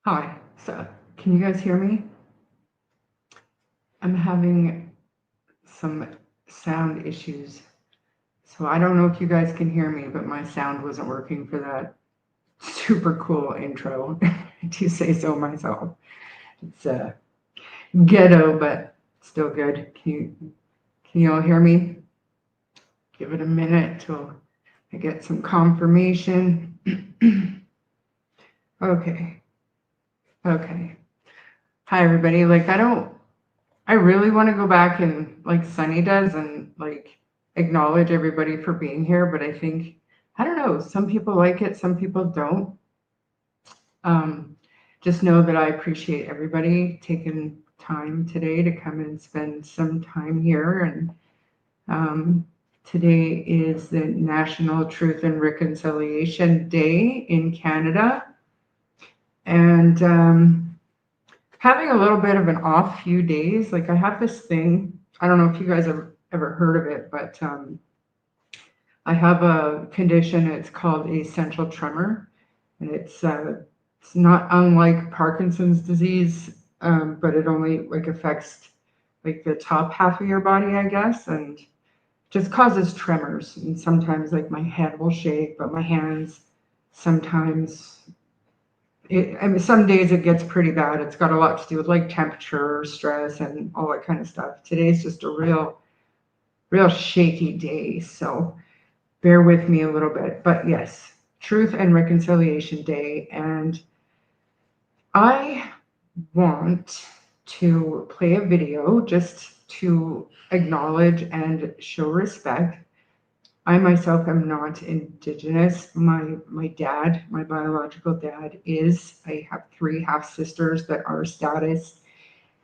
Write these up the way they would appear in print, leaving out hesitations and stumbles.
Hi, so can you guys hear me? I'm having some sound issues. So I don't know if you guys can hear me, but my sound wasn't working for that super cool intro, to say so myself. It's ghetto, but still good. Can you all hear me? Give it a minute till I get some confirmation. Okay. Okay. Hi everybody. I really want to go back and like Sunny does and like acknowledge everybody for being here, but I don't know, some people like it, some people don't. Um, just know that I appreciate everybody taking time today to come and spend some time here. And today is the National Truth and Reconciliation Day in Canada. And having a little bit of an off few days. Like I have this thing, I don't know if you guys have ever heard of it, but I have a condition. It's called essential tremor, and it's not unlike Parkinson's disease, but it only like affects like the top half of your body, I guess, and just causes tremors. And sometimes like my head will shake, but my hands sometimes I mean, some days it gets pretty bad. It's got a lot to do with like temperature, stress, and all that kind of stuff. Today's just a real shaky day. So bear with me a little bit. But yes, Truth and Reconciliation Day. And I want to play a video just to acknowledge and show respect. I myself am not Indigenous. My dad, my biological dad, is. I have 3 half sisters that are status.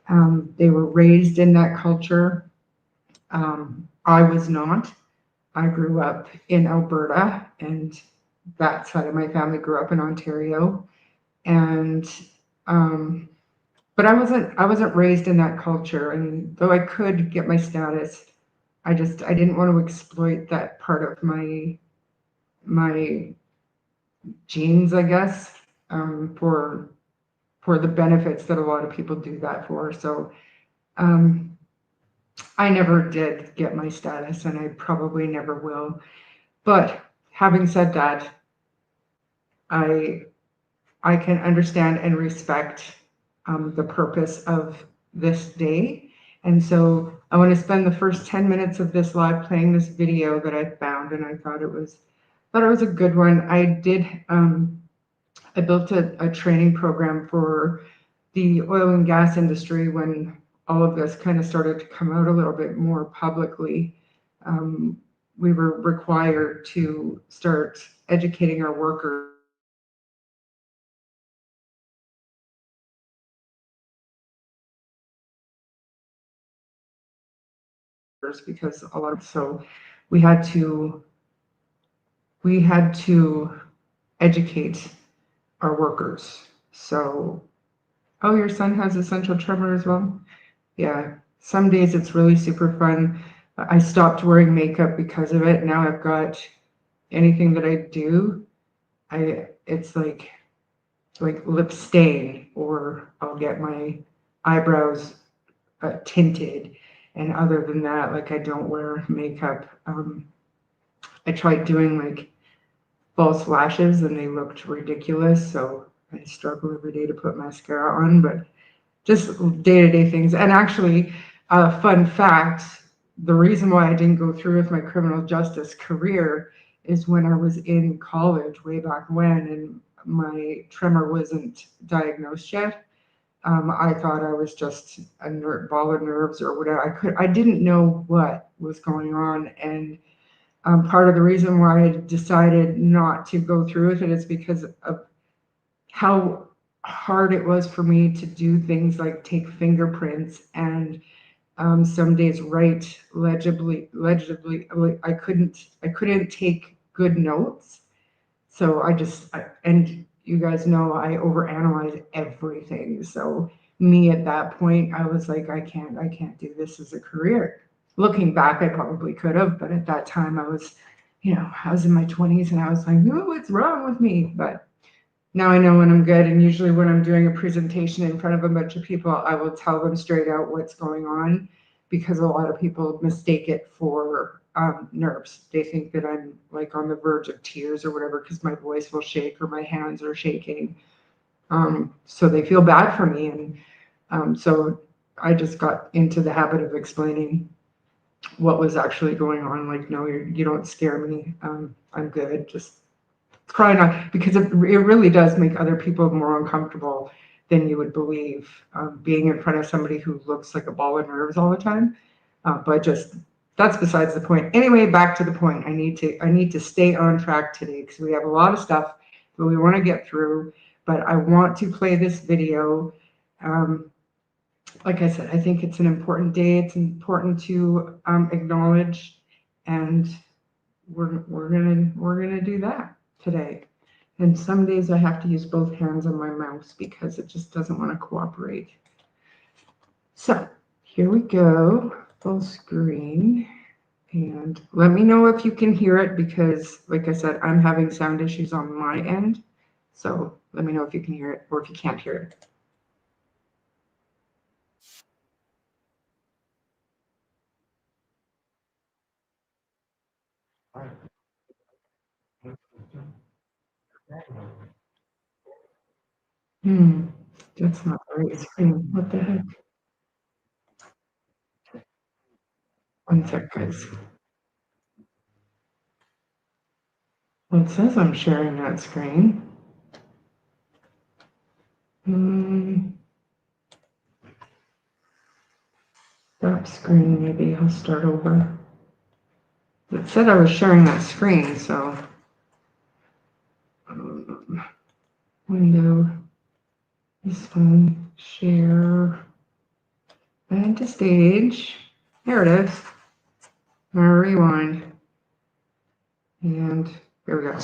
They were raised in that culture. I was not. I grew up in Alberta, and that side of my family grew up in Ontario. And but I wasn't raised in that culture. And though I could get my status, I didn't want to exploit that part of my genes, I guess, for the benefits that a lot of people do that for. So I never did get my status, and I probably never will. But having said that, I I can understand and respect the purpose of this day. And so I want to spend the first 10 minutes of this live playing this video that I found, and I thought it was a good one. I built a training program for the oil and gas industry when all of this kind of started to come out a little bit more publicly. We were required to start educating our workers because a lot of so we had to educate our workers. So, oh, your son has essential tremor as well? Yeah, some days it's really super fun. I stopped wearing makeup because of it. Now I've got anything that I do, it's like lip stain, or I'll get my eyebrows tinted. And other than that, like I don't wear makeup. I tried doing like false lashes and they looked ridiculous. So I struggle every day to put mascara on, but just day-to-day things. And actually, fun fact, the reason why I didn't go through with my criminal justice career is when I was in college way back when, and my tremor wasn't diagnosed yet. I thought I was just a ball of nerves or whatever. I didn't know what was going on. And part of the reason why I decided not to go through with it is because of how hard it was for me to do things like take fingerprints and some days write legibly. I couldn't take good notes. So and you guys know I overanalyze everything. So me at that point, I was like, I can't do this as a career. Looking back, I probably could have, but at that time I was in my 20s and I was like, no, what's wrong with me? But Now I know when I'm good, and usually when I'm doing a presentation in front of a bunch of people, I will tell them straight out what's going on, because a lot of people mistake it for nerves. They think that I'm like on the verge of tears or whatever because my voice will shake or my hands are shaking. So they feel bad for me, and so I just got into the habit of explaining what was actually going on. Like, no, you don't scare me. I'm good. Just try not, because it really does make other people more uncomfortable than you would believe, being in front of somebody who looks like a ball of nerves all the time. But just that's besides the point. Anyway, back to the point. I need to stay on track today because we have a lot of stuff that we want to get through. But I want to play this video. Um, like I said, I think it's an important day. It's important to acknowledge, and we're gonna do that today. And some days I have to use both hands on my mouse because it just doesn't want to cooperate. So here we go, full screen. And let me know if you can hear it because, like I said, I'm having sound issues on my end. So let me know if you can hear it or if you can't hear it. Hmm, that's not the right screen. What the heck? One sec, guys. Well, it says I'm sharing that screen. Stop screen, maybe I'll start over. It said I was sharing that screen, so window, this one, share, add to stage. There it is. Now rewind, and here we go.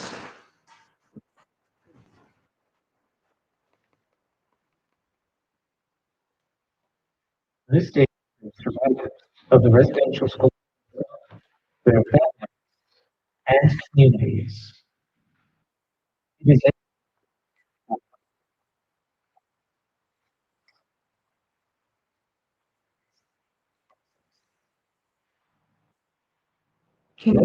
This data is survivors of the residential school, their families, and communities. It is can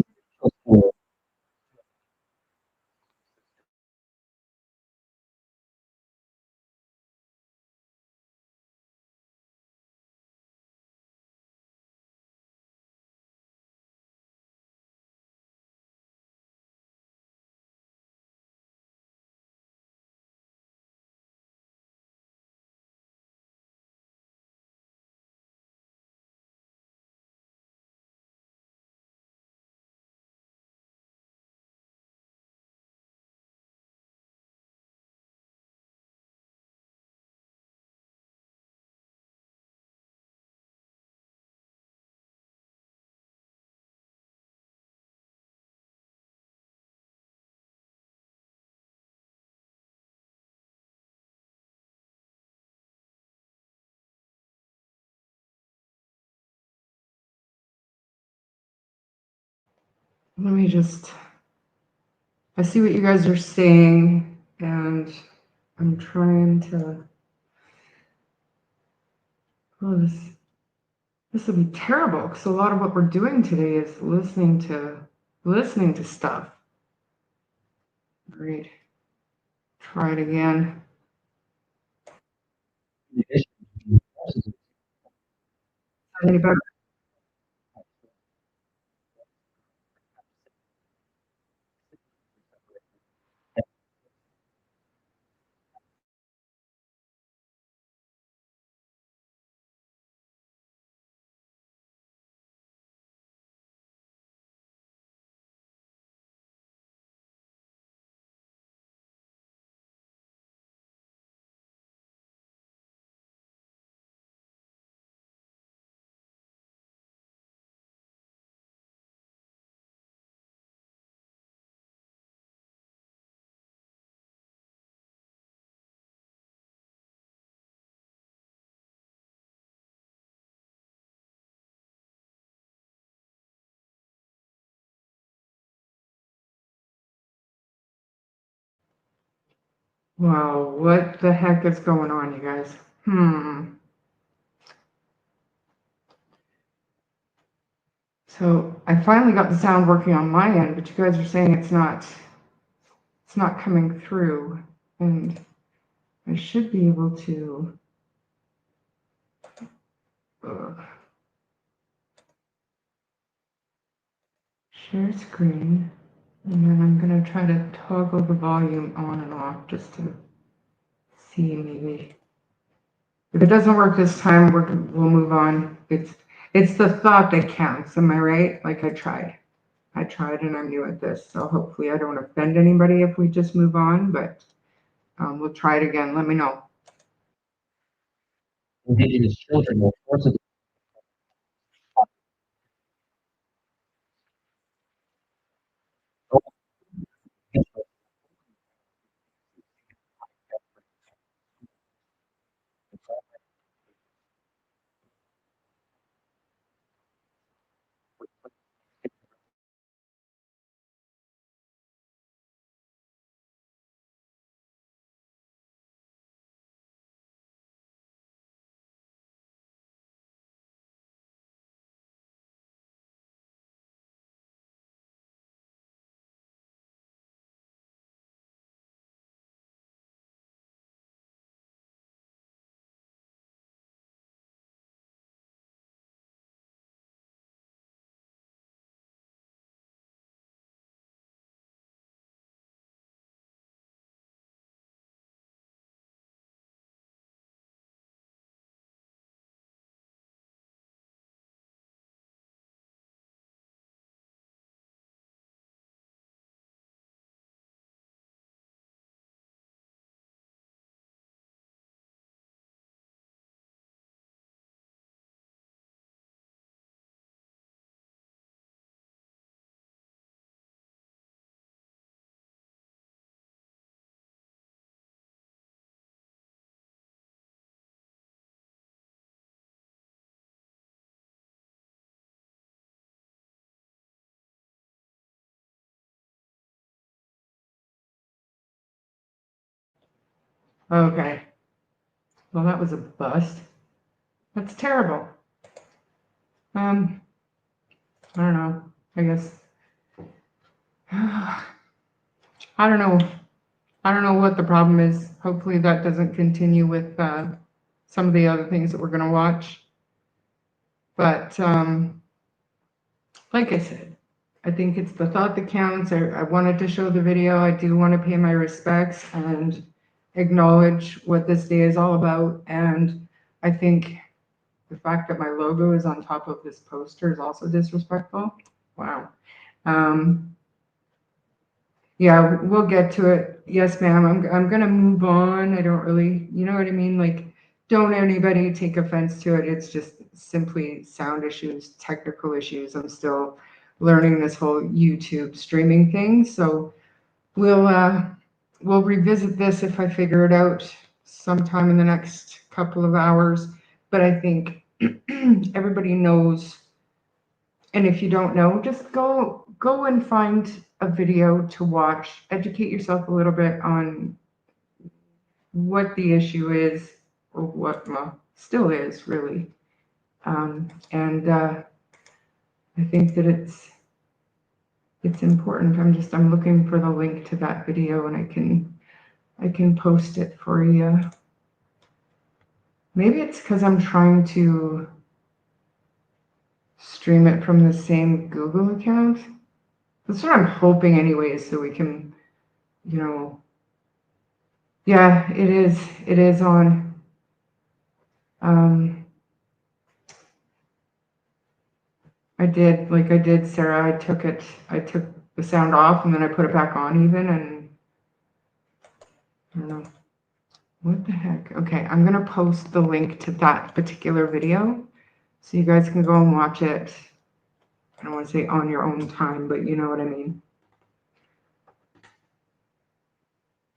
let me just, I see what you guys are saying, and I'm trying to, oh, this would be terrible because a lot of what we're doing today is listening to stuff. Great. Try it again. Any better? Wow, what the heck is going on, you guys? So I finally got the sound working on my end, but you guys are saying it's not coming through, and I should be able to share screen, and then I'm gonna try to toggle the volume on and off just to see maybe. If it doesn't work this time, we'll move on. It's the thought that counts, am I right? Like I tried and I'm new at this, so hopefully I don't offend anybody if we just move on, but we'll try it again. Let me know. Indigenous children were forcibly. Okay. Well, that was a bust. That's terrible. I don't know. I guess I don't know. I don't know what the problem is. Hopefully that doesn't continue with some of the other things that we're gonna watch. But like I said, I think it's the thought that counts. I wanted to show the video. I do want to pay my respects and acknowledge what this day is all about. And I think the fact that my logo is on top of this poster is also disrespectful. Wow. Um, yeah, we'll get to it. Yes, ma'am. I'm gonna move on. I don't really, you know what I mean? Like, don't anybody take offense to it. It's just simply sound issues, technical issues. I'm still learning this whole YouTube streaming thing. So we'll revisit this if I figure it out sometime in the next couple of hours. But I think everybody knows, and if you don't know, just go and find a video to watch, educate yourself a little bit on what the issue is, or what still is really. And I think that it's important. I'm looking for the link to that video, and I can post it for you. Maybe it's because I'm trying to stream it from the same Google account. That's what I'm hoping anyways, so we can, you know, yeah, it is. It is on. Um, I did, Sarah. I took the sound off and then I put it back on even, and I don't know. What the heck? Okay, I'm gonna post the link to that particular video so you guys can go and watch it. I don't want to say on your own time, but you know what I mean.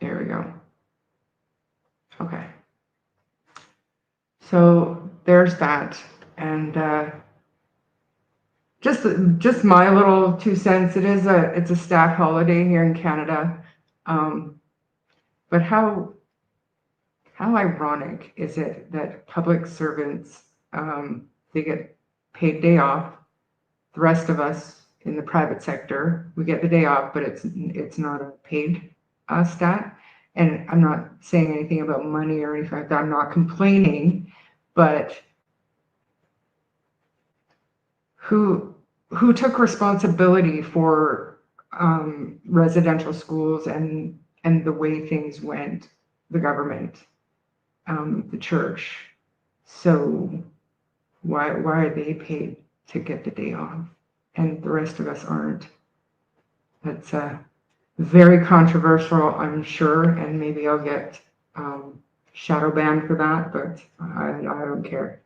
There we go. Okay. So there's that. And just my little 2 cents. It's a staff holiday here in Canada. Um, But how ironic is it that public servants, they get paid day off. The rest of us in the private sector, we get the day off, but it's not a paid stat. And I'm not saying anything about money or anything like that. I'm not complaining, but who took responsibility for residential schools and the way things went? The government, the church. So why are they paid to get the day off and the rest of us aren't? That's very controversial, I'm sure, and maybe I'll get shadow banned for that, but I don't care.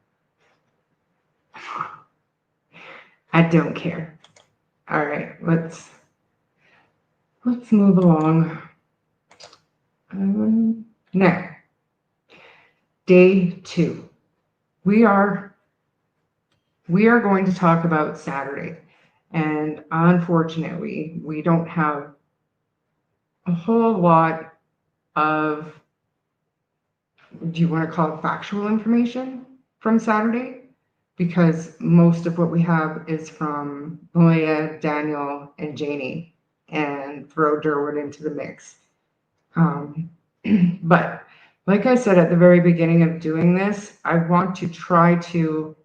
I don't care. All right, let's move along. Now, day 2. We are going to talk about Saturday, and unfortunately, we don't have a whole lot of, do you want to call it factual information from Saturday? Because most of what we have is from Malaya, Daniel, and Janie, and throw Derwood into the mix. But like I said at the very beginning of doing this, I want to try to,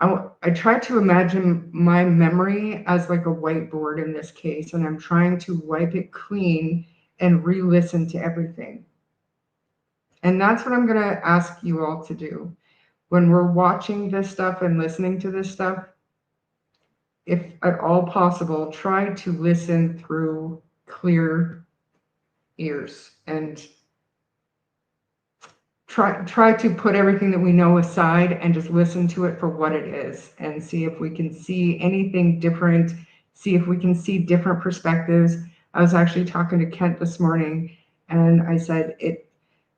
I try to imagine my memory as like a whiteboard in this case, and I'm trying to wipe it clean and re-listen to everything. And that's what I'm going to ask you all to do. When we're watching this stuff and listening to this stuff, if at all possible, try to listen through clear ears and try to put everything that we know aside and just listen to it for what it is and see if we can see anything different, see if we can see different perspectives. I was actually talking to Kent this morning, and I said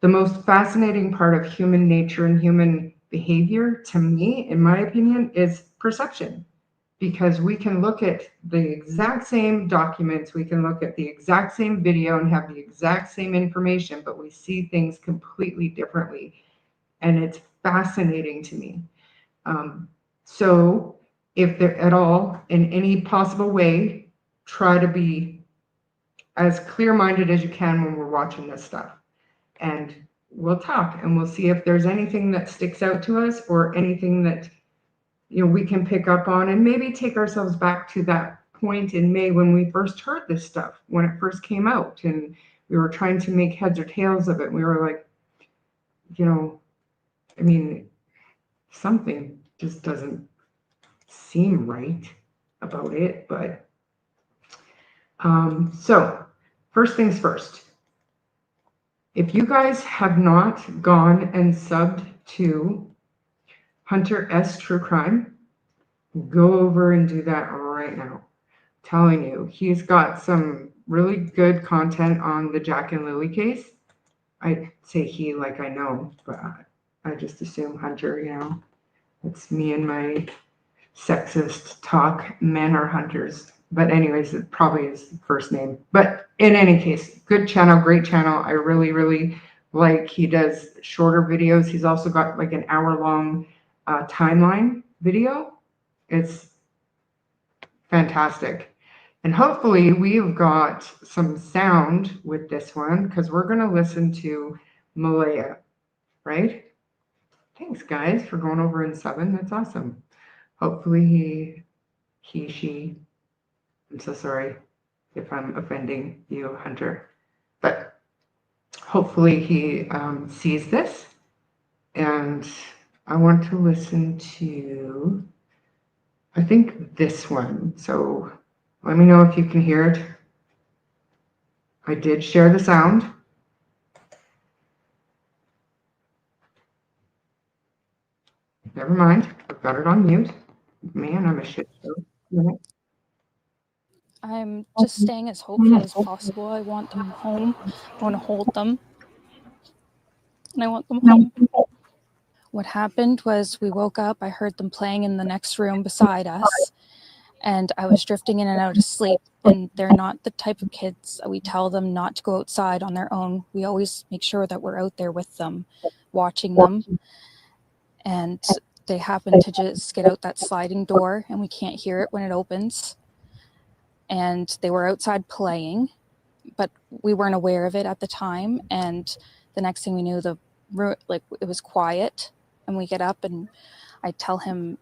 the most fascinating part of human nature and human behavior, to me, in my opinion, is perception. Because we can look at the exact same documents, we can look at the exact same video and have the exact same information, but we see things completely differently. And it's fascinating to me. So if there at all, in any possible way, try to be as clear-minded as you can when we're watching this stuff. And we'll talk and we'll see if there's anything that sticks out to us or anything that we can pick up on, and maybe take ourselves back to that point in May when we first heard this stuff, when it first came out, and we were trying to make heads or tails of it. We were like, I mean, something just doesn't seem right about it. But so first things first, if you guys have not gone and subbed to Hunter.S True Crime, go over and do that right now. I'm telling you, he's got some really good content on the Jack and Lilly case. I say he like I know, but I just assume Hunter, it's me and my sexist talk. Men are hunters. But anyways, it probably is the first name. But in any case, good channel, great channel. I really, really like, he does shorter videos. He's also got like an hour-long timeline video. It's fantastic. And hopefully we've got some sound with this one, because we're going to listen to Malaya, right? Thanks, guys, for going over in 7. That's awesome. Hopefully she, I'm so sorry if I'm offending you, Hunter, but hopefully he sees this. And I want to listen to, I think, this one. So let me know if you can hear it. I did share the sound. Never mind, I've got it on mute. Man, I'm a shit show. I'm just staying as hopeful as possible. I want them home. I want to hold them. And I want them home. What happened was we woke up. I heard them playing in the next room beside us. and I was drifting in and out of sleep. And they're not the type of kids that we tell them not to go outside on their own. We always make sure that we're out there with them, watching them. And they happen to just get out that sliding door, and we can't hear it when it opens. And they were outside playing, but we weren't aware of it at the time. And the next thing we knew, it was quiet. And we get up, and I tell him,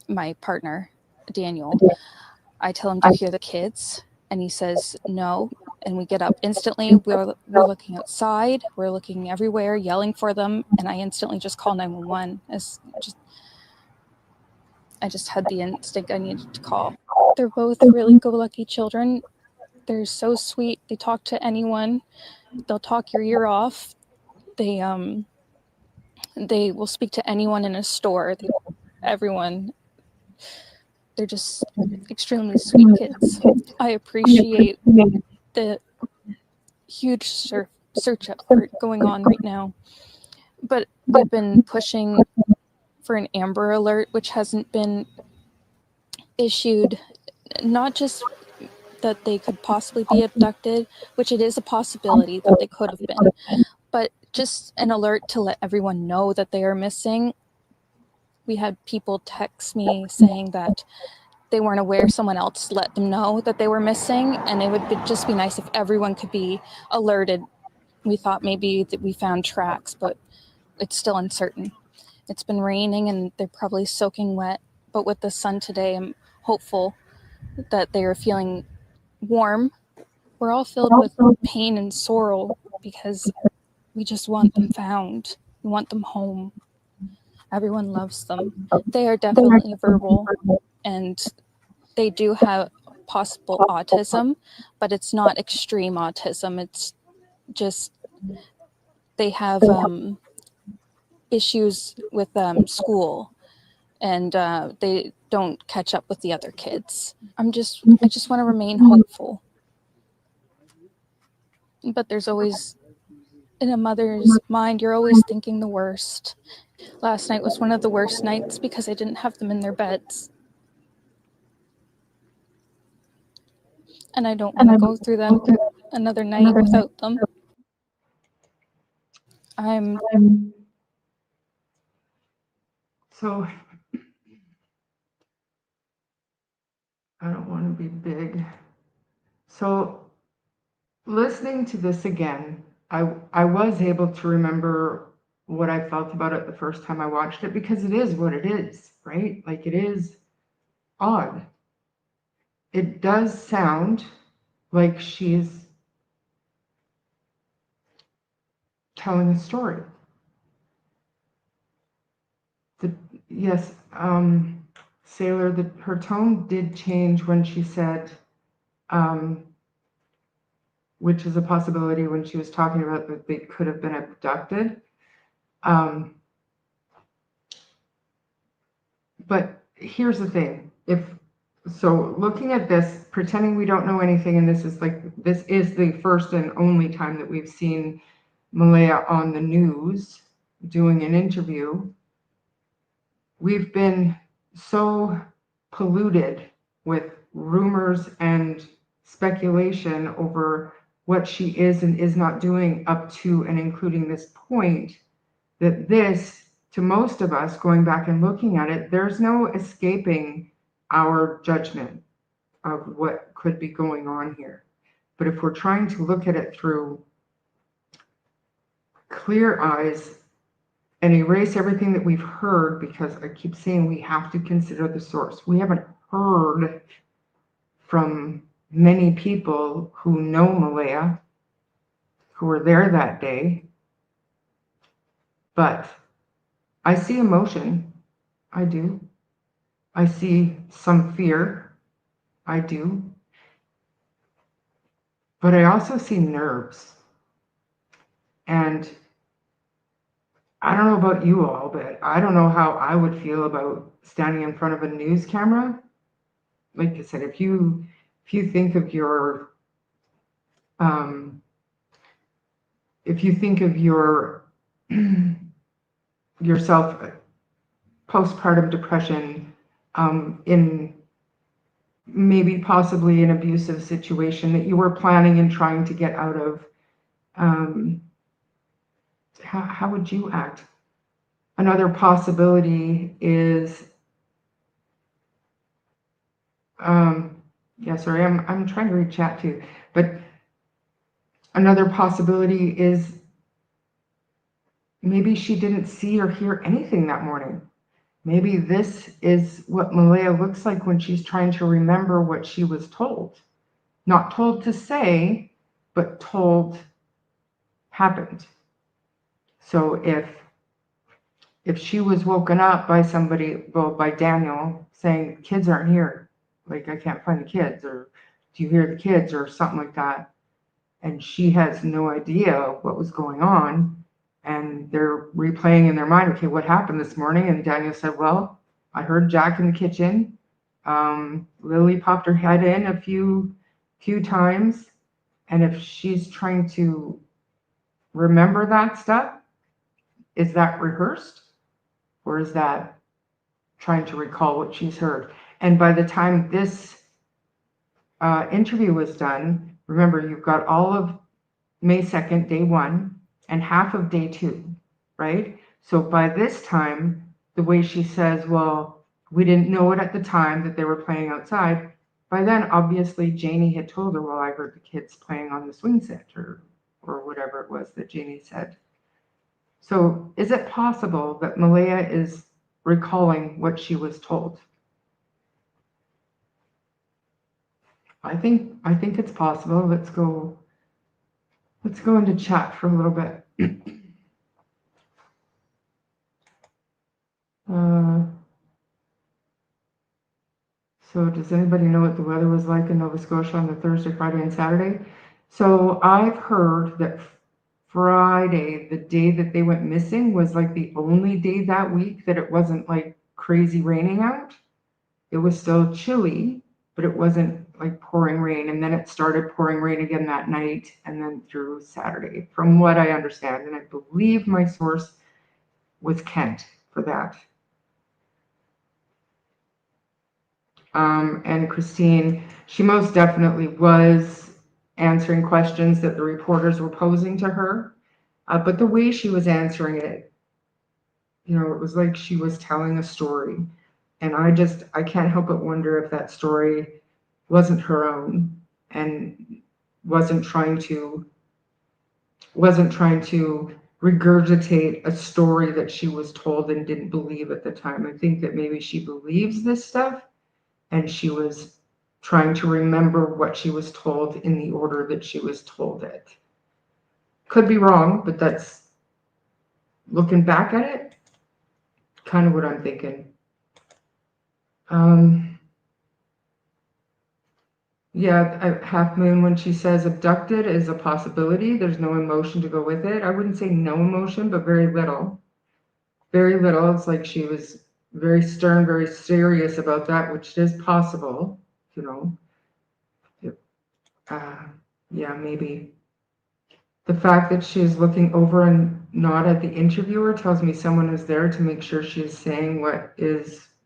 my partner, Daniel, I tell him to hear the kids, and he says no. And we get up instantly. We're looking outside, we're looking everywhere, yelling for them, and I instantly just call 911. I just had the instinct I needed to call. They're both really go-lucky children. They're so sweet. They talk to anyone. They'll talk your ear off. They will speak to anyone in a store. Everyone. They're just extremely sweet kids. I appreciate the huge search effort going on right now. But we've been pushing for an Amber Alert, which hasn't been issued. Not just that they could possibly be abducted, which it is a possibility that they could have been, but just an alert to let everyone know that they are missing. We had people text me saying that they weren't aware someone else let them know that they were missing, and it would just be nice if everyone could be alerted. We thought maybe that we found tracks, but it's still uncertain. It's been raining and they're probably soaking wet, but with the sun today, I'm hopeful that they are feeling warm. We're all filled with pain and sorrow because we just want them found. We want them home. Everyone loves them. They are definitely verbal, and they do have possible autism, but it's not extreme autism. It's just they have issues with school, and they don't catch up with the other kids. I just want to remain hopeful. But there's always, in a mother's mind, you're always thinking the worst. Last night was one of the worst nights because I didn't have them in their beds. And I don't want to go through that another night without them. So I don't want to be big. So listening to this again, I was able to remember what I felt about it the first time I watched it, because it is what it is, right? Like, it is odd. It does sound like she's telling a story. Yes, Sailor, her tone did change when she said, which is a possibility, when she was talking about that they could have been abducted. But here's the thing. So looking at this, pretending we don't know anything, and this is the first and only time that we've seen Malaya on the news doing an interview. We've been so polluted with rumors and speculation over what she is and is not doing up to and including this point, that this, to most of us, going back and looking at it, there's no escaping our judgment of what could be going on here. But if we're trying to look at it through clear eyes and erase everything that we've heard, because I keep saying we have to consider the source. We haven't heard from many people who know Malaya, who were there that day. But I see emotion. I do. I see some fear. I do. But I also see nerves. And I don't know about you all, but I don't know how I would feel about standing in front of a news camera. Like I said, if you think of your yourself postpartum depression, in maybe possibly an abusive situation that you were planning and trying to get out of. How would you act? Another possibility is, yeah, sorry, I'm trying to read chat too, but another possibility is maybe she didn't see or hear anything that morning. Maybe this is what Malaya looks like when she's trying to remember what she was told. Not told to say, but told happened. So if she was woken up by somebody, well, by Daniel saying, kids aren't here, like I can't find the kids, or do you hear the kids, or something like that, and she has no idea what was going on, and they're replaying in their mind, okay, what happened this morning? And Daniel said, well, I heard Jack in the kitchen. Lilly popped her head in a few times. And if she's trying to remember that stuff, is that rehearsed? Or is that trying to recall what she's heard? And by the time this interview was done, remember, you've got all of May 2nd, day 1, and half of day 2, right? So by this time, the way she says, well, we didn't know it at the time that they were playing outside. By then, obviously, Janie had told her, well, I heard the kids playing on the swing set, or whatever it was that Janie said. So is it possible that Malaya is recalling what she was told? I think it's possible. Let's go into chat for a little bit. So does anybody know what the weather was like in Nova Scotia on the Thursday, Friday, and Saturday? So I've heard that Friday, the day that they went missing, was like the only day that week that it wasn't like crazy raining out. It was still chilly, but it wasn't like pouring rain. And then it started pouring rain again that night and then through Saturday, from what I understand. And I believe my source was Kent for that. And Christine, she most definitely was answering questions that the reporters were posing to her. But the way she was answering it, you know, it was like she was telling a story. And I can't help but wonder if that story wasn't her own and wasn't trying to regurgitate a story that she was told and didn't believe at the time. I think that maybe she believes this stuff and she was trying to remember what she was told in the order that she was told it. Could be wrong, but that's, looking back at it, kind of what I'm thinking. Yeah, Half Moon, when she says abducted is a possibility, there's no emotion to go with it. I wouldn't say no emotion, but very little. Very little. It's like she was very stern, very serious about that, which is possible, you know. Yeah, maybe. The fact that she's looking over and not at the interviewer tells me someone is there to make sure she's saying what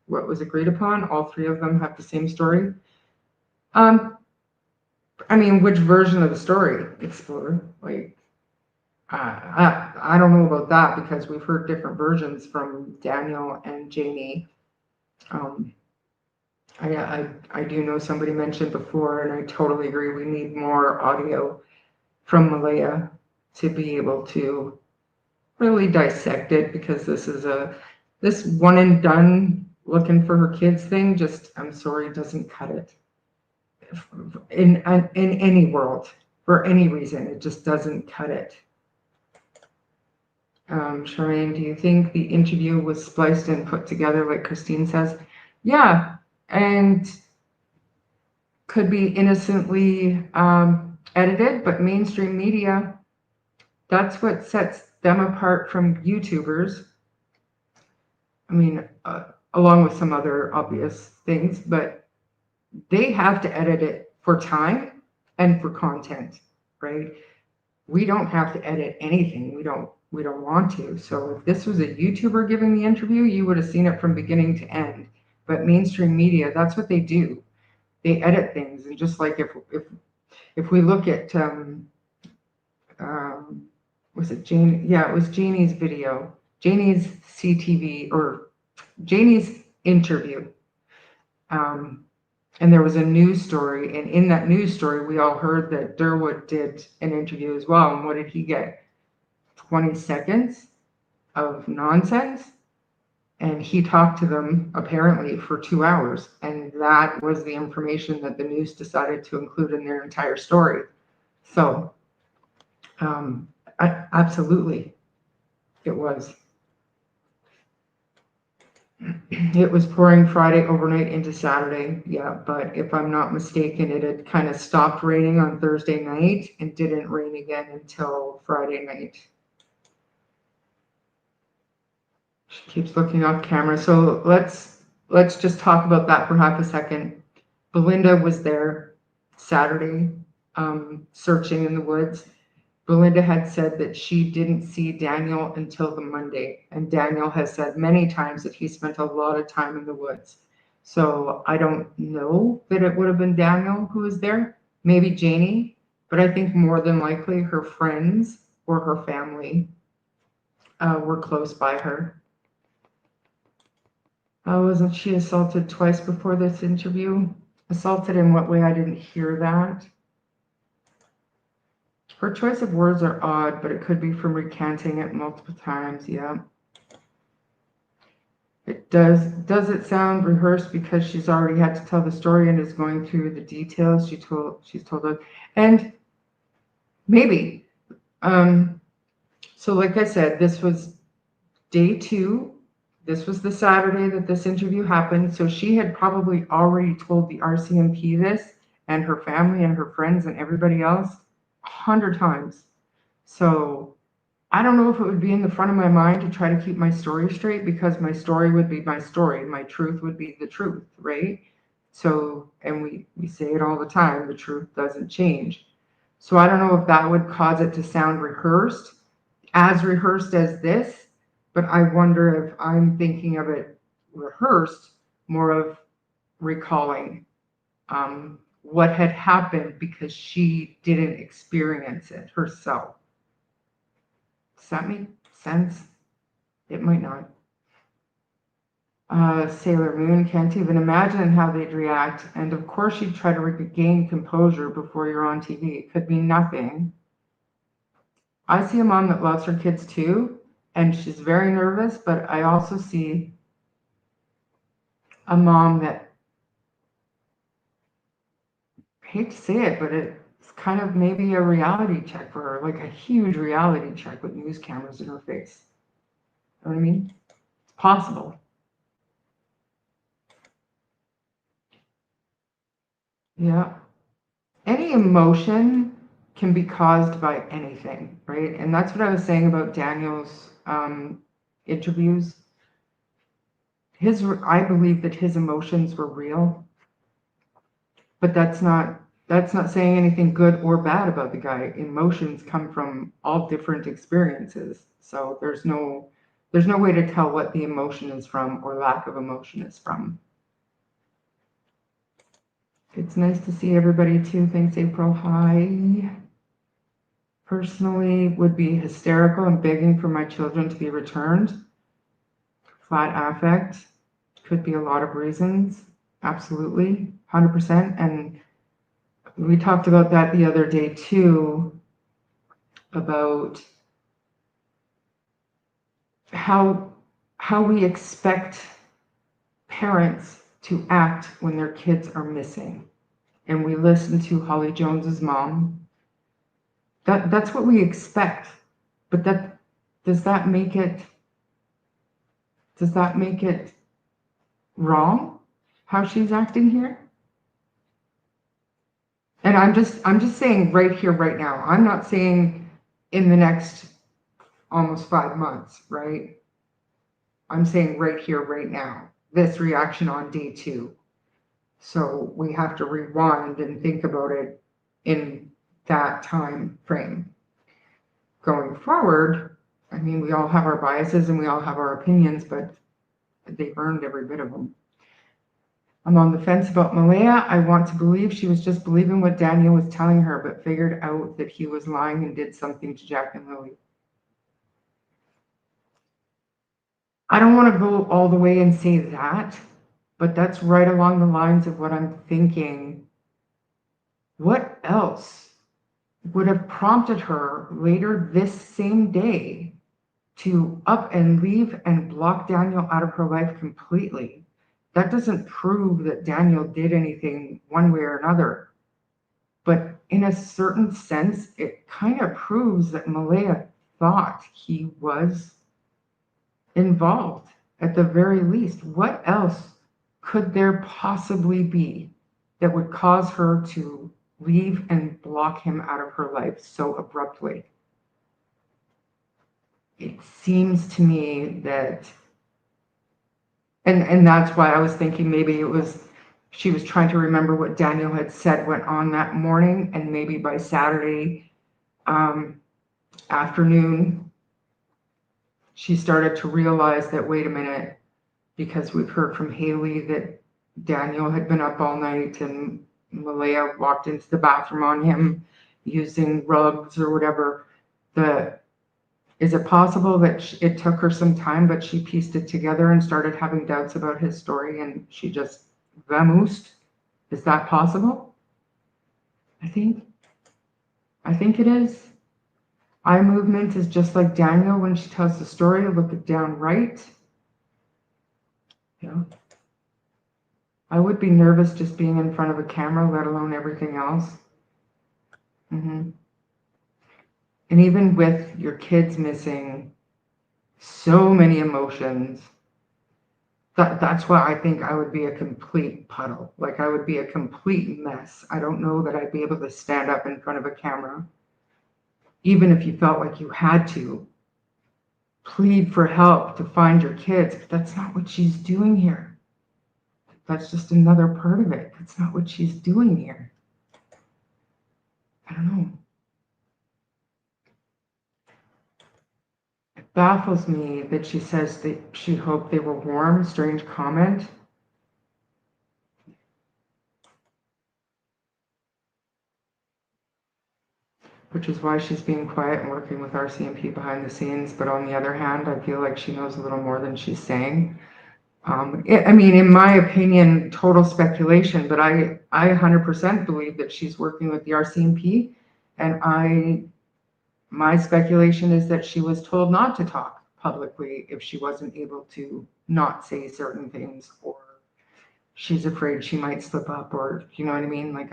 was agreed upon. All three of them have the same story. I mean, which version of the story, Explorer? Like, I don't know about that because we've heard different versions from Daniel and Janie. I do know somebody mentioned before, and I totally agree. We need more audio from Malaya to be able to really dissect it, because this one and done looking for her kids thing just, I'm sorry, doesn't cut it. In any world, for any reason, it just doesn't cut it. Charmaine, do you think the interview was spliced and put together like Christine says? Yeah, and could be innocently edited, but mainstream media, that's what sets them apart from YouTubers. I mean, along with some other obvious things, but they have to edit it for time and for content, right? We don't have to edit anything. We don't want to. So if this was a YouTuber giving the interview, you would have seen it from beginning to end. But mainstream media, that's what they do. they edit things, and just like if we look at was it Janie? Yeah, it was Janie's video, Janie's CTV, or Janie's interview. And there was a news story, and in that news story, we all heard that Derwood did an interview as well. And what did he get? 20 seconds of nonsense. And he talked to them apparently for 2 hours. And that was the information that the news decided to include in their entire story. So, absolutely, it was. It was pouring Friday overnight into Saturday, yeah, but if I'm not mistaken, it had kind of stopped raining on Thursday night and didn't rain again until Friday night. She keeps looking off camera, so let's just talk about that for half a second. Belinda was there Saturday, searching in the woods. Belinda had said that she didn't see Daniel until the Monday, and Daniel has said many times that he spent a lot of time in the woods. So I don't know that it would have been Daniel who was there, maybe Janie, but I think more than likely her friends or her family were close by her. Wasn't she assaulted twice before this interview? Assaulted in what way? I didn't hear that. Her choice of words are odd, but it could be from recanting it multiple times. Yeah. It does. Does it sound rehearsed because she's already had to tell the story and is going through the details she's told us? And maybe. So like I said, this was day 2. This was the Saturday that this interview happened. So she had probably already told the RCMP this, and her family and her friends and everybody else 100 times. So I don't know if it would be in the front of my mind to try to keep my story straight, because my story would be my story. My truth would be the truth, right? So, and we say it all the time, the truth doesn't change. So I don't know if that would cause it to sound rehearsed as this, but I wonder if I'm thinking of it rehearsed, more of recalling what had happened because she didn't experience it herself. Does that make sense? It might not. Sailor Moon, can't even imagine how they'd react. And of course, you'd try to regain composure before you're on TV. It could be nothing. I see a mom that loves her kids too, and she's very nervous, but I also see a mom that, I hate to say it, but it's kind of maybe a reality check for her, like a huge reality check with news cameras in her face. You know what I mean? It's possible. Yeah. Any emotion can be caused by anything, right? And that's what I was saying about Daniel's interviews. I believe that his emotions were real, but that's not saying anything good or bad about the guy. Emotions come from all different experiences, so there's no way to tell what the emotion is from or lack of emotion is from. It's nice to see everybody too. Thanks, April. Hi. Personally, would be hysterical and begging for my children to be returned. Flat affect. Could be a lot of reasons. Absolutely. 100%. And we talked about that the other day too, about how we expect parents to act when their kids are missing. And we listen to Holly Jones's mom. That's what we expect. But does that make it wrong how she's acting here? And I'm just saying right here, right now. I'm not saying in the next almost 5 months, right? I'm saying right here, right now, this reaction on day 2. So we have to rewind and think about it in that time frame. Going forward, I mean, we all have our biases and we all have our opinions, but they've earned every bit of them. I'm on the fence about Malaya. I want to believe she was just believing what Daniel was telling her, but figured out that he was lying and did something to Jack and Lilly. I don't want to go all the way and say that, but that's right along the lines of what I'm thinking. What else would have prompted her later this same day to up and leave and block Daniel out of her life completely? That doesn't prove that Daniel did anything one way or another. But in a certain sense, it kind of proves that Malaya thought he was involved at the very least. What else could there possibly be that would cause her to leave and block him out of her life so abruptly? It seems to me that, and that's why I was thinking maybe it was she was trying to remember what Daniel had said went on that morning, and maybe by Saturday afternoon she started to realize that, wait a minute, because we've heard from Haley that Daniel had been up all night and Malaya walked into the bathroom on him using rugs or whatever. Is it possible that it took her some time, but she pieced it together and started having doubts about his story and she just vamoosed? Is that possible? I think it is. Eye movement is just like Daniel when she tells the story, look it down right. Yeah. I would be nervous just being in front of a camera, let alone everything else. And even with your kids missing, so many emotions. That's why I think I would be a complete puddle. Like I would be a complete mess. I don't know that I'd be able to stand up in front of a camera, even if you felt like you had to plead for help to find your kids. But that's not what she's doing here. That's just another part of it. That's not what she's doing here. I don't know. It baffles me that she says that she hoped they were warm. Strange comment. Which is why she's being quiet and working with RCMP behind the scenes. But on the other hand, I feel like she knows a little more than she's saying. I mean, in my opinion, total speculation, but I 100% believe that she's working with the RCMP. And my speculation is that she was told not to talk publicly if she wasn't able to not say certain things, or she's afraid she might slip up, or you know what I mean? Like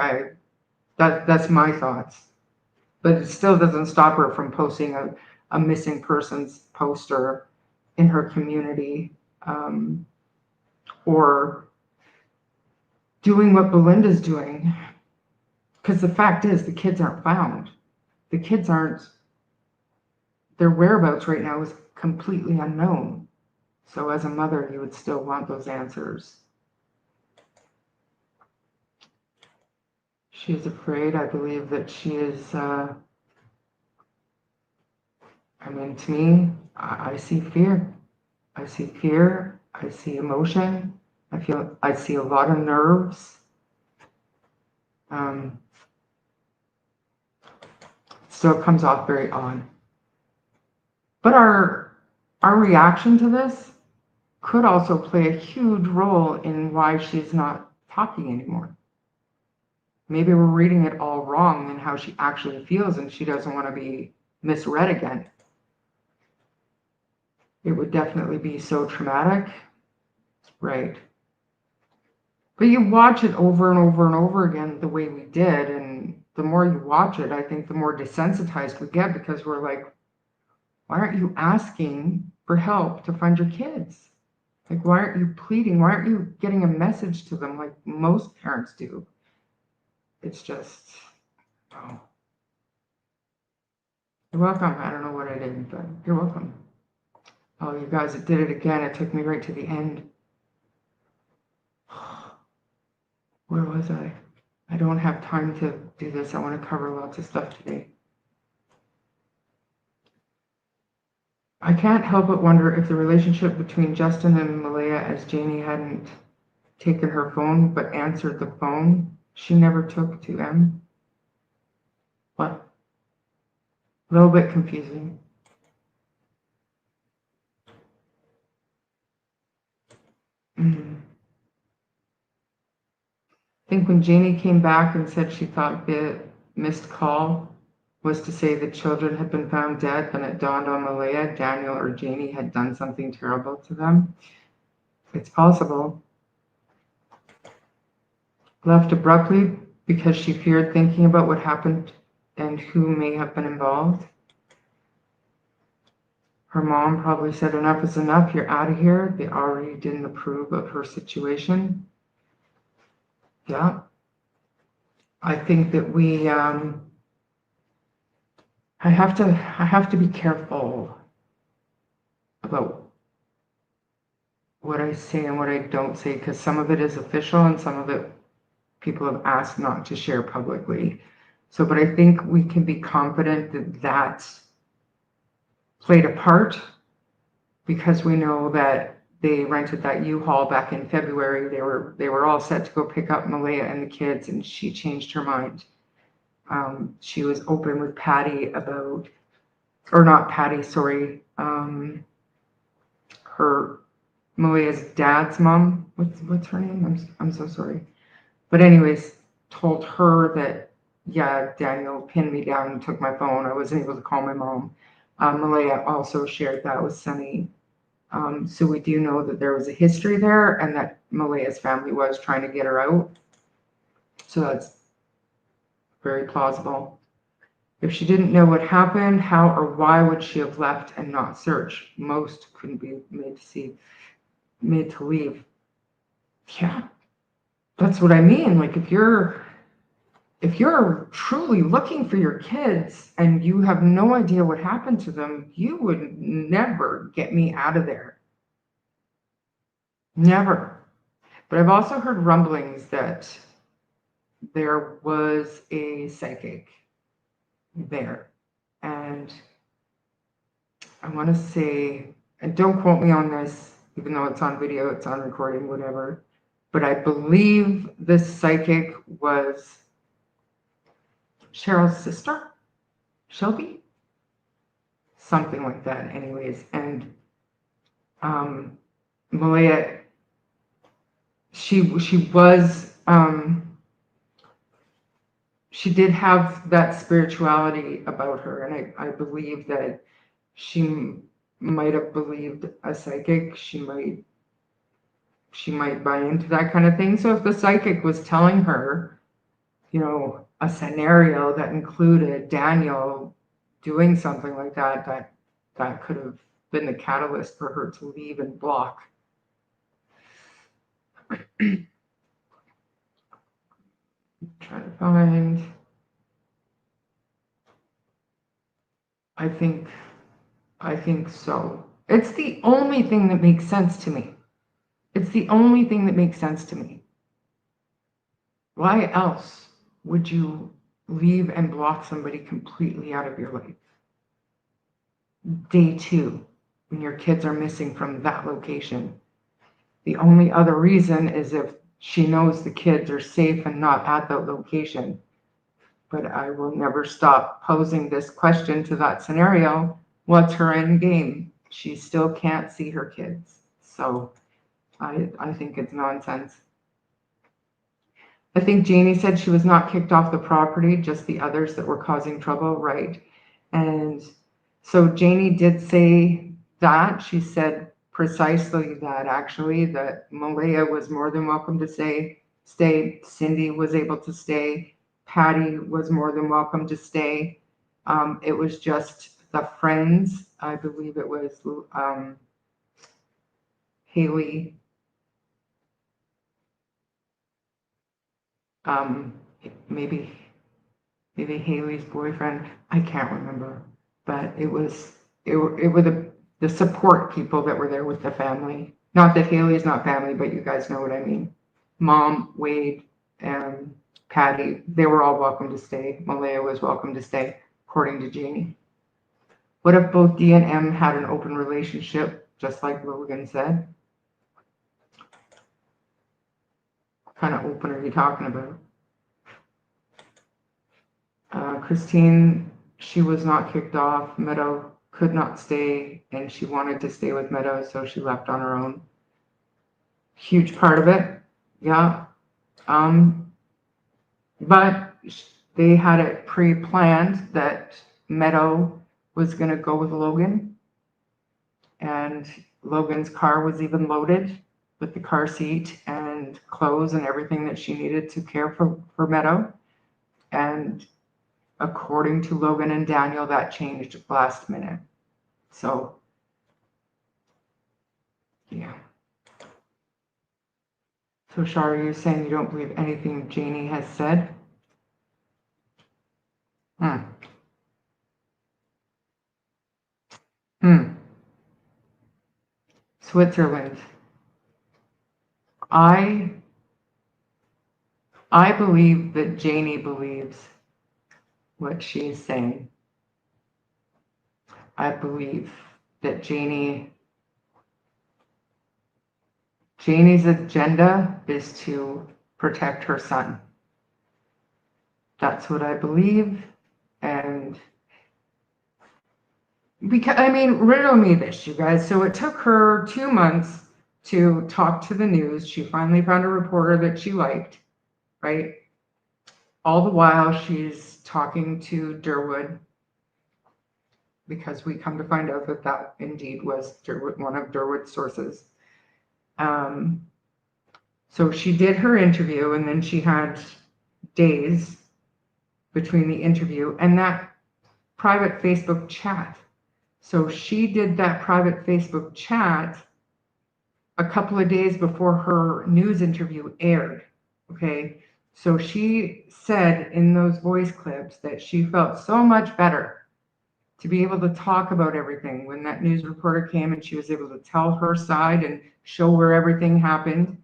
that's my thoughts. But it still doesn't stop her from posting a missing persons poster in her community, or doing what Belinda's doing. Because the fact is, the kids aren't found. The kids aren't, their whereabouts right now is completely unknown. So as a mother, you would still want those answers. She is afraid. I believe that she is, I mean, to me, I see fear. I see fear. I see emotion. I see a lot of nerves. Still comes off very odd. But our reaction to this could also play a huge role in why she's not talking anymore. Maybe we're reading it all wrong in how she actually feels, and she doesn't want to be misread again. It would definitely be so traumatic. Right. But you watch it over and over and over again the way we did, and the more you watch it, I think the more desensitized we get, because we're like, why aren't you asking for help to find your kids? Like, why aren't you pleading? Why aren't you getting a message to them like most parents do? It's just, oh. You're welcome. I don't know what I did, but you're welcome. Oh, you guys, it did it again. It took me right to the end. Where was I? I don't have time to do this. I want to cover lots of stuff today. I can't help but wonder if the relationship between Justin and Malaya, as Janie hadn't taken her phone but answered the phone she never took to M. What? A little bit confusing. I think when Janie came back and said she thought the missed call was to say the children had been found dead, then it dawned on Malaya, Daniel, or Janie had done something terrible to them. It's possible. Left abruptly because she feared thinking about what happened and who may have been involved. Her mom probably said, enough is enough, you're out of here. They already didn't approve of her situation. Yeah. I think that I have to be careful about what I say and what I don't say, because some of it is official and some of it people have asked not to share publicly. So, but I think we can be confident that that played a part, because we know that they rented that U-Haul back in February. They were all set to go pick up Malaya and the kids, and she changed her mind. She was open with Patty about, or not Patty, sorry, her Malaya's dad's mom. What's her name? I'm so sorry. But anyways, told her that, yeah, Daniel pinned me down and took my phone. I wasn't able to call my mom. Malaya also shared that with Sunny. So we do know that there was a history there and that Malaya's family was trying to get her out. So that's very plausible. If she didn't know what happened, how or why would she have left and not search? Most couldn't be made to leave. Yeah, that's what I mean. Like if you're truly looking for your kids and you have no idea what happened to them, you would never get me out of there. Never. But I've also heard rumblings that there was a psychic there. And I want to say, and don't quote me on this, even though it's on video, it's on recording, whatever, but I believe this psychic was Cheryl's sister, Shelby? Something like that, anyways. And Malaya, she was, she did have that spirituality about her, and I believe that she might have believed a psychic. She might buy into that kind of thing. So if the psychic was telling her, you know, a scenario that included Daniel doing something like that, that could have been the catalyst for her to leave and block. Trying to find. I think so. It's the only thing that makes sense to me. It's the only thing that makes sense to me. Why else would you leave and block somebody completely out of your life? Day 2, when your kids are missing from that location. The only other reason is if she knows the kids are safe and not at that location. But I will never stop posing this question to that scenario. What's her end game? She still can't see her kids. So I think it's nonsense. I think Janie said she was not kicked off the property, just the others that were causing trouble, right? And so Janie did say that. She said precisely that, actually, that Malaya was more than welcome to stay. Cindy was able to stay. Patty was more than welcome to stay. It was just the friends. I believe it was Haley, maybe Haley's boyfriend. I can't remember, but it were the support people that were there with the family. Not that Haley's not family, but you guys know what I mean. Mom, Wade, and Patty, they were all welcome to stay. Malaya was welcome to stay, according to Janie. What if both D and M had an open relationship, just like Logan said? kind of open are you talking about? Christine, she was not kicked off. Meadow could not stay, and she wanted to stay with Meadow, so she left on her own. Huge part of it, yeah. But they had it pre-planned that Meadow was going to go with Logan, and Logan's car was even loaded with the car seat and clothes and everything that she needed to care for Meadow. And according to Logan and Daniel, that changed last minute. So, yeah. So, Shari, you're saying you don't believe anything Janie has said? Switzerland. I believe that Janie believes what she is saying. I believe that Janie's agenda is to protect her son. That's what I believe. And because, I mean, riddle me this, you guys. So it took her 2 months to talk to the news. She finally found a reporter that she liked, right? All the while she's talking to Derwood, because we come to find out that that indeed was Derwood, one of Derwood's sources. So she did her interview, and then she had days between the interview and that private Facebook chat. So she did that private Facebook chat a couple of days before her news interview aired. Okay. So she said in those voice clips that she felt so much better to be able to talk about everything when that news reporter came, and she was able to tell her side and show where everything happened.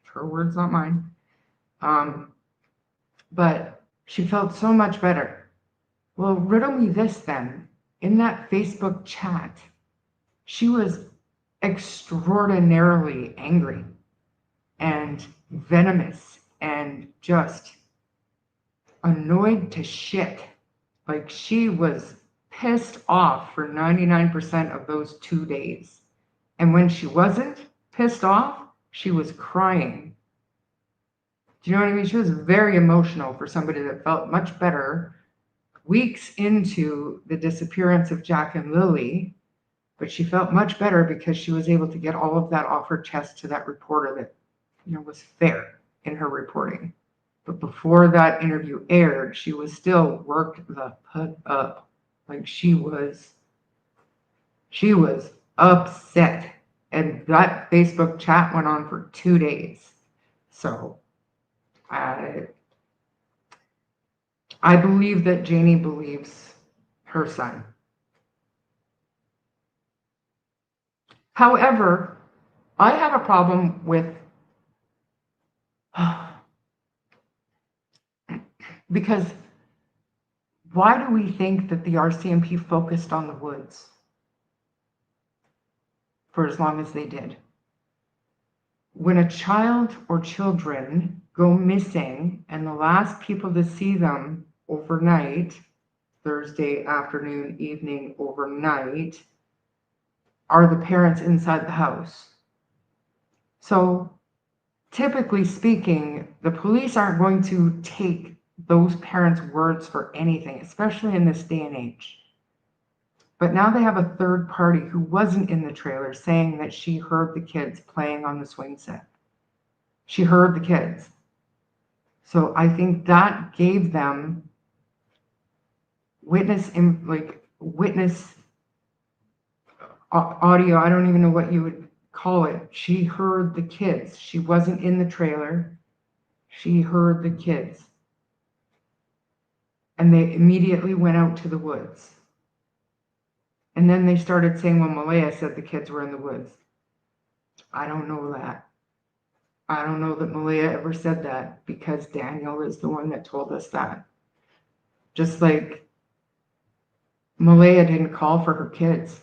Her words, not mine. But she felt so much better. Well, riddle me this then. In that Facebook chat, she was extraordinarily angry and venomous and just annoyed to shit. Like, she was pissed off for 99% of those 2 days. And when she wasn't pissed off, she was crying. Do you know what I mean? She was very emotional for somebody that felt much better weeks into the disappearance of Jack and Lilly. But she felt much better because she was able to get all of that off her chest to that reporter that, you know, was fair in her reporting. But before that interview aired, she was still worked the fuck up. Like, she was upset. And that Facebook chat went on for 2 days. So I believe that Janie believes her son. However, I have a problem with, because why do we think that the RCMP focused on the woods for as long as they did? When a child or children go missing and the last people to see them overnight, Thursday afternoon, evening, overnight, are the parents inside the house. So typically speaking, the police aren't going to take those parents' words for anything, especially in this day and age. But now they have a third party who wasn't in the trailer saying that she heard the kids playing on the swing set. She heard the kids. So I think that gave them witness audio. I don't even know what you would call it. She heard the kids. She wasn't in the trailer. She heard the kids. And they immediately went out to the woods. And then they started saying, well, Malaya said the kids were in the woods. I don't know that. I don't know that Malaya ever said that, because Daniel is the one that told us that. Just like Malaya didn't call for her kids.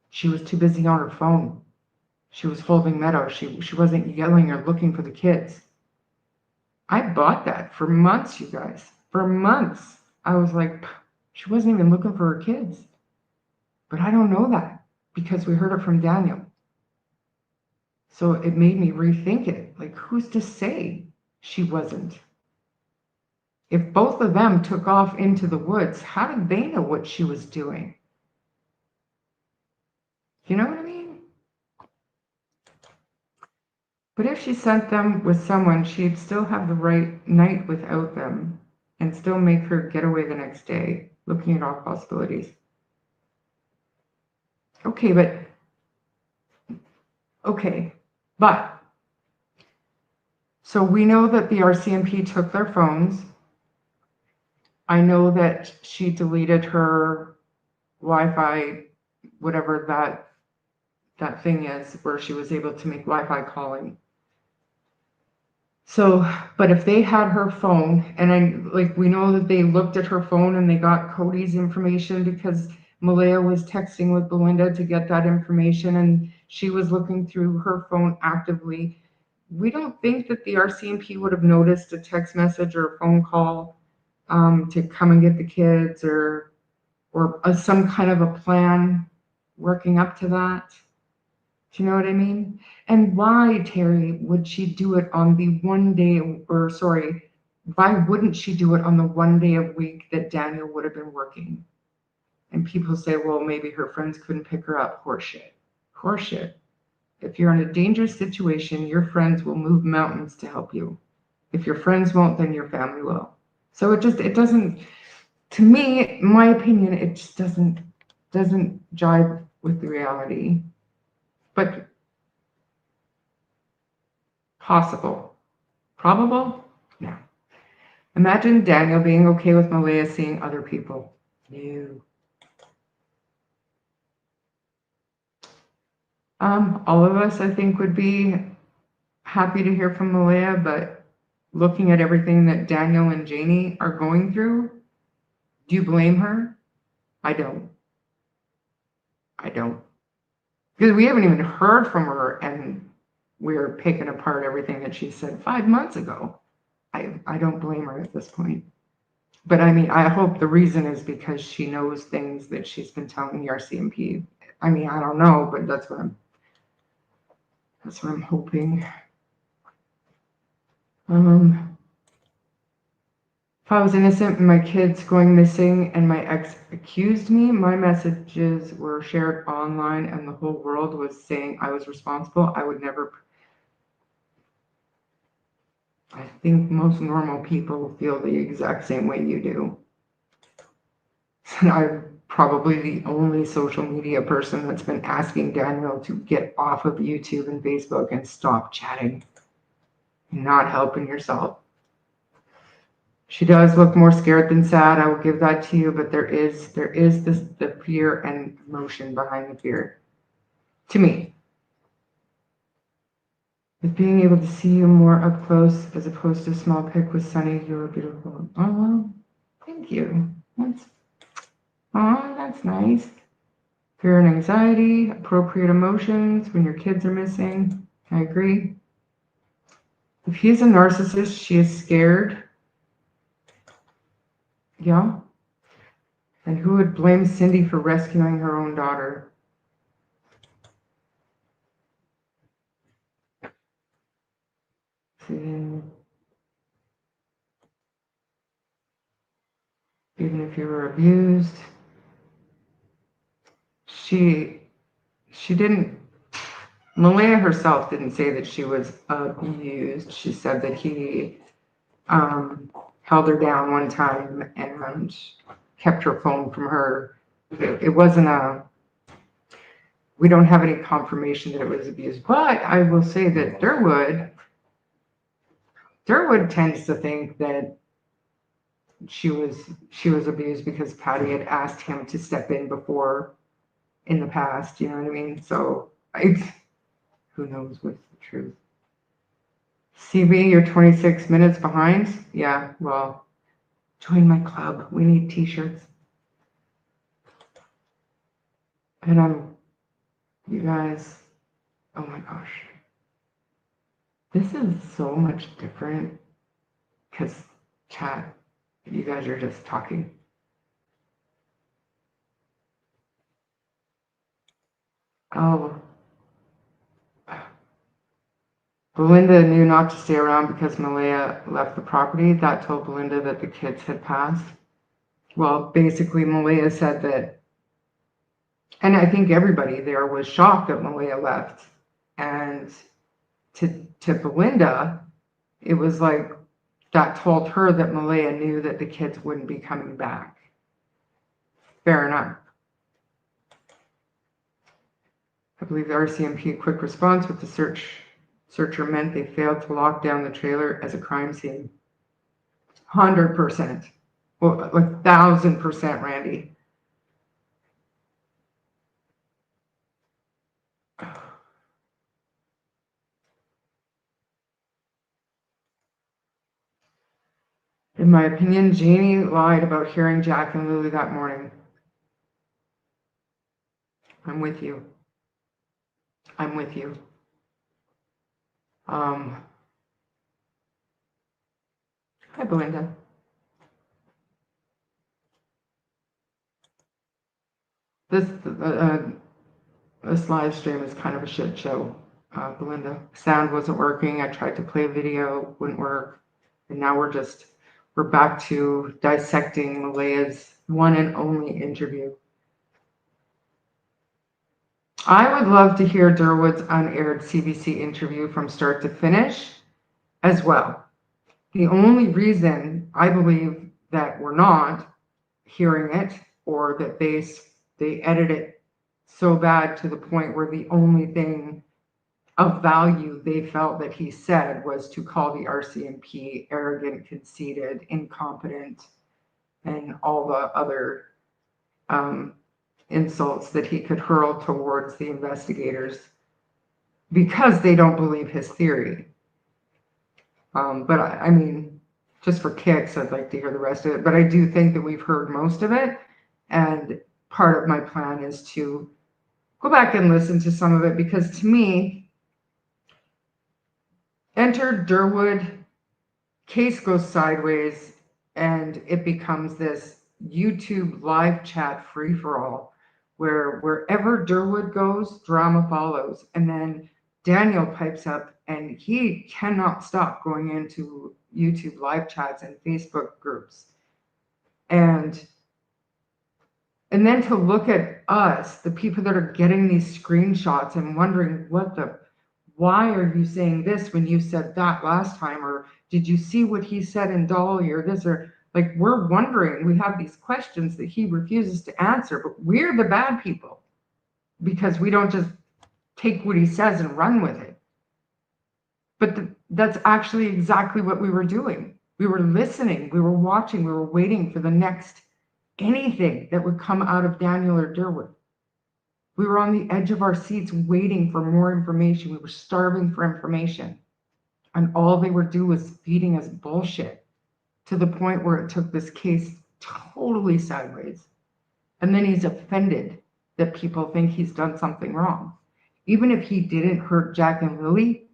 She was too busy on her phone. She was holding Meadow. She wasn't yelling or looking for the kids. I bought that for months, you guys. For months. I was like, she wasn't even looking for her kids. But I don't know that because we heard it from Daniel. So it made me rethink it. Like, who's to say she wasn't? If both of them took off into the woods, how did they know what she was doing? You know what I mean? But if she sent them with someone, she'd still have the right night without them and still make her get away the next day, looking at all possibilities. Okay, but so we know that the RCMP took their phones. I know that she deleted her Wi-Fi, whatever that thing is, where she was able to make Wi-Fi calling. So, but if they had her phone, and we know that they looked at her phone and they got Cody's information because Malaya was texting with Belinda to get that information, and she was looking through her phone actively. We don't think that the RCMP would have noticed a text message or a phone call to come and get the kids, or some kind of a plan working up to that. Do you know what I mean? And why, Terry, would she do it on the one day, or sorry, why wouldn't she do it on the one day a week that Daniel would have been working? And people say, well, maybe her friends couldn't pick her up. Horseshit. Horseshit. If you're in a dangerous situation, your friends will move mountains to help you. If your friends won't, then your family will. So it doesn't, to me, in my opinion, it just doesn't jive with the reality. But possible. Probable? No. Imagine Daniel being okay with Malaya seeing other people. No. All of us, I think, would be happy to hear from Malaya, but looking at everything that Daniel and Janie are going through, do you blame her? I don't. I don't. Because we haven't even heard from her, and we're picking apart everything that she said 5 months ago. I don't blame her at this point. But I mean, I hope the reason is because she knows things that she's been telling the RCMP. I mean, I don't know, but that's what I'm hoping. If I was innocent and my kids going missing and my ex accused me, my messages were shared online and the whole world was saying I was responsible, I would never. I think most normal people feel the exact same way you do. And I'm probably the only social media person that's been asking Daniel to get off of YouTube and Facebook and stop chatting. Not helping yourself. She does look more scared than sad. I will give that to you, but there is the fear and emotion behind the fear. To me. With being able to see you more up close as opposed to a small pic with Sunny, you are beautiful. Oh, thank you. That's nice. Fear and anxiety, appropriate emotions when your kids are missing. I agree. If he's a narcissist, she is scared. Yeah. And who would blame Cindy for rescuing her own daughter? Even if you were abused. She didn't, Malaya herself didn't say that she was abused. She said that he held her down one time and kept her phone from her. It wasn't we don't have any confirmation that it was abuse, but I will say that Derwood tends to think that she was abused because Patty had asked him to step in before in the past, you know what I mean? So who knows what's the truth. CB, you're 26 minutes behind. Yeah, well, join my club. We need t-shirts. And you guys, oh my gosh. This is so much different because chat, you guys are just talking. Oh, Belinda knew not to stay around because Malaya left the property. That told Belinda that the kids had passed. Well, basically, Malaya said that, and I think everybody there was shocked that Malaya left. And to Belinda, it was like that told her that Malaya knew that the kids wouldn't be coming back. Fair enough. I believe the RCMP quick response with the searcher meant they failed to lock down the trailer as a crime scene. 100%. Well, 1,000%, Randy. In my opinion, Janie lied about hearing Jack and Lilly that morning. I'm with you. I'm with you. Hi, Belinda. This live stream is kind of a shit show, Belinda. Sound wasn't working. I tried to play video, wouldn't work. And now we're back to dissecting Malaya's one and only interview. I would love to hear Derwood's unaired CBC interview from start to finish as well. The only reason I believe that we're not hearing it, or that they edit it so bad to the point where the only thing of value they felt that he said was to call the RCMP arrogant, conceited, incompetent, and all the other insults that he could hurl towards the investigators because they don't believe his theory. But I mean, just for kicks, I'd like to hear the rest of it. But I do think that we've heard most of it. And part of my plan is to go back and listen to some of it, because to me, enter Derwood, case goes sideways, and it becomes this YouTube live chat free-for-all where wherever Derwood goes, drama follows. And then Daniel pipes up, and he cannot stop going into YouTube live chats and Facebook groups. And then to look at us, the people that are getting these screenshots and wondering why are you saying this when you said that last time? Or did you see what he said in DOLLY or this? Or like, we're wondering, we have these questions that he refuses to answer, but we're the bad people because we don't just take what he says and run with it. But that's actually exactly what we were doing. We were listening, we were watching, we were waiting for the next anything that would come out of Daniel or Derwood. We were on the edge of our seats waiting for more information. We were starving for information. And all they would do was feeding us bullshit to the point where it took this case totally sideways. And then he's offended that people think he's done something wrong. Even if he didn't hurt Jack and Lilly,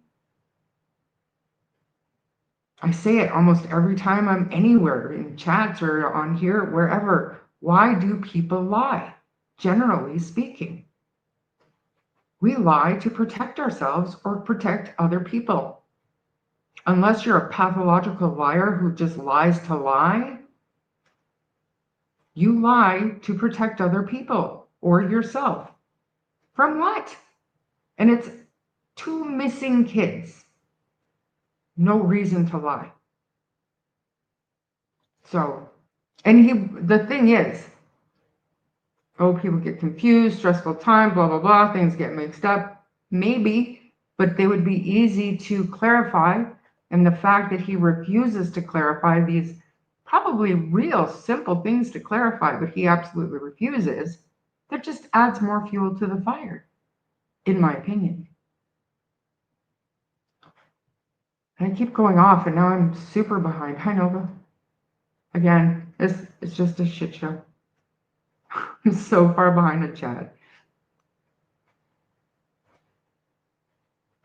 I say it almost every time I'm anywhere, in chats or on here, wherever. Why do people lie? Generally speaking, we lie to protect ourselves or protect other people. Unless you're a pathological liar who just lies to lie, you lie to protect other people or yourself. From what? And it's 2 missing kids. No reason to lie. So, and the thing is, people get confused, stressful time, blah, blah, blah, things get mixed up. Maybe, but they would be easy to clarify. And the fact that he refuses to clarify these probably real simple things to clarify, but he absolutely refuses, that just adds more fuel to the fire, in my opinion. And I keep going off, and now I'm super behind. Hi, Nova. Again, it's just a shit show. I'm so far behind in chat.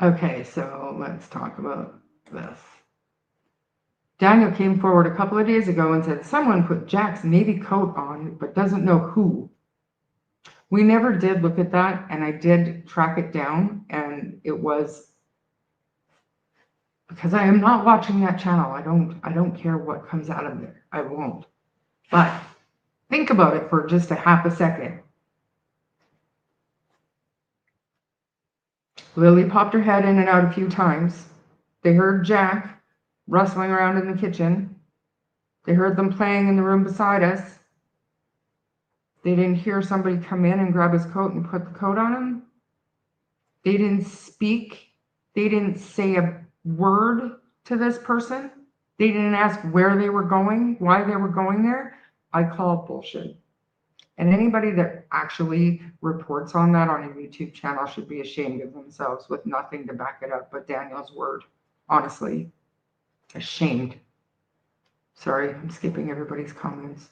Okay, so let's talk about this. Daniel came forward a couple of days ago and said someone put Jack's navy coat on, but doesn't know who. We never did look at that, and I did track it down, and it was because I am not watching that channel. I don't care what comes out of there. I won't. But think about it for just a half a second. Lily popped her head in and out a few times. They heard Jack rustling around in the kitchen. They heard them playing in the room beside us. They didn't hear somebody come in and grab his coat and put the coat on him. They didn't speak. They didn't say a word to this person. They didn't ask where they were going, why they were going there. I call bullshit. And anybody that actually reports on that on a YouTube channel should be ashamed of themselves with nothing to back it up but Daniel's word. Honestly, ashamed. Sorry, I'm skipping everybody's comments.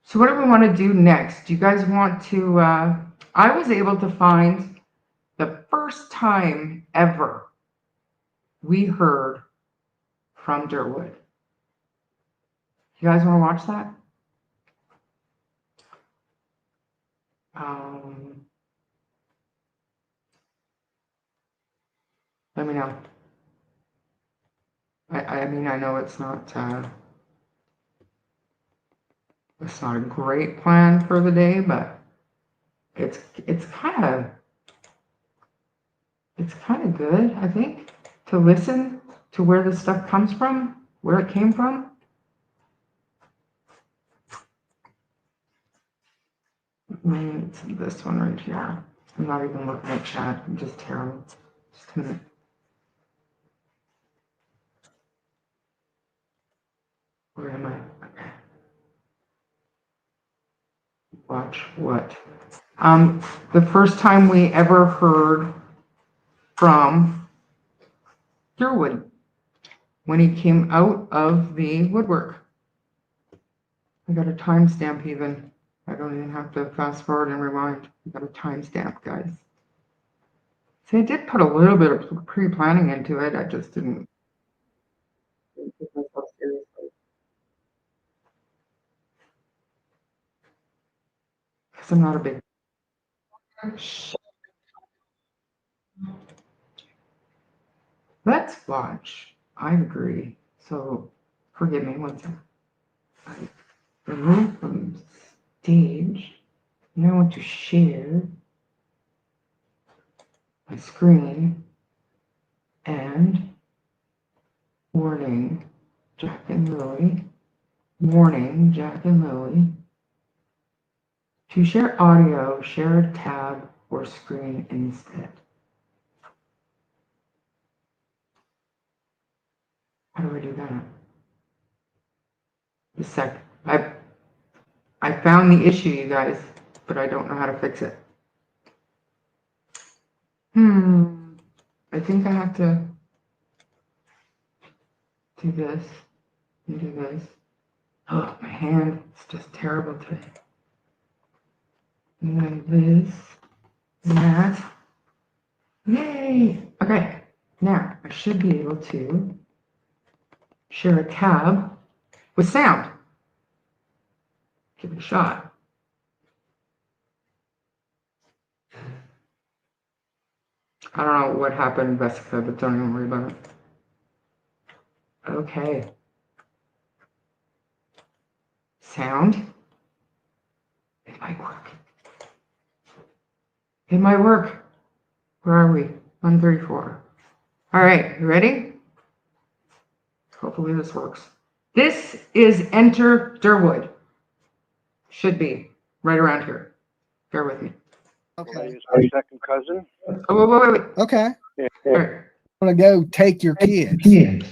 So what do we want to do next? Do you guys want to, I was able to find the first time ever we heard from Derwood. You guys want to watch that? Let me know. I mean, I know it's not a great plan for the day, but it's kind of good, I think, to listen to where this stuff comes from, where it came from. It's this one right here. I'm not even looking at chat. I'm just terrible. Just a minute. Where am I? Okay. Watch what? The first time we ever heard from Derwood when he came out of the woodwork. I got a timestamp even. I don't even have to fast forward and rewind. I got a timestamp, guys. See, I did put a little bit of pre-planning into it. I just didn't take myself seriously. Because I'm not a big... Let's watch. I agree. So, forgive me one second. I remove from stage. And I want to share my screen and warning Jack and Lily. Warning Jack and Lily. To share audio, share a tab or screen instead. How do I do that? A sec. I found the issue, you guys, but I don't know how to fix it. I think I have to do this and do this. Oh, my hand is just terrible today. And then this and that. Yay! Okay, now I should be able to share a tab with sound. Give it a shot. I don't know what happened, Vesica, but don't even worry about it. Okay. Sound. It might work. It might work. Where are we? 134. All right, you ready? Hopefully this works. This is Enter Derwood. Should be right around here. Bear with me. Okay. My second cousin. Oh, wait. Okay. Yeah. All right. I'm gonna go take your kids.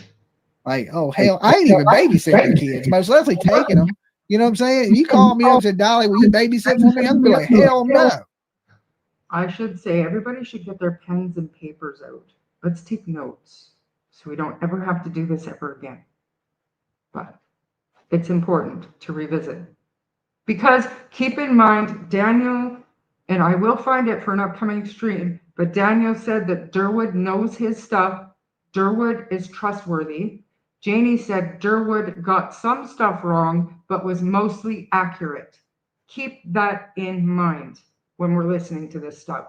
Like, oh hell, I ain't even babysitting the kids. Most likely taking them. You know what I'm saying? If you call me up and said, Dolly, will you babysit for me? I'm gonna be like, hell no. I should say everybody should get their pens and papers out. Let's take notes so we don't ever have to do this ever again. But it's important to revisit. Because keep in mind, Daniel and I will find it for an upcoming stream, but Daniel said that Derwood knows his stuff. Derwood is trustworthy. Janie said Derwood got some stuff wrong, but was mostly accurate. Keep that in mind when we're listening to this stuff,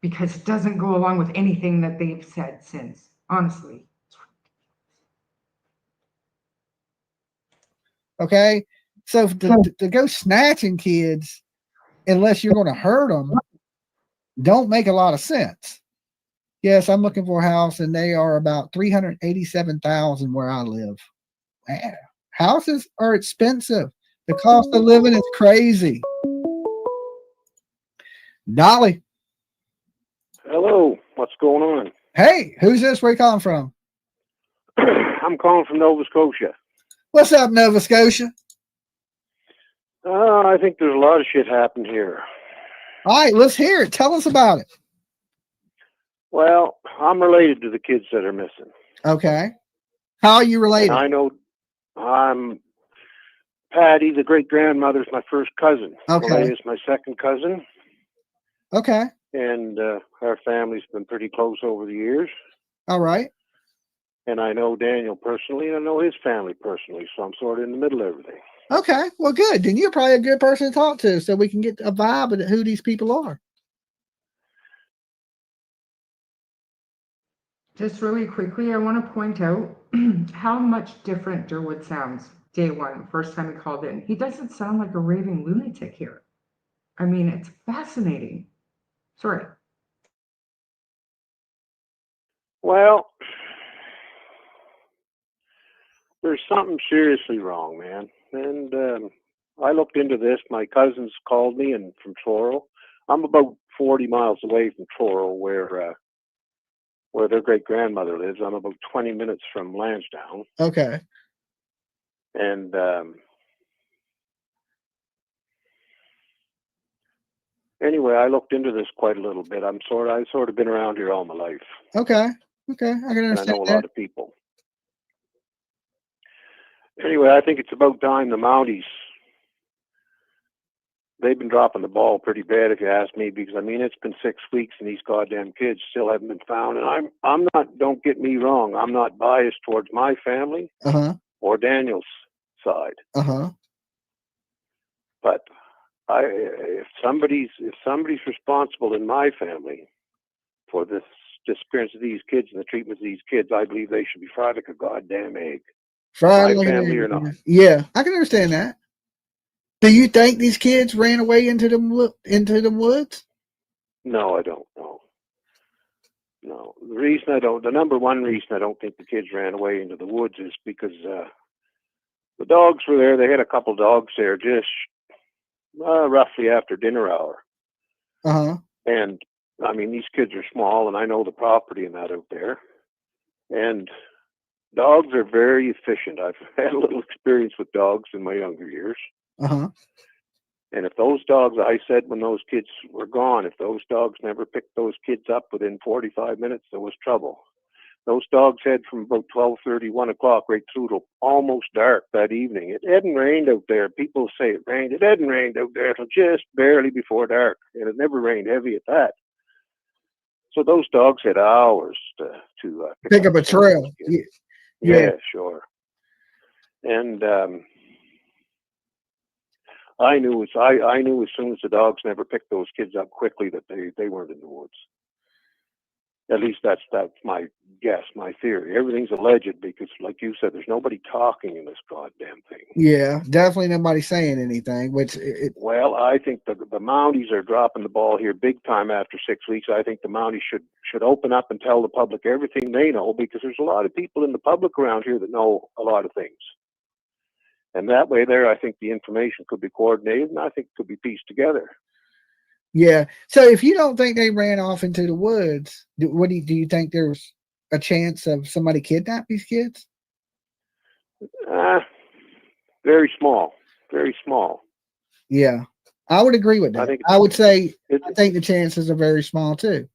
because it doesn't go along with anything that they've said since, honestly. Okay. So to go snatching kids, unless you're going to hurt them, don't make a lot of sense. Yes, I'm looking for a house, and they are about $387,000 where I live. Man, houses are expensive. The cost of living is crazy. Dolly. Hello, what's going on? Hey, who's this? Where you calling from? I'm calling from Nova Scotia. What's up, Nova Scotia? I think there's a lot of shit happened here. All right, let's hear it. Tell us about it. Well, I'm related to the kids that are missing. Okay. How are you related? And I know I'm Patty, the great-grandmother's my first cousin. Okay. Malaya's my second cousin. Okay. And our family's been pretty close over the years. All right. And I know Daniel personally, and I know his family personally, so I'm sort of in the middle of everything. Okay. Well, good. Then you're probably a good person to talk to, so we can get a vibe of who these people are. Just really quickly, I want to point out how much different Derwood sounds day one, first time he called in. He doesn't sound like a raving lunatic here. I mean, it's fascinating. Sorry. Well, there's something seriously wrong, man. And I looked into this. My cousins called me, and from Truro. I'm about 40 miles away from Truro, where their great-grandmother lives. I'm about 20 minutes from Lansdowne. Okay. And anyway, I looked into this quite a little bit. I've sort of been around here all my life. Okay. Okay. I can And I understand know a that. lot of people. Anyway, I think it's about time the Mounties, they've been dropping the ball pretty bad, if you ask me, because I mean, it's been 6 weeks and these goddamn kids still haven't been found. And I'm not, don't get me wrong, I'm not biased towards my family or Daniel's side. But if somebody's responsible in my family for this disappearance of these kids and the treatment of these kids, I believe they should be fried like a goddamn egg. Fried My like family an or not. egg. Yeah, I can understand that. Do you think these kids ran away into the woods? No, I don't know. No. The number one reason I don't think the kids ran away into the woods is because the dogs were there. They had a couple dogs there just roughly after dinner hour. And I mean, these kids are small, and I know the property and that out there. And dogs are very efficient. I've had a little experience with dogs in my younger years. And if those dogs, I said when those kids were gone, if those dogs never picked those kids up within 45 minutes, there was trouble. Those dogs had from about 12:30, 1 o'clock right through to almost dark that evening. It hadn't rained out there. People say it rained. It hadn't rained out there until just barely before dark. And it never rained heavy at that. So those dogs had hours to pick up a trail. Yeah, sure. And I knew as soon as the dogs never picked those kids up quickly that they weren't in the woods. At least that's my guess, my theory. Everything's alleged because, like you said, there's nobody talking in this goddamn thing. Yeah, definitely nobody saying anything. Well, I think the Mounties are dropping the ball here big time after 6 weeks. I think the Mounties should open up and tell the public everything they know, because there's a lot of people in the public around here that know a lot of things. And that way there, I think the information could be coordinated, and I think it could be pieced together. Yeah. So if you don't think they ran off into the woods, do you think there's a chance of somebody kidnap these kids? Very small. Very small. Yeah. I would agree with that. I would say I think the chances are very small too.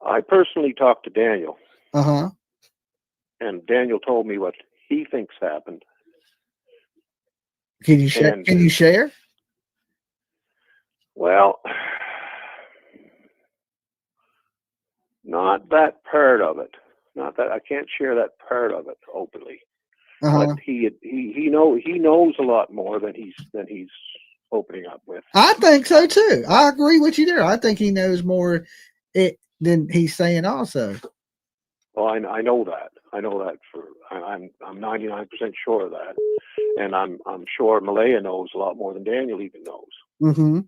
I personally talked to Daniel. And Daniel told me what he thinks happened. Can you share? Well, not that part of it. Not that I can't share that part of it openly. But he knows a lot more than he's opening up with. I think so too. I agree with you there. I think he knows more than he's saying also. Well, I know that. I know that I'm 99% sure of that, and I'm sure Malaya knows a lot more than Daniel even knows. Mm-hmm.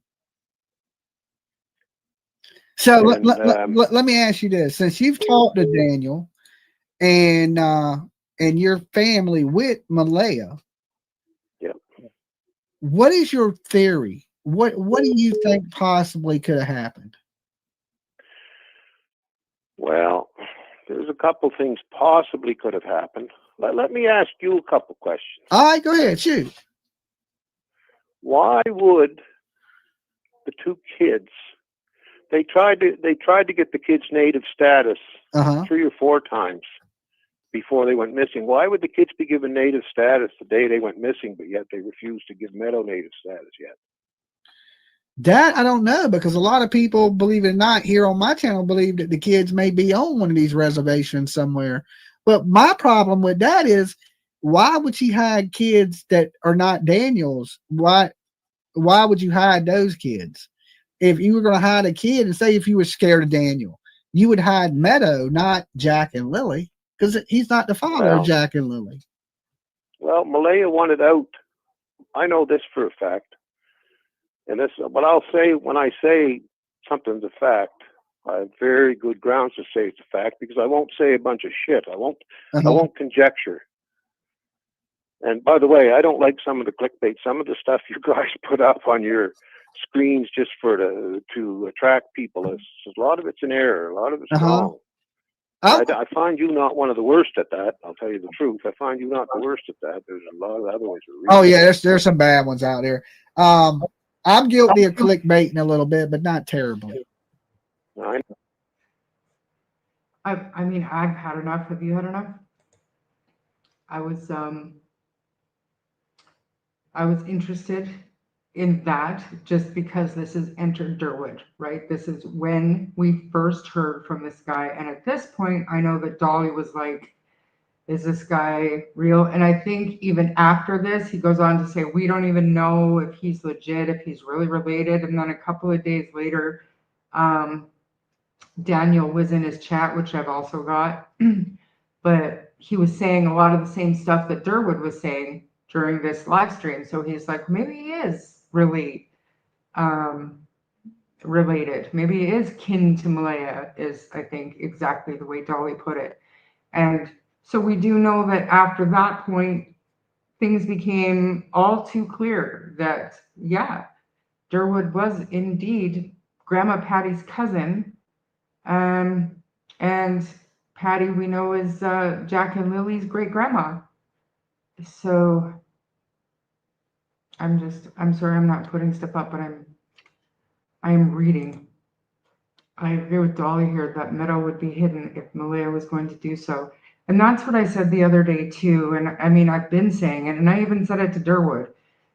So let me ask you this: since you've talked to Daniel and your family with Malaya, yeah, what is your theory? What do you think possibly could have happened? Well, there's a couple things possibly could have happened. Let me ask you a couple questions. All right, go ahead, shoot. Why would the two kids? They tried to get the kids' native status 3 or 4 times before they went missing. Why would the kids be given native status the day they went missing, but yet they refused to give Meadow native status yet? That I don't know, because a lot of people, believe it or not, here on my channel believe that the kids may be on one of these reservations somewhere. But my problem with that is, why would she hide kids that are not Daniel's? Why would you hide those kids? If you were going to hide a kid, and say if you were scared of Daniel, you would hide Meadow, not Jack and Lily, because he's not the father of Jack and Lily. Well, Malaya wanted out. I know this for a fact. And this, but I'll say, when I say something's a fact, I have very good grounds to say it's a fact, because I won't say a bunch of shit. I won't conjecture. And by the way, I don't like some of the clickbait, some of the stuff you guys put up on your screens just to attract people. A lot of it's an error. A lot of it's wrong. I find you not one of the worst at that. I'll tell you the truth. I find you not the worst at that. There's a lot of other ones. Oh yeah, there's some bad ones out there. I'm guilty of clickbaiting a little bit, but not terribly. I mean, I've had enough. Have you had enough? I was interested in that just because this has entered Derwood, right? This is when we first heard from this guy. And at this point, I know that Dolly was like, is this guy real? And I think even after this, he goes on to say, we don't even know if he's legit, if he's really related. And then a couple of days later, Daniel was in his chat, which I've also got, but he was saying a lot of the same stuff that Derwood was saying during this live stream. So he's like, maybe he is really related. Maybe he is kin to Malaya, is I think exactly the way Dolly put it. And so we do know that after that point, things became all too clear that, yeah, Derwood was indeed Grandma Patty's cousin. And Patty, we know, is Jack and Lily's great grandma. So I'm sorry, I'm not putting stuff up, but I am reading. I agree with Dolly here that Meadow would be hidden if Malaya was going to do so. And that's what I said the other day too. And I mean, I've been saying it, and I even said it to Derwood,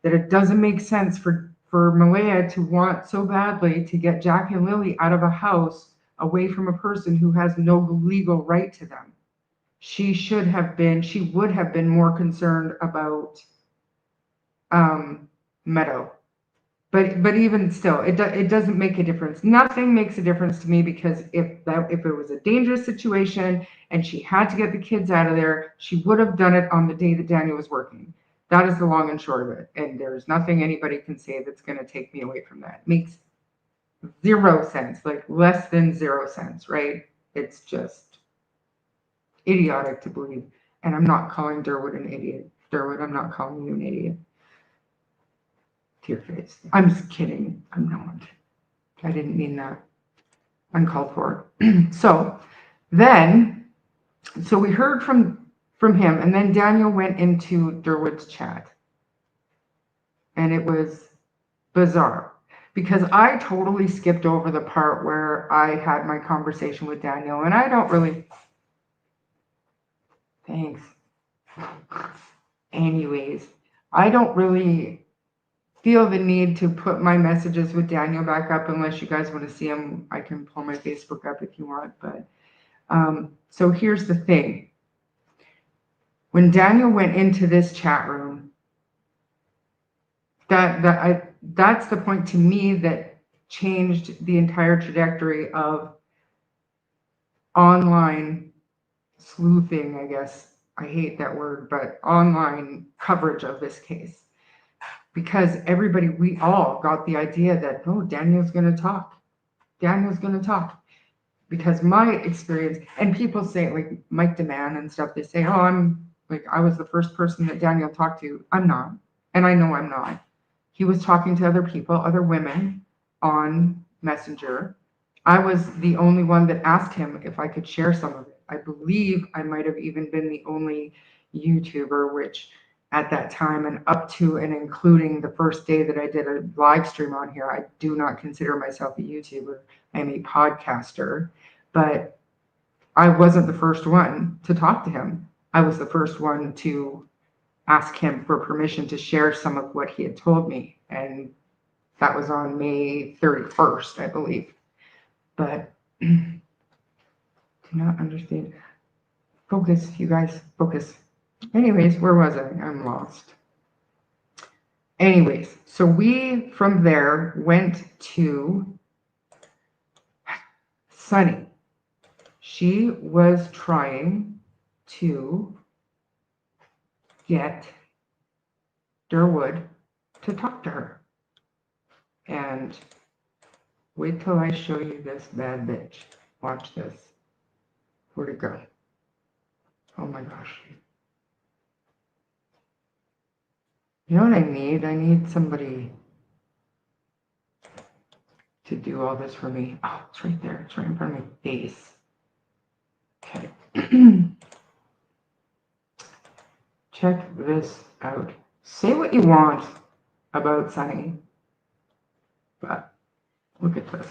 that it doesn't make sense for Malaya to want so badly to get Jack and Lily out of a house away from a person who has no legal right to them. She would have been more concerned about Meadow. But even still, it doesn't make a difference. Nothing makes a difference to me, because if it was a dangerous situation and she had to get the kids out of there, she would have done it on the day that Daniel was working. That is the long and short of it. And there's nothing anybody can say that's going to take me away from that. It makes 0 sense, like less than 0 sense, right? It's just idiotic to believe. And I'm not calling Derwood an idiot. Derwood, I'm not calling you an idiot. To your face. I'm just kidding. I'm not. I didn't mean that. Uncalled for. So we heard from him, and then Daniel went into Derwood's chat. And it was bizarre, because I totally skipped over the part where I had my conversation with Daniel, and I don't really. Thanks. Anyways, I don't really feel the need to put my messages with Daniel back up unless you guys want to see them. I can pull my Facebook up if you want, but so here's the thing. When Daniel went into this chat room, that's the point to me that changed the entire trajectory of online sleuthing, I guess. I hate that word, but online coverage of this case. Because everybody, we all got the idea that, oh, Daniel's going to talk. Daniel's going to talk. Because my experience, and people say, like Mike DeMann and stuff, they say, oh, I was the first person that Daniel talked to. I'm not. And I know I'm not. He was talking to other people, other women on Messenger. I was the only one that asked him if I could share some of it. I believe I might have even been the only YouTuber, which at that time and up to and including the first day that I did a live stream on here, I do not consider myself a YouTuber. I am a podcaster, but I wasn't the first one to talk to him. I was the first one to ask him for permission to share some of what he had told me. And that was on May 31st, I believe. But do not understand. Focus, you guys, focus. Anyways, where was I? I'm lost. Anyways, so we from there went to Sunny. She was trying to get Derwood to talk to her. And wait till I show you this bad bitch. Watch this. Where'd it go? Oh my gosh. You know what I need? I need somebody to do all this for me. Oh, it's right there. It's right in front of my face. Okay. Check this out. Say what you want about Sunny, but look at this.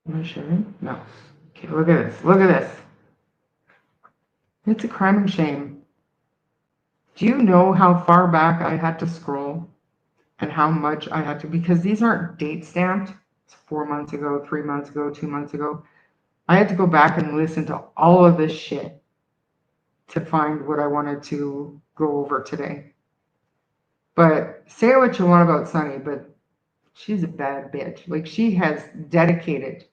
Am I sharing? No. Okay, look at this. Look at this. It's a crime and shame. Do you know how far back I had to scroll and how much I had to, because these aren't date stamped. It's 4 months ago, 3 months ago, 2 months ago. I had to go back and listen to all of this shit to find what I wanted to go over today. But say what you want about Sunny, but she's a bad bitch. Like, she has dedicated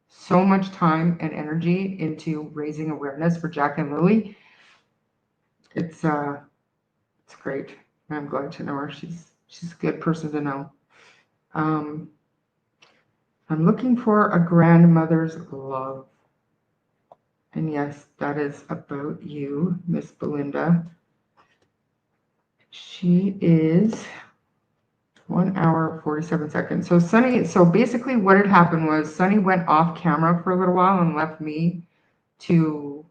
so much time and energy into raising awareness for Jack and Lilly. It's great. I'm glad to know her. She's a good person to know. I'm looking for a grandmother's love. And yes, that is about you, Miss Belinda. She is 1 hour, 47 seconds. So Sunny, so basically what had happened was Sunny went off camera for a little while and left me to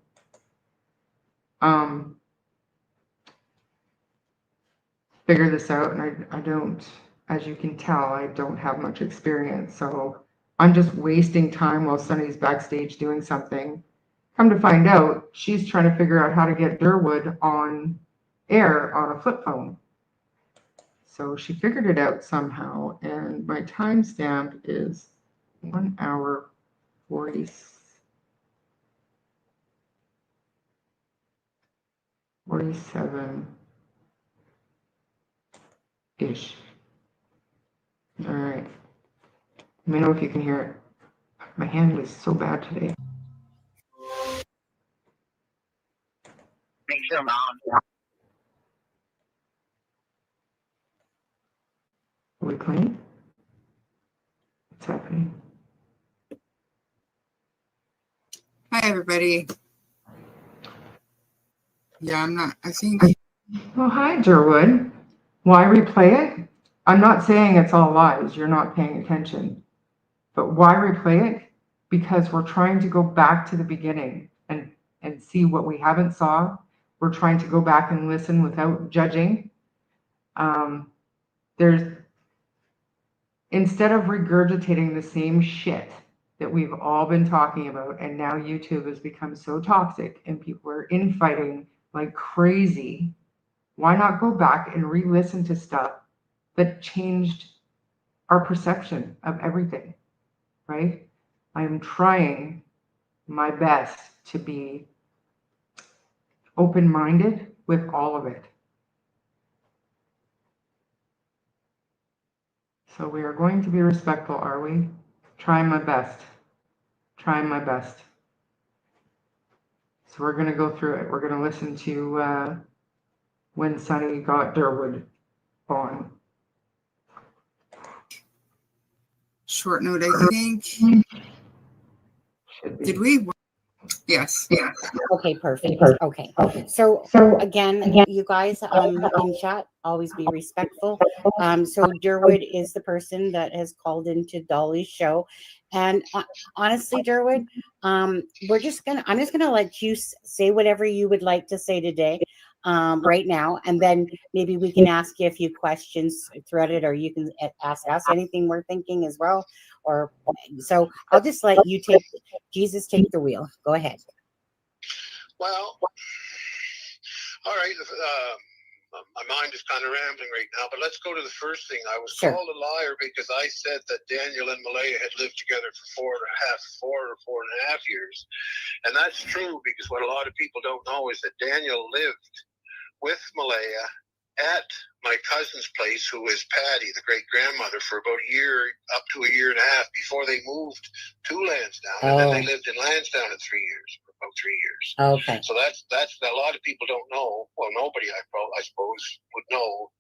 figure this out. And I don't, as you can tell, I don't have much experience. So I'm just wasting time while Sunny's backstage doing something. Come to find out, she's trying to figure out how to get Derwood on air on a flip phone. So she figured it out somehow, and my timestamp is 1 hour 47-ish. All right. Let me know if you can hear it. My hand is so bad today. Make sure, Mom. Are we playing? What's happening? Hi, everybody. Yeah, I think. Oh, hi, Derwood. Why replay it? I'm not saying it's all lies. You're not paying attention. But why replay it? Because we're trying to go back to the beginning and see what we haven't saw. We're trying to go back and listen without judging. Instead of regurgitating the same shit that we've all been talking about, and now YouTube has become so toxic and people are infighting like crazy. Why not go back and re-listen to stuff that changed our perception of everything, right? I am trying my best to be open-minded with all of it. So we are going to be respectful, are we? Trying my best. Trying my best. So we're going to go through it. We're going to listen to when Sonny got Derwood on. Short note, I think. Did we? Yes. Okay, perfect. Okay. So again, you guys in chat, always be respectful. So Derwood is the person that has called into Dolly's show. And honestly, Derwood, I'm just gonna let you say whatever you would like to say today, right now, and then maybe we can ask you a few questions throughout it, or you can ask us anything we're thinking as well. Or so I'll just let you take the wheel. Go ahead. Well, all right. My mind is kind of rambling right now, but let's go to the first thing. I was Sure. called a liar because I said that Daniel and Malaya had lived together for 4.5 years. And that's true, because what a lot of people don't know is that Daniel lived with Malaya at my cousin's place, who is Patty, the great-grandmother, for about a year, up to a year and a half, before they moved to Lansdowne. And then they lived in Lansdowne for 3 years, for about 3 years. Okay. So that's a lot of people don't know. Well, nobody, I suppose, would know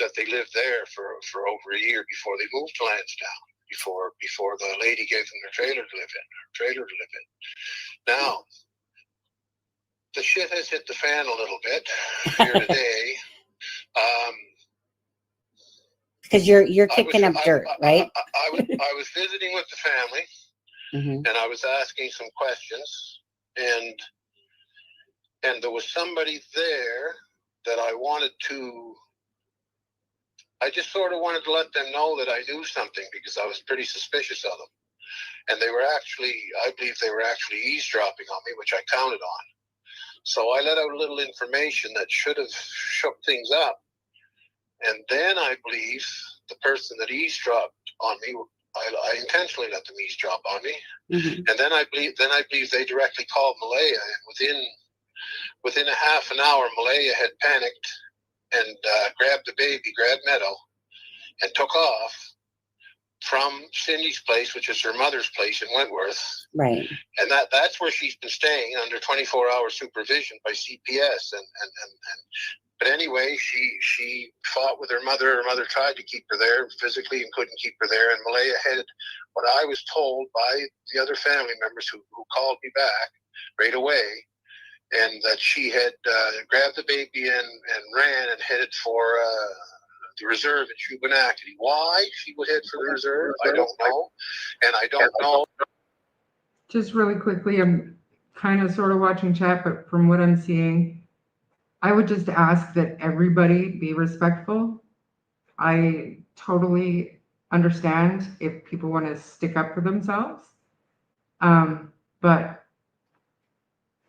that they lived there for over a year before they moved to Lansdowne, before the lady gave them their trailer to live in. Now, the shit has hit the fan a little bit here today. Because you're kicking up dirt, right? I was visiting with the family, Mm-hmm. and I was asking some questions, and there was somebody there that I just sort of wanted to let them know that I knew something, because I was pretty suspicious of them. And I believe they were actually eavesdropping on me, which I counted on. So I let out a little information that should have shook things up. And then I believe the person that eavesdropped on me, I intentionally let them eavesdrop on me. Mm-hmm. And then I believe they directly called Malaya, and within a half an hour, Malaya had panicked and grabbed Meadow, and took off from Cindy's place, which is her mother's place in Wentworth. Right. And that's where she's been staying under 24-hour supervision by CPS. But anyway, she fought with her mother. Her mother tried to keep her there physically and couldn't keep her there. And Malaya headed, what I was told by the other family members who called me back right away, and that she had grabbed the baby and ran and headed for the reserve in Shubenacadie. Why she would head for the reserve, I don't know. And I don't know. Just really quickly, I'm kind of sort of watching chat, but from what I'm seeing, I would just ask that everybody be respectful. I totally understand if people want to stick up for themselves, but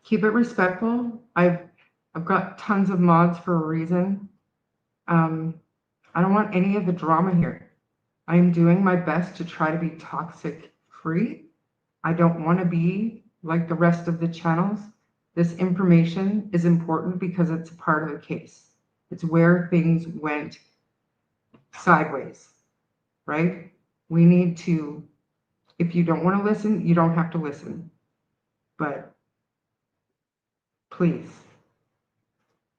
keep it respectful. I've got tons of mods for a reason. I don't want any of the drama here. I am doing my best to try to be toxic free. I don't want to be like the rest of the channels. This information is important because it's a part of the case. It's where things went sideways, right? We need to, if you don't want to listen, you don't have to listen. But please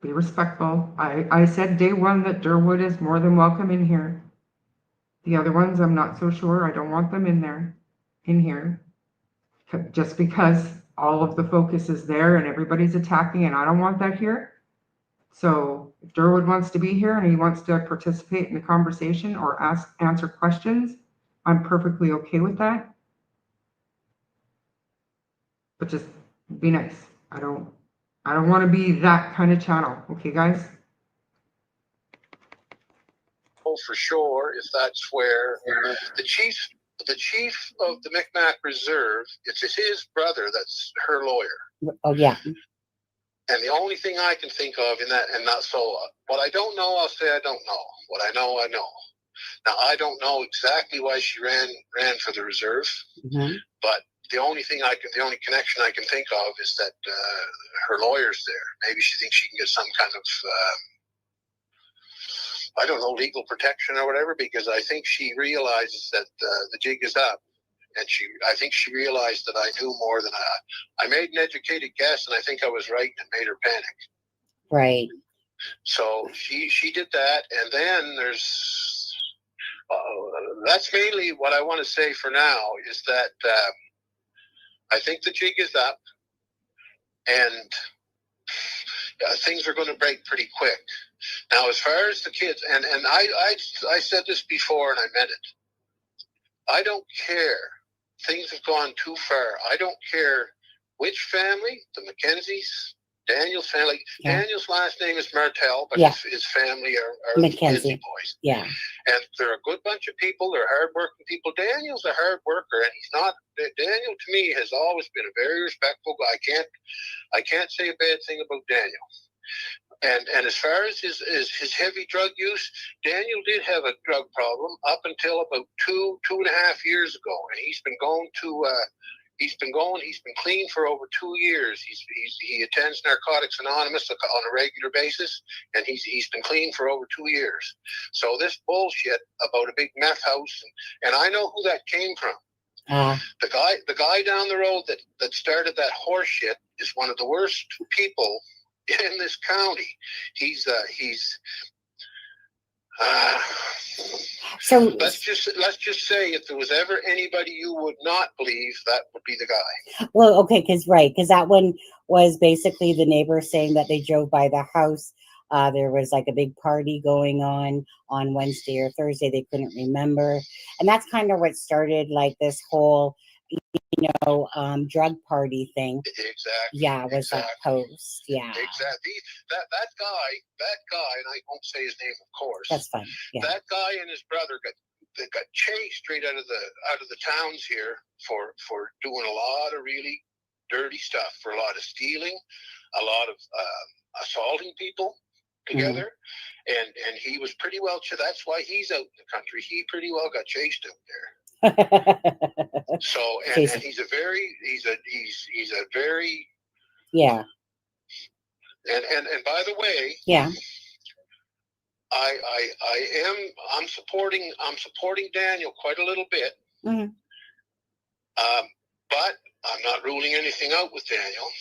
be respectful. I said day one that Derwood is more than welcome in here. The other ones, I'm not so sure. I don't want them in here. Just because all of the focus is there and everybody's attacking, and I don't want that here. So if Derwood wants to be here and he wants to participate in the conversation or answer questions, I'm perfectly okay with that. But just be nice. I don't want to be that kind of channel. Okay, guys? Oh, for sure, if that's where the chief of the Micmac Reserve, it's his brother that's her lawyer. Oh yeah. And the only thing I can think of in that, and not so, what I don't know, I'll say I don't know. What I know, I know. Now, I don't know exactly why she ran for the reserve, but the only connection I can think of is that her lawyer's there. Maybe she thinks she can get some kind of, I don't know, legal protection or whatever, because I think she realizes that the jig is up. And I think she realized that I knew more than I made an educated guess, and I think I was right, and made her panic. Right. So she did that, and then there's that's mainly what I want to say for now, is that I think the jig is up, and things are going to break pretty quick. Now, as far as the kids, and I said this before, and I meant it. I don't care. Things have gone too far. I don't care which family, the Mackenzies, Daniel's family. Yeah. Daniel's last name is Martel, but his family are Mackenzie boys. Yeah. And they're a good bunch of people. They're hardworking people. Daniel's a hard worker, and he's not. Daniel, to me, has always been a very respectful guy. I can't say a bad thing about Daniel. And as far as his heavy drug use, Daniel did have a drug problem up until about two and a half years ago, and he's been clean for over 2 years. He attends Narcotics Anonymous on a regular basis, and he's been clean for over 2 years. So this bullshit about a big meth house, and I know who that came from. The guy down the road that started that horse shit is one of the worst people in this county. So let's just say, if there was ever anybody you would not believe, that would be the guy. Well, okay, because that one was basically the neighbor saying that they drove by the house. There was like a big party going on Wednesday or Thursday. They couldn't remember, and that's kind of what started like this whole, drug party thing. Exactly. Yeah, was that post? Yeah. Exactly. That guy, and I won't say his name, of course. That's fine. Yeah. That guy and his brother got chased straight out of the towns here for doing a lot of really dirty stuff, for a lot of stealing, a lot of assaulting people together, and he was pretty well. That's why he's out in the country. He pretty well got chased out there. So and he's a very yeah. And by the way, yeah, I'm supporting Daniel quite a little bit, but I'm not ruling anything out with Daniel.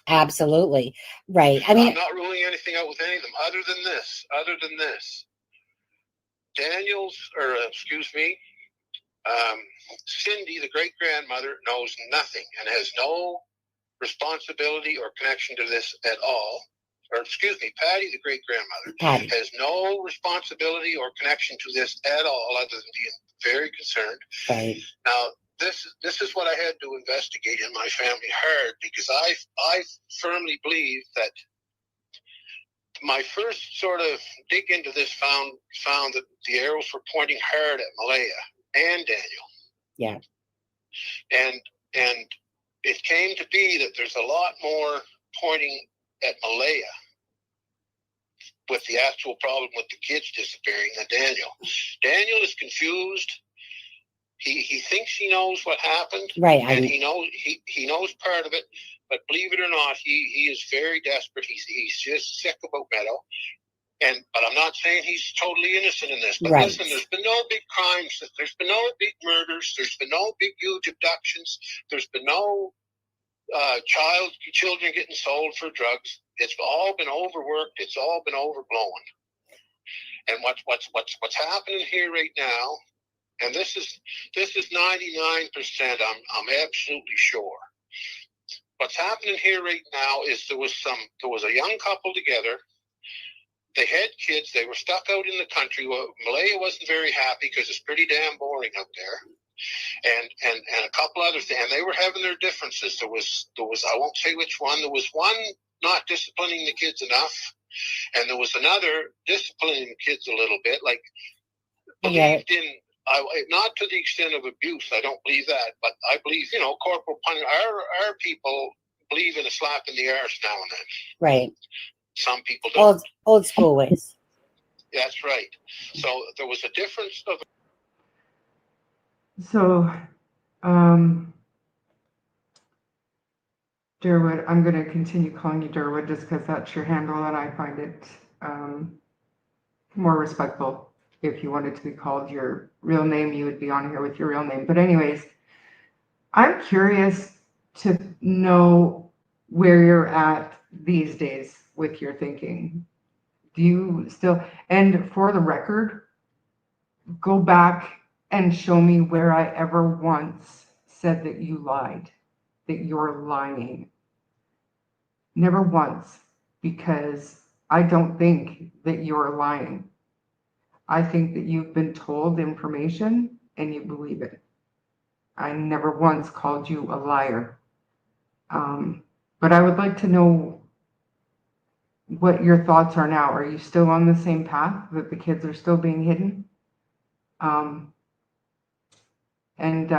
Absolutely right. I mean, I'm not ruling anything out with any of them other than this. Cindy, the great-grandmother, knows nothing and has no responsibility or connection to this at all. Or, Patty, the great-grandmother, has no responsibility or connection to this at all, other than being very concerned. Right. Now, this is what I had to investigate in my family hard, because I firmly believe that my first sort of dig into this found that the arrows were pointing hard at Malaya and Daniel. Yeah. And it came to be that there's a lot more pointing at Malaya with the actual problem with the kids disappearing than Daniel. Daniel is confused. He thinks he knows what happened. Right. And he knows part of it, but believe it or not, he is very desperate. He's just sick about Meadow. But I'm not saying he's totally innocent in this. But right. Listen, there's been no big crimes. There's been no big murders. There's been no big, huge abductions. There's been no children getting sold for drugs. It's all been overworked. It's all been overblown. And what's happening here right now, and this is 99%. I'm absolutely sure. What's happening here right now is there was a young couple together. They had kids. They were stuck out in the country. Well, Malaya wasn't very happy because it's pretty damn boring out there. And a couple other things. And they were having their differences. There was I won't say which one. There was one not disciplining the kids enough, and there was another disciplining the kids a little bit, like believed in. Not to the extent of abuse. I don't believe that, but I believe corporal punishment. Our people believe in a slap in the arse now and then. Right. Some people don't. Old school ways. That's right. So there was a difference of. So, Derwood, I'm going to continue calling you Derwood just because that's your handle, and I find it more respectful. If you wanted to be called your real name, you would be on here with your real name. But anyways, I'm curious to know where you're at these days with your thinking. Do you still, and for the record, go back and show me where I ever once said that you lied, that you're lying. Never once, because I don't think that you're lying. I think that you've been told information and you believe it. I never once called you a liar. But I would like to know what your thoughts are now. Are you still on the same path that the kids are still being hidden? And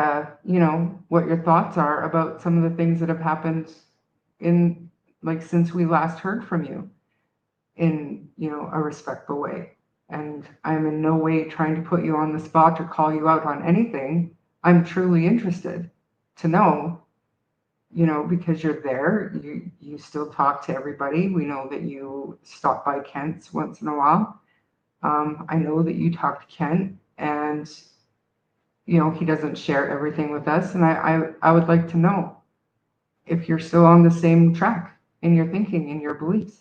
you know, what your thoughts are about some of the things that have happened in, like, since we last heard from you in, you know, a respectful way. And I'm in no way trying to put you on the spot or call you out on anything. I'm truly interested to know, you know, because you're there, you still talk to everybody. We know that you stop by Kent's once in a while. I know that you talk to Kent, and you know, he doesn't share everything with us. And I would like to know if you're still on the same track in your thinking, in your beliefs.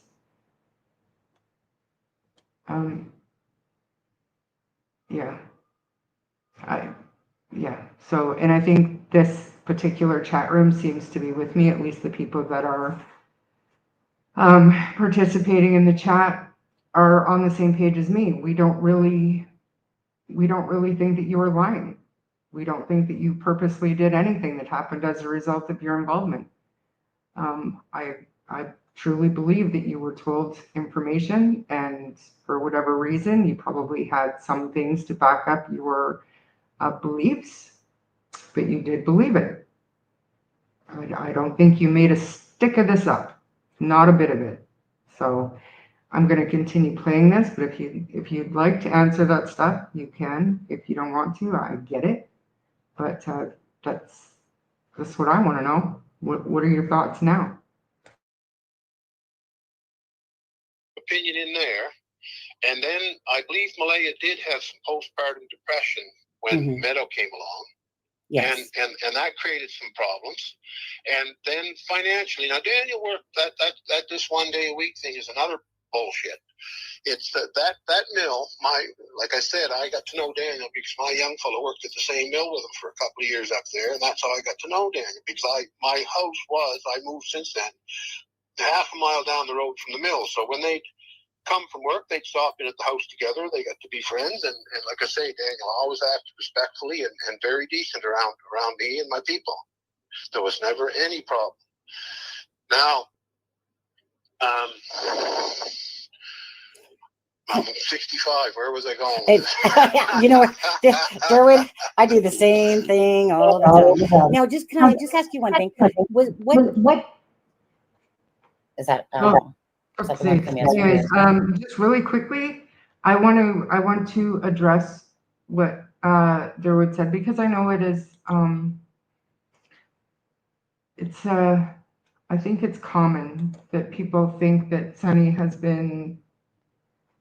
Yeah. So, and I think this particular chat room seems to be with me, at least the people that are participating in the chat are on the same page as me. We don't really think that you were lying. We don't think that you purposely did anything that happened as a result of your involvement. I truly believe that you were told information, and for whatever reason, you probably had some things to back up your beliefs, but you did believe it. I don't think you made a stick of this up, not a bit of it. So I'm going to continue playing this, but if you'd like to answer that stuff, you can. If you don't want to, I get it. But that's what I want to know. What are your thoughts now? Opinion in there. And then I believe Malaya did have some postpartum depression when Meadow came along. Yes. And that created some problems. And then financially, now Daniel worked that this 1 day a week thing is another bullshit. It's that mill, like I said, I got to know Daniel because my young fellow worked at the same mill with him for a couple of years up there, and that's how I got to know Daniel, because my house I moved since then, half a mile down the road from the mill. So when they'd come from work, they'd stop in at the house together. They got to be friends, and like I say, Daniel always acted respectfully and very decent around me and my people. There was never any problem. Now, I'm 65. Where was I going? You know what, Derwood, I do the same thing all the time. Now, can I just ask you one thing? What is that? Anyways, just really quickly, I want to address what Derwood said, because I know it is I think it's common that people think that Sunny has been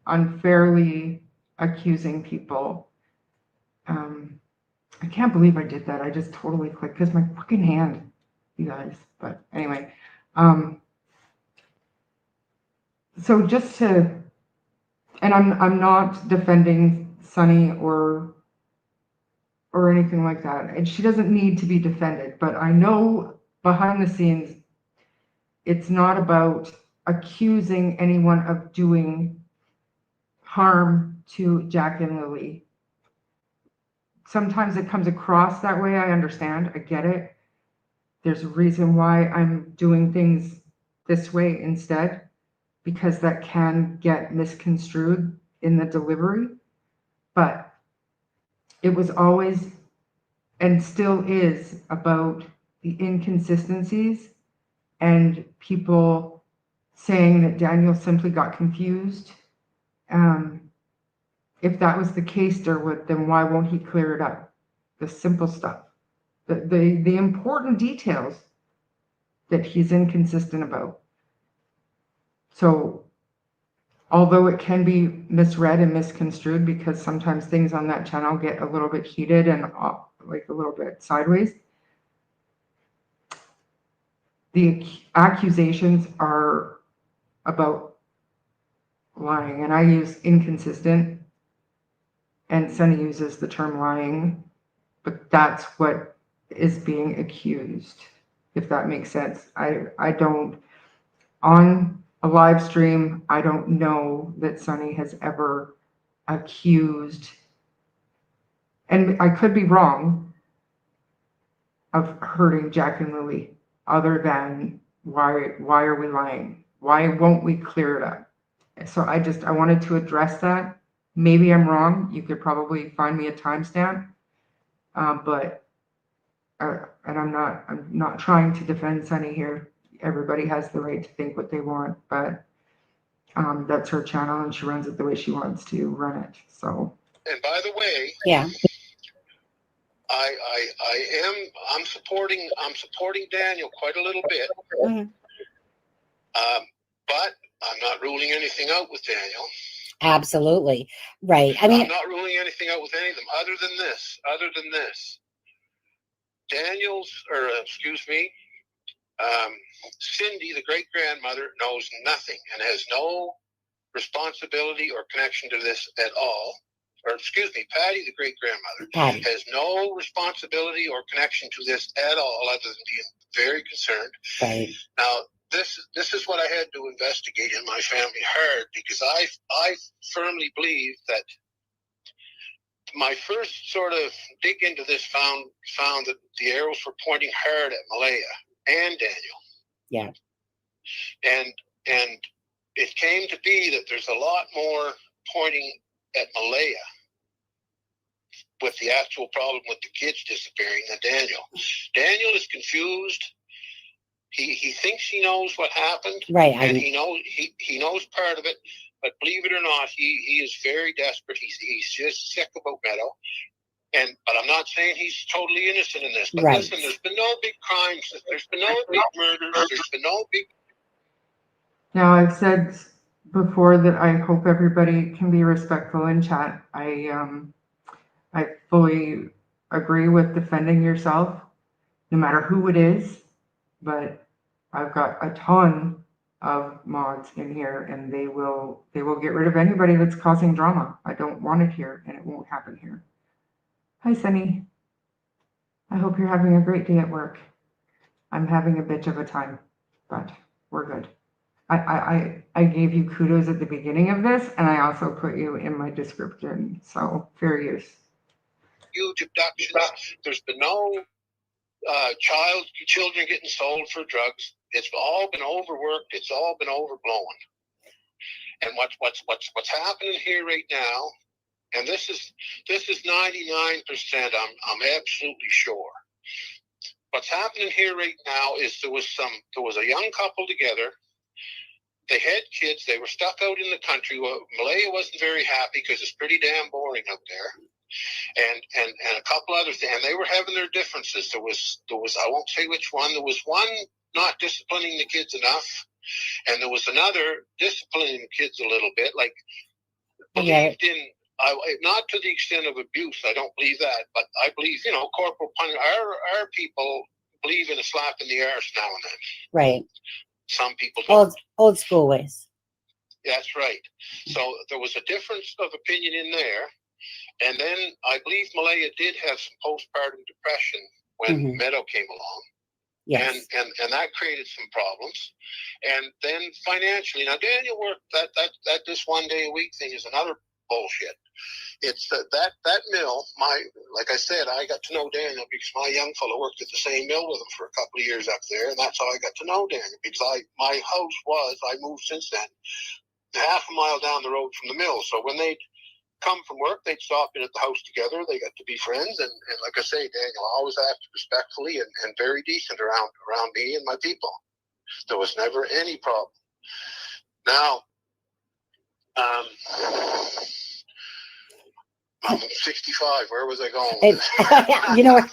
unfairly accusing people. I can't believe I did that. I just totally clicked because my fucking hand, you guys. But anyway, so just to, and I'm not defending Sunny or anything like that, and she doesn't need to be defended. But I know behind the scenes, it's not about accusing anyone of doing harm to Jack and Lilly. Sometimes it comes across that way. I understand. I get it. There's a reason why I'm doing things this way instead, because that can get misconstrued in the delivery. But it was always and still is about the inconsistencies and people saying that Daniel simply got confused. If that was the case, Derwood, then why won't he clear it up? The simple stuff, the important details that he's inconsistent about. So although it can be misread and misconstrued, because sometimes things on that channel get a little bit heated and like a little bit sideways, the accusations are about lying, and I use inconsistent, and Sunny uses the term lying, but that's what is being accused, if that makes sense. I don't, on a live stream, I don't know that Sunny has ever accused, and I could be wrong, of hurting Jack and Lily, other than why are we lying? Why won't we clear it up? So I wanted to address that. Maybe I'm wrong. You could probably find me a timestamp, but and I'm not trying to defend Sunny here. Everybody has the right to think what they want, but that's her channel and she runs it the way she wants to run it. So. And by the way, Yeah. I'm supporting Daniel quite a little bit. Mhm. But I'm not ruling anything out with Daniel. Absolutely. Right. I mean, I'm not ruling anything out with any of them other than this. Cindy, the great grandmother, knows nothing and has no responsibility or connection to this at all. Or Patty, the great grandmother, has no responsibility or connection to this at all, other than being very concerned. right. Now, this is what I had to investigate in my family hard, because I firmly believe that my first sort of dig into this found that the arrows were pointing hard at Malaya and Daniel. Yeah. And it came to be that there's a lot more pointing at Malaya with the actual problem with the kids disappearing than Daniel. Daniel is confused. He thinks he knows what happened, Right. and he knows part of it. But believe it or not, he is very desperate. He's just sick about Meadow. But I'm not saying he's totally innocent in this. But Right. listen, there's been no big crimes. There's been no big murders. There's been no big. Now, I've said before that I hope everybody can be respectful in chat. I fully agree with defending yourself, no matter who it is. But I've got a ton of mods in here, and they will get rid of anybody that's causing drama. I don't want it here, and it won't happen here. Hi, Sunny. I hope you're having a great day at work. I'm having a bitch of a time, but we're good. I gave you kudos at the beginning of this, and I also put you in my description, so fair use. Huge abductions. There's been no children getting sold for drugs. It's all been overworked. It's all been overblown. And what's happening here right now, and this is 99%. I'm absolutely sure. What's happening here right now is there was a young couple together. They had kids. They were stuck out in the country. Well, Malaya wasn't very happy because it's pretty damn boring out there. And a couple other things. And they were having their differences. There was I won't say which one. There was one not disciplining the kids enough, and there was another disciplining the kids a little bit, like believed in. Not to the extent of abuse. I don't believe that, but I believe, corporal punishment. Our people believe in a slap in the arse now and then. Right. Some people don't. Old school ways. That's right. So there was a difference of opinion in there. And then I believe Malaya did have some postpartum depression when Meadow came along. Yes. And that created some problems. And then financially, now Daniel worked that this 1 day a week thing is another bullshit. It's that mill, like I said, I got to know Daniel because my young fellow worked at the same mill with him for a couple of years up there, and that's how I got to know Daniel, because I moved since then, half a mile down the road from the mill. So when they'd come from work, they'd stop in at the house together. They got to be friends, and like I say, Daniel always acted respectfully and very decent around me and my people. There was never any problem. Now, I'm 65. Where was I going? You know what,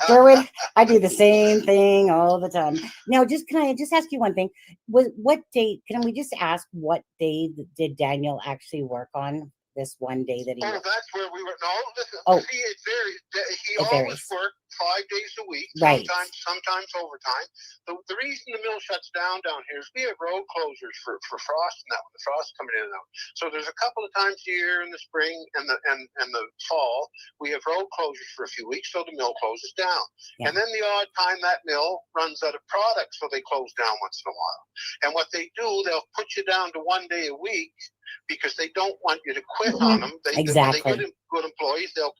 Derwood, I do the same thing all the time. Now, can I just ask you one thing? What date? Can we just ask what day did Daniel actually work on? This one day that he worked? That's where we were. No, listen. Oh, See, it varies. He it always varies. worked 5 days a week. Right. Sometimes overtime. The reason the mill shuts down here is we have road closures for frost and that. The frost coming in and out. So there's a couple of times a year in the spring and the fall we have road closures for a few weeks, so the mill closes down. Yeah. And then the odd time that mill runs out of product, so they close down once in a while. And what they do, they'll put you down to 1 day a week, because they don't want you to quit on them. Exactly. When they get good employees, they'll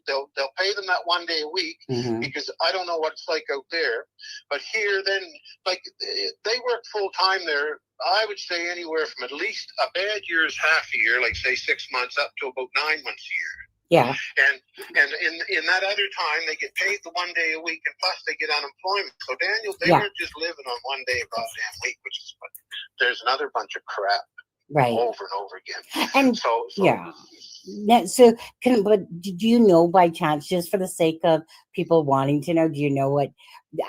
pay them that 1 day a week, because I don't know what it's like out there. But here, then, like, they work full time there. I would say anywhere from at least a bad year is half a year, like say 6 months, up to about 9 months a year. Yeah. And in that other time, they get paid the 1 day a week, and plus they get unemployment. So Daniel, they weren't just living on 1 day a goddamn week, which is what there's another bunch of crap. Right. Over and over again. And so yeah. So but do you know by chance, just for the sake of people wanting to know, do you know what?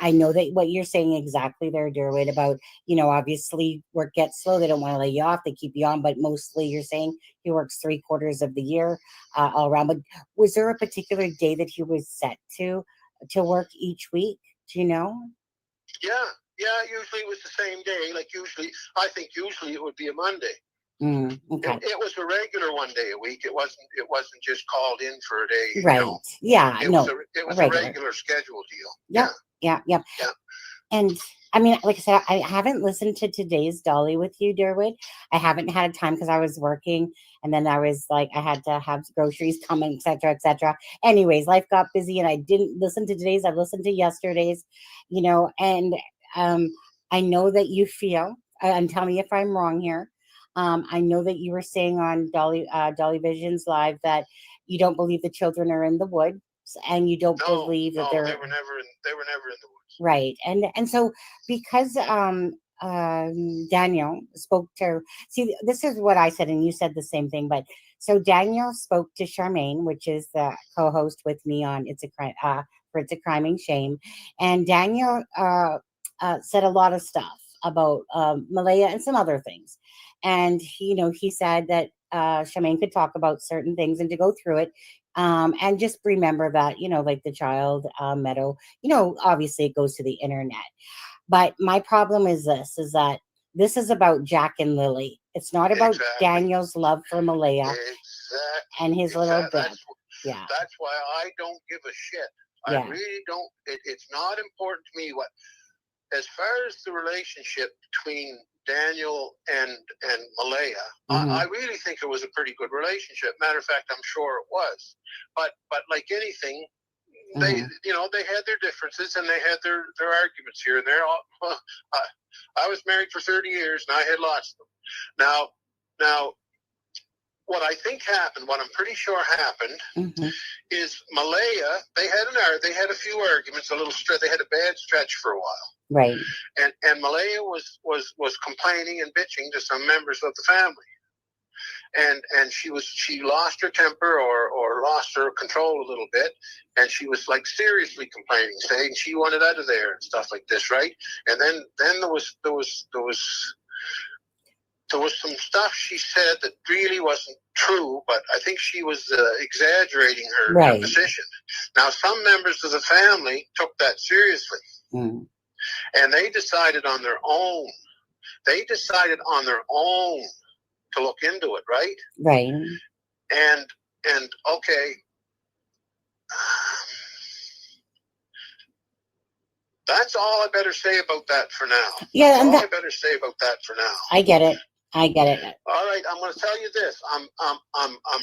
I know that what you're saying exactly there, Derwood, about, obviously work gets slow. They don't want to lay you off. They keep you on, but mostly you're saying he works 3/4 of the year all around. But was there a particular day that he was set to work each week? Do you know? Yeah, usually it was the same day. I think usually it would be a Monday. Okay. It was a regular 1 day a week. It wasn't just called in for a day. Right. Yeah. It was a regular schedule deal. Yeah. And I mean, like I said, I haven't listened to today's Dolly with you, Derwood. I haven't had time because I was working, and then I was like, I had to have groceries coming, etc., etc. Anyways, life got busy, and I didn't listen to today's. I listened to yesterday's, and I know that you feel, and tell me if I'm wrong here. I know that you were saying on Dolly Visions Live that you don't believe the children are in the woods, and you don't believe that they were never in the woods. Right. And so because Daniel spoke to, see, this is what I said, and you said the same thing, but so Daniel spoke to Charmaine, which is the co-host with me on It's a Crime, for It's a Crime and Shame, and Daniel said a lot of stuff about Malaya and some other things. And he said that Charmaine could talk about certain things and to go through it. And just remember that, like the child meadow, obviously it goes to the internet. But my problem is that this is about Jack and Lilly. It's not about Daniel's love for Malaya and his little bit. That's why I don't give a shit. I really don't. It's not important to me as far as the relationship between Daniel and Malaya, I really think it was a pretty good relationship. Matter of fact, I'm sure it was. But like anything, they had their differences and they had their arguments here and there. I was married for 30 years and I had lots of them. Now, what I think happened, what I'm pretty sure happened, is Malaya. They had a few arguments, they had a bad stretch for a while. Right. And Malaya was complaining and bitching to some members of the family. And she lost her temper or lost her control a little bit, and she was like seriously complaining, saying she wanted out of there and stuff like this, right? And then there was some stuff she said that really wasn't true, but I think she was exaggerating her position. Now, some members of the family took that seriously. And they decided on their own. To look into it, right? Right. And okay. That's all I better say about that for now. Yeah, I better say about that for now. I get it. All right, I'm going to tell you this. I'm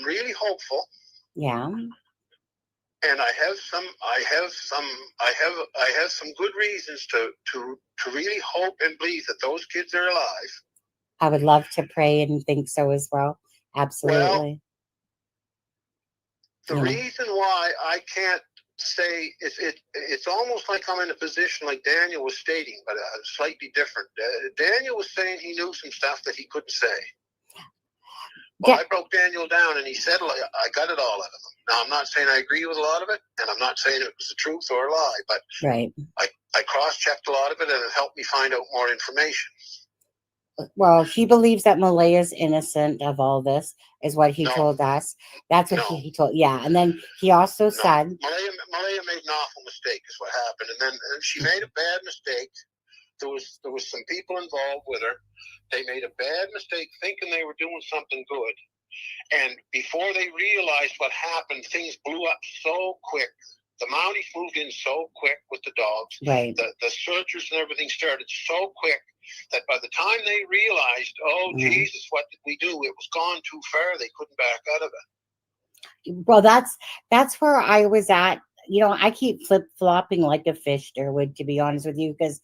really hopeful. Yeah. And I have some good reasons to really hope and believe that those kids are alive. I would love to pray and think so as well. Absolutely. Well, the reason why I can't say it's almost like I'm in a position like Daniel was stating, but slightly different. Daniel was saying he knew some stuff that he couldn't say. Well, I broke Daniel down, and he said I got it all out of him. Now, I'm not saying I agree with a lot of it, and I'm not saying it was the truth or a lie, but Right. I cross-checked a lot of it, and it helped me find out more information. Well, he believes that Malaya's innocent of all this, is what he told us. That's what he told. Yeah, and then he also said Malaya made an awful mistake, is what happened, and then she made a bad mistake. There was some people involved with her. They made a bad mistake thinking they were doing something good. And before they realized what happened, things blew up so quick. The Mounties moved in so quick with the dogs. Right. The searchers and everything started so quick that by the time they realized, oh, Jesus, what did we do? It was gone too far. They couldn't back out of it. Well, that's where I was at. You know, I keep flip-flopping like a fish, Derwood, to be honest with you, because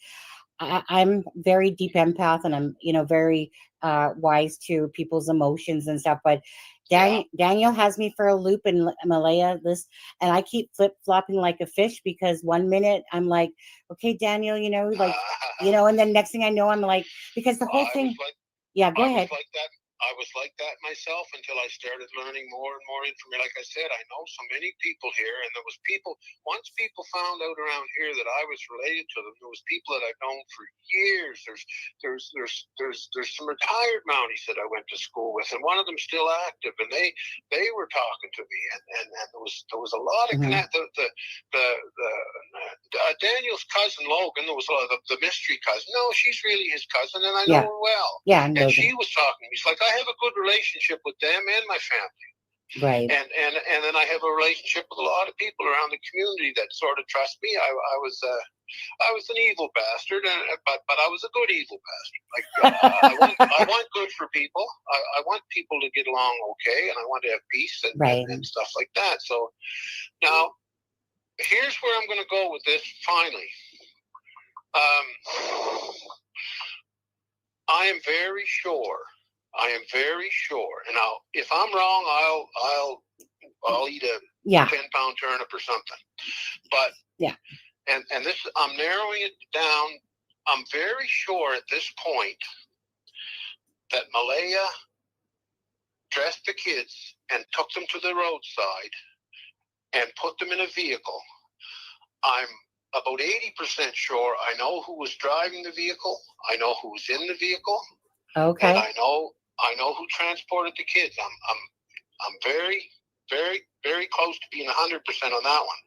I'm very deep empath, and I'm, you know, very wise to people's emotions and stuff. But Daniel has me for a loop, and Malaya this, and I keep flip-flopping like a fish, because one minute I'm like, okay, Daniel, you know, like, you know, and then next thing I know, I'm like, because the whole thing. Go ahead. I was like that myself until I started learning more and more information. Like I said, I know so many people here, and there was people. Once people found out around here that I was related to them, there was people that I've known for years. There's some retired Mounties that I went to school with, and one of them still active, and they were talking to me, and there was a lot of connect. Daniel's cousin Logan, there was the mystery cousin. No, she's really his cousin, and I know her well. Yeah, and she was talking to me. She's like, I have a good relationship with them and my family. Right. And then I have a relationship with a lot of people around the community that sort of trust me. I was an evil bastard, but I was a good evil bastard. Like I want good for people. I want people to get along okay, and I want to have peace and stuff like that. So now, here's where I'm going to go with this. Finally, I am very sure. And now, if I'm wrong, I'll eat a 10-pound turnip or something. But and this, I'm narrowing it down. I'm very sure at this point that Malaya dressed the kids and took them to the roadside and put them in a vehicle. I'm about 80% sure I know who was driving the vehicle. I know who was in the vehicle. Okay. And I know who transported the kids. I'm very, very, very close to being 100% on that one.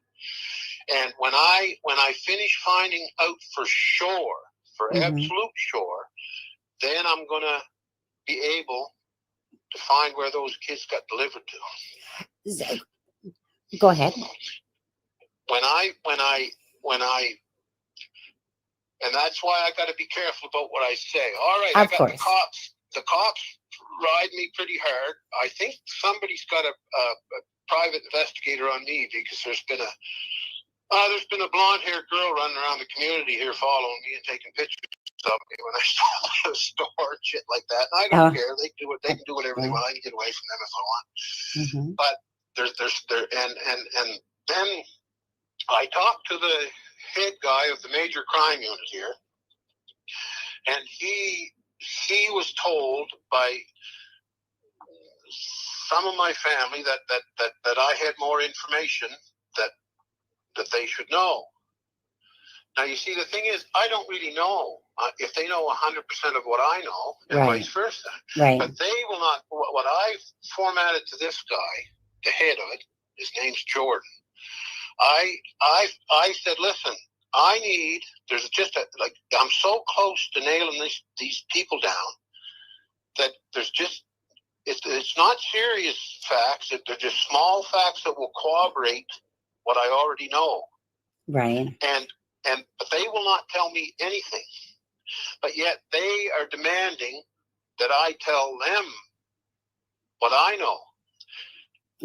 And when I finish finding out for sure, for absolute sure, then I'm gonna be able to find where those kids got delivered to. Go ahead. When I and that's why I got to be careful about what I say. All right, I got the cops. The cops ride me pretty hard. I think somebody's got a private investigator on me, because there's been a blonde-haired girl running around the community here following me and taking pictures of me when I stop at a store and shit like that. And I don't care. They can do it. They can do whatever they want. I can get away from them if I want. But there's and then I talked to the head guy of the major crime unit here, and he was told by some of my family that I had more information that they should know. Now, you see, the thing is, I don't really know if they know 100% of what I know, and vice versa. Right. But they will not. What I've formatted to this guy, the head of it, his name's Jordan. I said, listen, there's just I'm so close to nailing these people down that there's just, it's not serious facts. They're just small facts that will corroborate what I already know. Right. But they will not tell me anything. But yet they are demanding that I tell them what I know.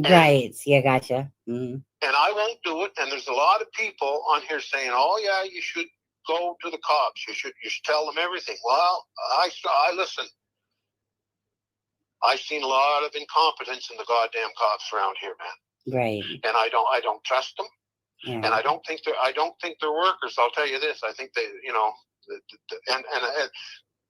Right. Yeah, gotcha. And I won't do it. And there's a lot of people on here saying, "Oh yeah, you should go to the cops. You should tell them everything." Well, I listen. I've seen a lot of incompetence in the goddamn cops around here, man. Right. And I don't trust them. And I don't think they're workers. I'll tell you this. I think they, you know, and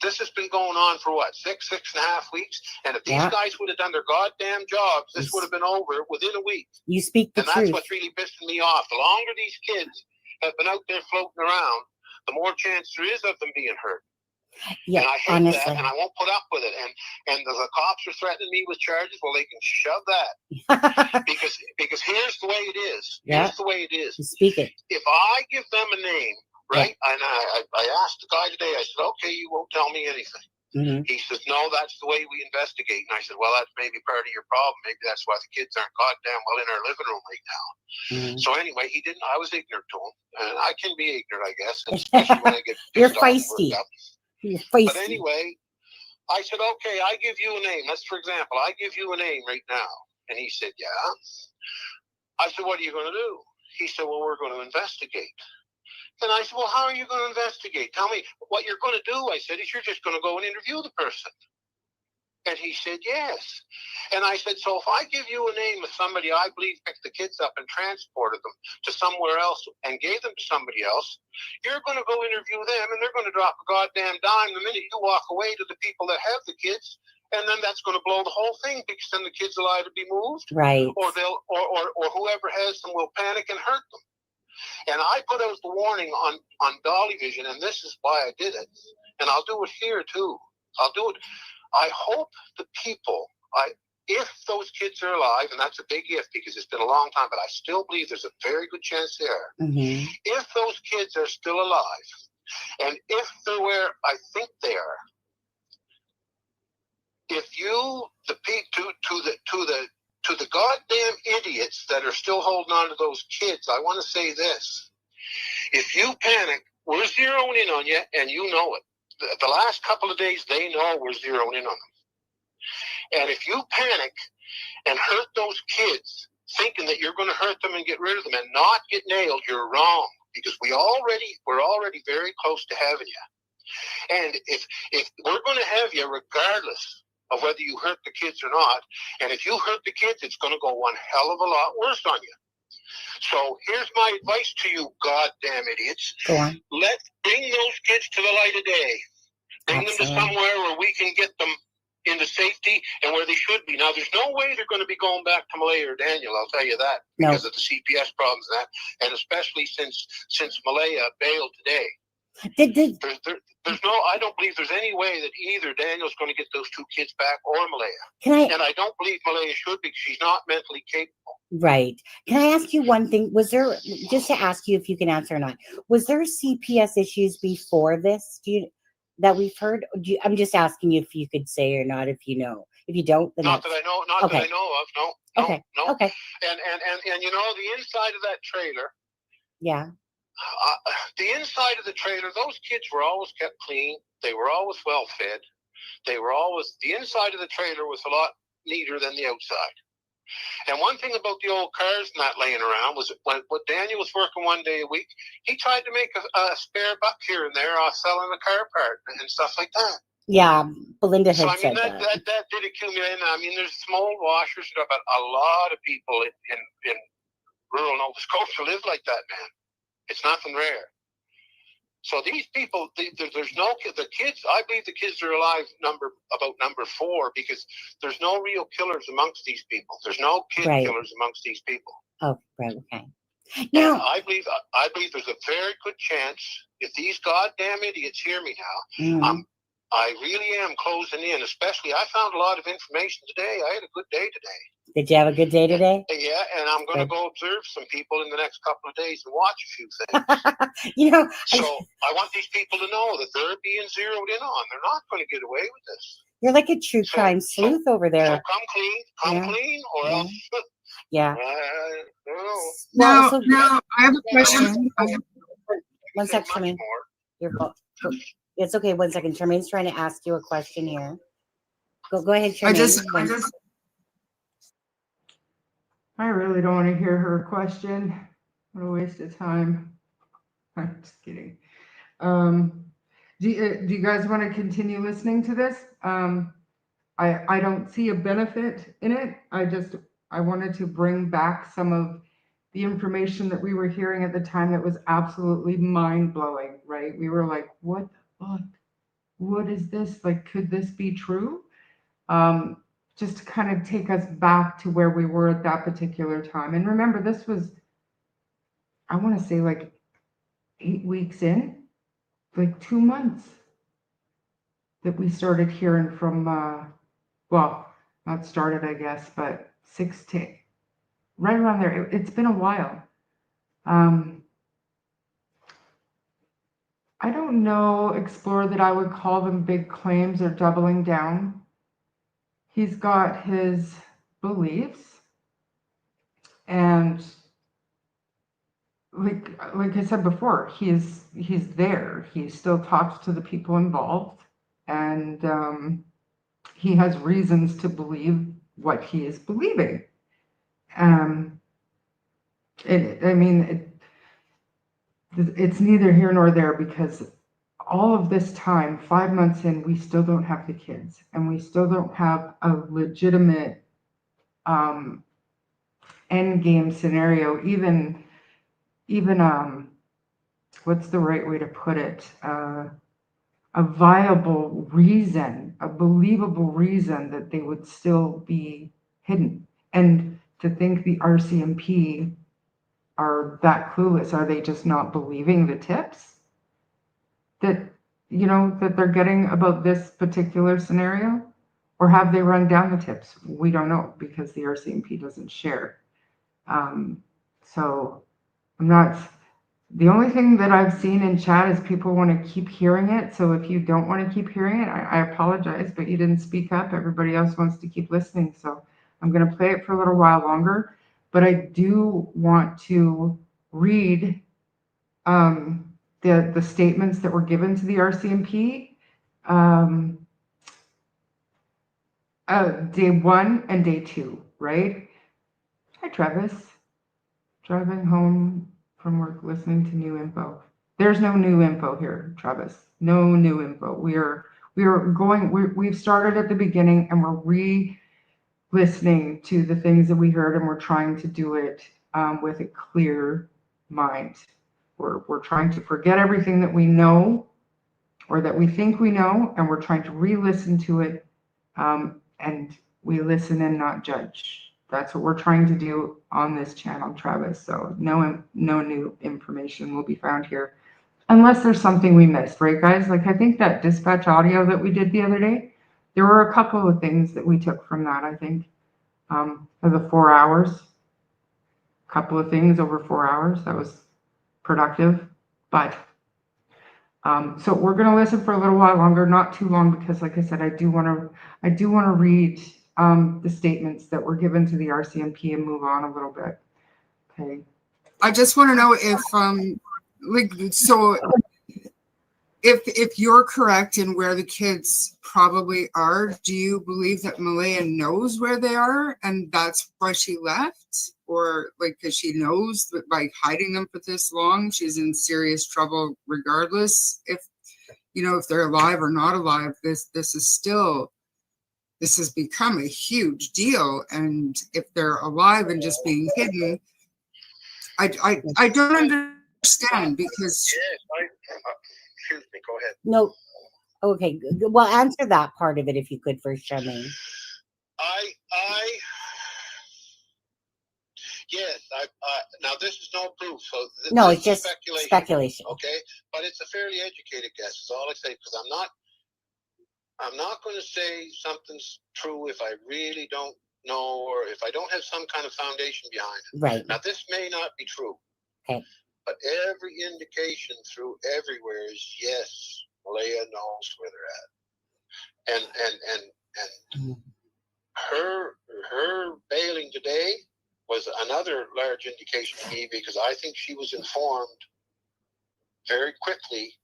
this has been going on for what, 6.5 weeks? And if these guys would have done their goddamn jobs, this would have been over within a week. You speak the truth. And that's what's really pissing me off. The longer these kids have been out there floating around, the more chance there is of them being hurt. Yeah, and I hate honestly. that, and I won't put up with it. And the cops are threatening me with charges. Well, they can shove that because here's the way it is. Here's the way it is. You speak it. If I give them a name, right? And I asked the guy today. I said, "Okay, you won't tell me anything." Mm-hmm. He says, "No, that's the way we investigate." And I said, "Well, that's maybe part of your problem. Maybe that's why the kids aren't goddamn well in our living room right now." Mm-hmm. So anyway, he didn't. I was ignorant to him, and I can be ignorant, I guess, especially when I get You're feisty. You're feisty. But anyway, I said, "Okay, I give you a name. Let's, for example, I give you a name right now." And he said, "Yeah." I said, "What are you going to do?" He said, "Well, we're going to investigate." And I said, "Well, how are you going to investigate? Tell me what you're going to do." I said, "Is you're just going to go and interview the person?" And he said, "Yes." And I said, "So if I give you a name of somebody I believe picked the kids up and transported them to somewhere else and gave them to somebody else, you're going to go interview them and they're going to drop a goddamn dime the minute you walk away to the people that have the kids. And then that's going to blow the whole thing because then the kids will either be moved, right, or they'll or whoever has them will panic and hurt them." And I put out the warning on Dolly Vision, and this is why I did it. And I'll do it here too. I'll do it. I hope the people, if those kids are alive, and that's a big if because it's been a long time, but I still believe there's a very good chance they are. Mm-hmm. If those kids are still alive, and if they're where I think they are, if you to the goddamn idiots that are still holding on to those kids, I want to say this: if you panic, we're zeroing in on you, and you know it. The last couple of days, they know we're zeroing in on them. And if you panic and hurt those kids, thinking that you're going to hurt them and get rid of them and not get nailed, you're wrong. Because we're already very close to having you. And if we're going to have you, regardless of whether you hurt the kids or not, and if you hurt the kids, it's going to go one hell of a lot worse on you. So here's my advice to you, goddamn idiots. Go on. Let's bring those kids to the light of day. Bring them to somewhere where we can get them into safety and where they should be. Now, there's no way they're going to be going back to Malaya or Daniel, I'll tell you that, because of the CPS problems and that, and especially since Malaya bailed today. I don't believe there's any way that either Daniel's going to get those two kids back or Malaya. And I don't believe Malaya should because she's not mentally capable. Right. Can I ask you one thing? Was there, just to ask you if you can answer or not, was there CPS issues before this that we've heard? I'm just asking you if you could say or not, if you know. If you don't, then not that I know of. No. Okay. No. Okay. And you know, the inside of that trailer. Yeah. The inside of the trailer, those kids were always kept clean. They were always well fed. The inside of the trailer was a lot neater than the outside. And one thing about the old cars not laying around was when Daniel was working one day a week, he tried to make a spare buck here and there selling a car part and stuff like that. Yeah, Belinda had said that. That did accumulate. I mean, there's some old washers, but a lot of people in rural Nova Scotia live like that, man. It's nothing rare. So these people, there's no the kids. I believe the kids are alive. Number 4 because there's no real killers amongst these people. There's no kid killers amongst these people. Oh, right, okay. Now I believe there's a very good chance if these goddamn idiots hear me now. I really am closing in. Especially, I found a lot of information today. I had a good day today. Did you have a good day today? Yeah, and I'm going to go observe some people in the next couple of days and watch a few things. So I want these people to know that they're being zeroed in on. They're not going to get away with this. You're like a true crime sleuth over there. So come clean, or else. Yeah. I don't know. Now, I have a question. One second, Charmaine. It's okay. 1 second. Charmaine's trying to ask you a question here. Go ahead, Charmaine. I really don't want to hear her question. What a waste of time. I'm just kidding. Do you guys want to continue listening to this? I don't see a benefit in it. I wanted to bring back some of the information that we were hearing at the time that was absolutely mind-blowing, right? We were like, what the fuck? What is this? Like, could this be true? Just to kind of take us back to where we were at that particular time. And remember, this was, I want to say, like 8 weeks in, like 2 months that we started hearing from, well, not started, I guess, but 6 to right around there. It's been a while. I don't know, Explore, that I would call them big claims or doubling down. He's got his beliefs, and like I said before, he's there. He still talks to the people involved, and he has reasons to believe what he is believing. It's neither here nor there, because all of this time, 5 months in, we still don't have the kids, and we still don't have a legitimate end game scenario. Even what's the right way to put it? A viable reason, a believable reason that they would still be hidden. And to think the RCMP are that clueless, are they just not believing the tips that, that they're getting about this particular scenario? Or have they run down the tips? We don't know, because the RCMP doesn't share. So I'm not, the only thing that I've seen in chat is people want to keep hearing it. So if you don't want to keep hearing it, I apologize, but you didn't speak up. Everybody else wants to keep listening. So I'm going to play it for a little while longer, but I do want to read the statements that were given to the RCMP day 1 and day 2, right? Hi, Travis. Driving home from work, listening to new info. There's no new info here, Travis. No new info. We've started at the beginning, and we're re-listening to the things that we heard, and we're trying to do it with a clear mind. We're trying to forget everything that we know or that we think we know, and we're trying to re-listen to it, and we listen and not judge. That's what we're trying to do on this channel, Travis. So no new information will be found here, unless there's something we missed, right, guys? Like, I think that dispatch audio that we did the other day, there were a couple of things that we took from that, I think, for the 4 hours. A couple of things over 4 hours. That was productive. But so we're going to listen for a little while longer, not too long, because, like I said, I do want to read the statements that were given to the RCMP and move on a little bit. Okay. I just want to know if, if you're correct in where the kids probably are, do you believe that Malaya knows where they are and that's why she left? Or like, because she knows that by hiding them for this long, she's in serious trouble regardless if they're alive or not alive. This has become a huge deal. And if they're alive and just being hidden, I don't understand, because Excuse me, go ahead. No. Okay. Well, answer that part of it if you could first, Charmaine. Yes, now this is no proof, so No, it's just speculation. Okay, but it's a fairly educated guess. Is all I say, because I'm not going to say something's true if I really don't know, or if I don't have some kind of foundation behind it. Right. Now, this may not be true. Okay. But every indication through everywhere is yes, Malaya knows where they're at. And her bailing today was another large indication to me, because I think she was informed very quickly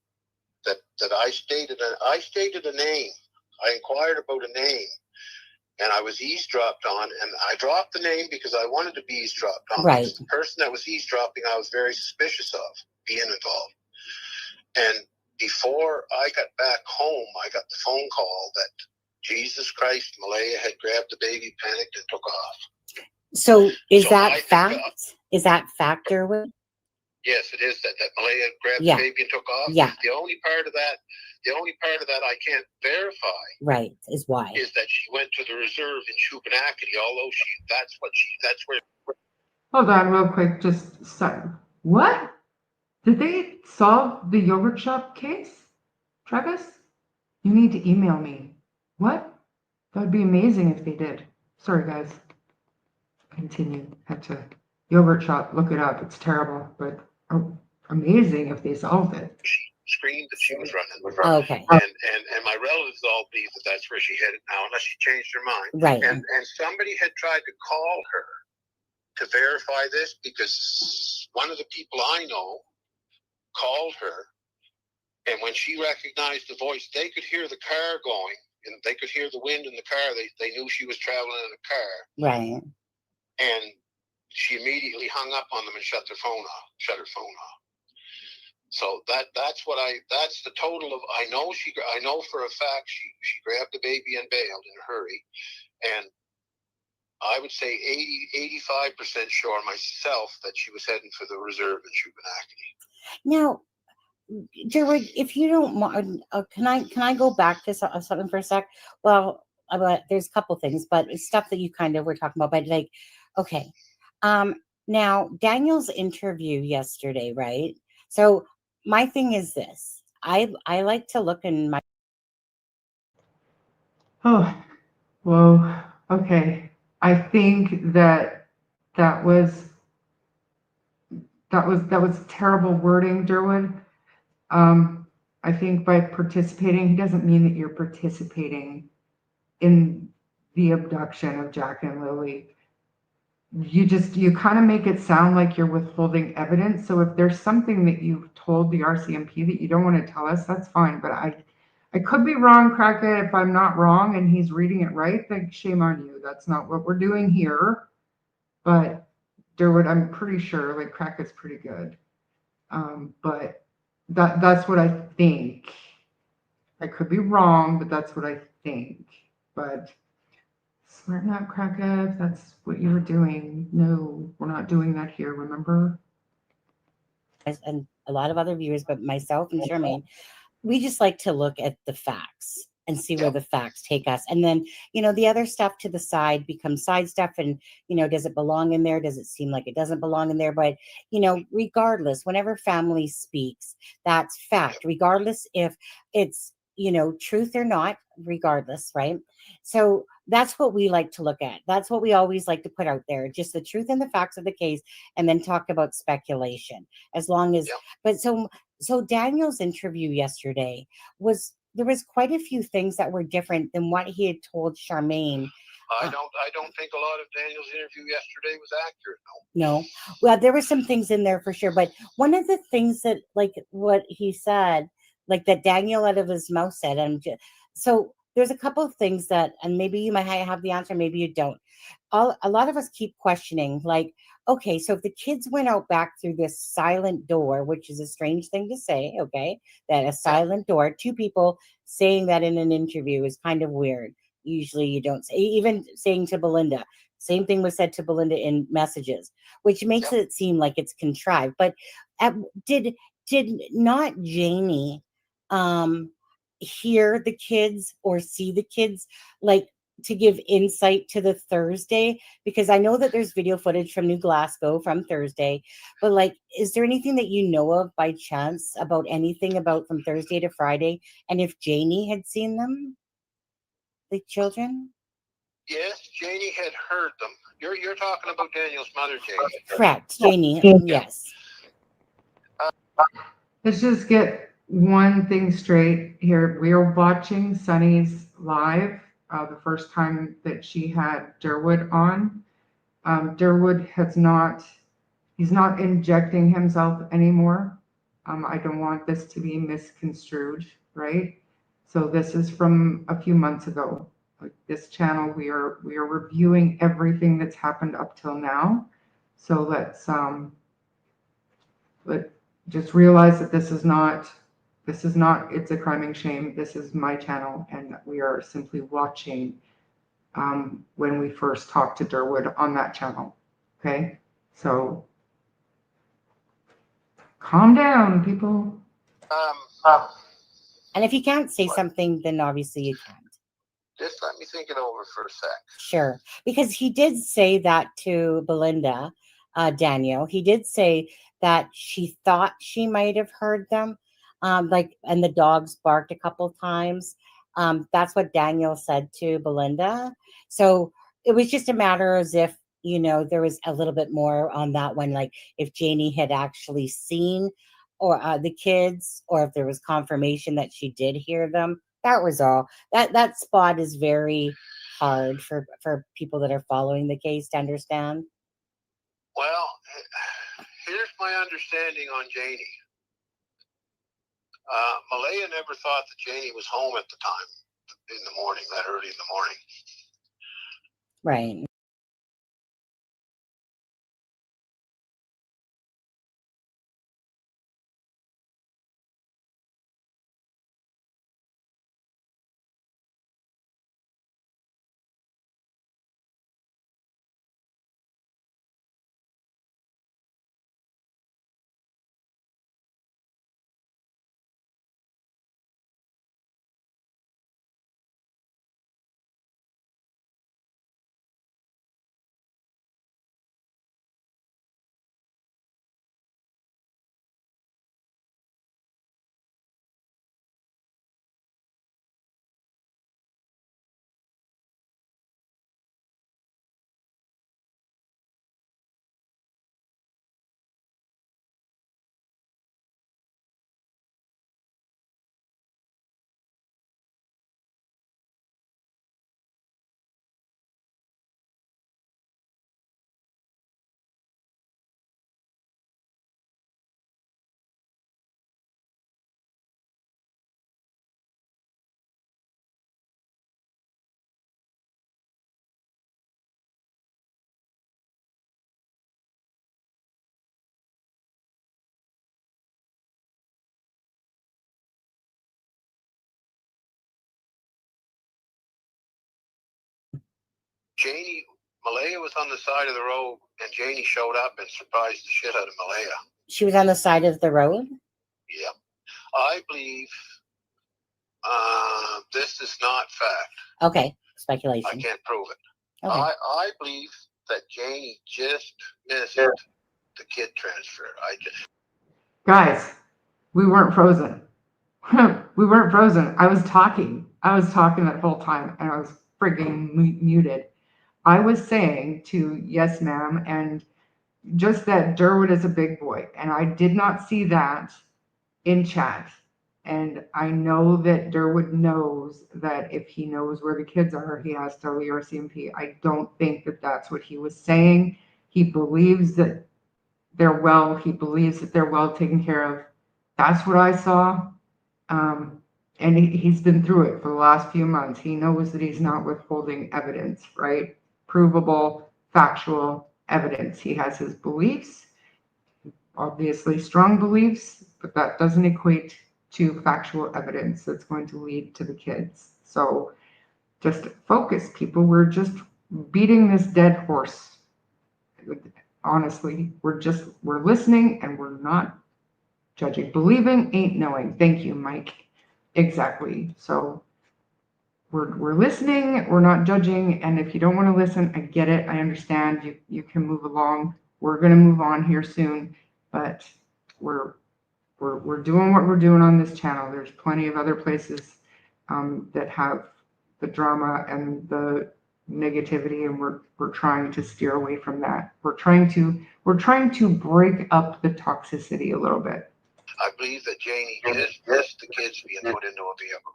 that I stated a name. I inquired about a name, and I was eavesdropped on, and I dropped the name because I wanted to be eavesdropped on. Right. Because the person that was eavesdropping, I was very suspicious of being involved. And before I got back home, I got the phone call that Jesus Christ, Malaya had grabbed the baby, panicked, and took off. So is So that I think, fact? Is that fact, Derwood? yes, it is that Malaya grabbed Yeah. the baby and took off. Yeah. The only part of that I can't verify Right. Is why. is that she went to the reserve in Shubenacadie, although that's where. Hold on real quick, just what? Did they solve the yogurt shop case? Travis? You need to email me. What? That would be amazing if they did. Sorry guys. Continue. Had to yogurt shop, look it up. It's terrible, but amazing if they solved it. She screamed that she was running. Okay. And my relatives all believe that that's where she headed now, unless she changed her mind. Right. And somebody had tried to call her to verify this, because one of the people I know called her, and when she recognized the voice, they could hear the car going, and they could hear the wind in the car. They knew she was traveling in a car. Right. And she immediately hung up on them and shut her phone off. So that's the total of, I know for a fact she grabbed the baby and bailed in a hurry. And I would say 85% sure myself that she was heading for the reserve in Shubenacadie. Now, Derwood, if you don't mind, can I go back to something for a sec? Well, there's a couple things, but it's stuff that you kind of were talking about. But like, okay, now Daniel's interview yesterday, right? So my thing is this: I like to look in my. Oh, whoa. Okay. I think that was terrible wording, Derwood. I think by participating, he doesn't mean that you're participating in the abduction of Jack and Lilly. You kind of make it sound like you're withholding evidence. So if there's something that you've told the RCMP that you don't want to tell us, that's fine. But I could be wrong, Crackhead. If I'm not wrong and he's reading it right, then shame on you. That's not what we're doing here. But Derwood, I'm pretty sure, like, Crackhead's pretty good. But that's what I think. I could be wrong, but that's what I think. But smarten up, Crackhead. That's what you were doing. No, we're not doing that here, remember? And a lot of other viewers, but myself and Charmaine, we just like to look at the facts and see where the facts take us. And then, the other stuff to the side becomes side stuff. And, does it belong in there? Does it seem like it doesn't belong in there? But, regardless, whenever family speaks, that's fact, regardless if it's, truth or not, regardless, right? So that's what we like to look at. That's what we always like to put out there, just the truth and the facts of the case, and then talk about speculation. As long as, but so Daniel's interview yesterday there was quite a few things that were different than what he had told Charmaine. I don't think a lot of Daniel's interview yesterday was accurate. No. Well, there were some things in there for sure, but one of the things that, like, what he said, like, that Daniel out of his mouth said, so there's a couple of things that, and maybe you might have the answer, maybe you don't. A lot of us keep questioning, like, okay, so if the kids went out back through this silent door, which is a strange thing to say, okay, that a silent door, two people saying that in an interview is kind of weird. Usually you don't say, even saying to Belinda, same thing was said to Belinda in messages, which makes it seem like it's contrived. But did not Janie hear the kids or see the kids, like, to give insight to the Thursday? Because I know that there's video footage from New Glasgow from Thursday, but, like, is there anything that you know of by chance about anything about from Thursday to Friday? And if Janie had seen them, the children? Yes, Janie had heard them. You're talking about Daniel's mother, Janie. Correct, Janie. Yes. Let's just get one thing straight here. We are watching Sunny's live, the first time that she had Derwood on. Derwood he's not injecting himself anymore. I don't want this to be misconstrued, right? So this is from a few months ago. Like, this channel, we are reviewing everything that's happened up till now. So let's just realize that this is not It's a Crime and Shame. This is my channel, and we are simply watching when we first talked to Derwood on that channel. Okay, so calm down, people. And if you can't say something, then obviously you can't. Just let me think it over for a sec. Sure. Because he did say that to Belinda, Daniel. He did say that she thought she might have heard them. And the dogs barked a couple times. That's what Daniel said to Belinda. So it was just a matter as if, there was a little bit more on that one. Like if Janie had actually seen or the kids, or if there was confirmation that she did hear them. That was all. That spot is very hard for people that are following the case to understand. Well, here's my understanding on Janie. Malaya never thought that Janie was home at the time in the morning, that early in the morning. Right. Janie, Malaya was on the side of the road, and Janie showed up and surprised the shit out of Malaya. She was on the side of the road? Yep. I believe this is not fact. Okay. Speculation. I can't prove it. Okay. I believe that Janie just missed the kid transfer. Guys, we weren't frozen. We weren't frozen. I was talking that whole time, and I was frigging muted. I was saying to yes, ma'am, and just that Derwood is a big boy, and I did not see that in chat. And I know that Derwood knows that if he knows where the kids are, he has to tell the RCMP. I don't think that that's what he was saying. He believes that they're well. He believes that they're well taken care of. That's what I saw. And he's been through it for the last few months. He knows that he's not withholding evidence, right? Provable, factual evidence. He has his beliefs, obviously strong beliefs, but that doesn't equate to factual evidence that's going to lead to the kids. So just focus, people. We're just beating this dead horse. Honestly, we're listening and we're not judging. Believing ain't knowing. Thank you, Mike. Exactly. So we're listening, we're not judging, and if you don't want to listen, I get it. I understand. You can move along. We're gonna move on here soon, but we're doing what we're doing on this channel. There's plenty of other places that have the drama and the negativity, and we're trying to steer away from that. We're trying to break up the toxicity a little bit. I believe that Janie just missed the kids being put into a vehicle.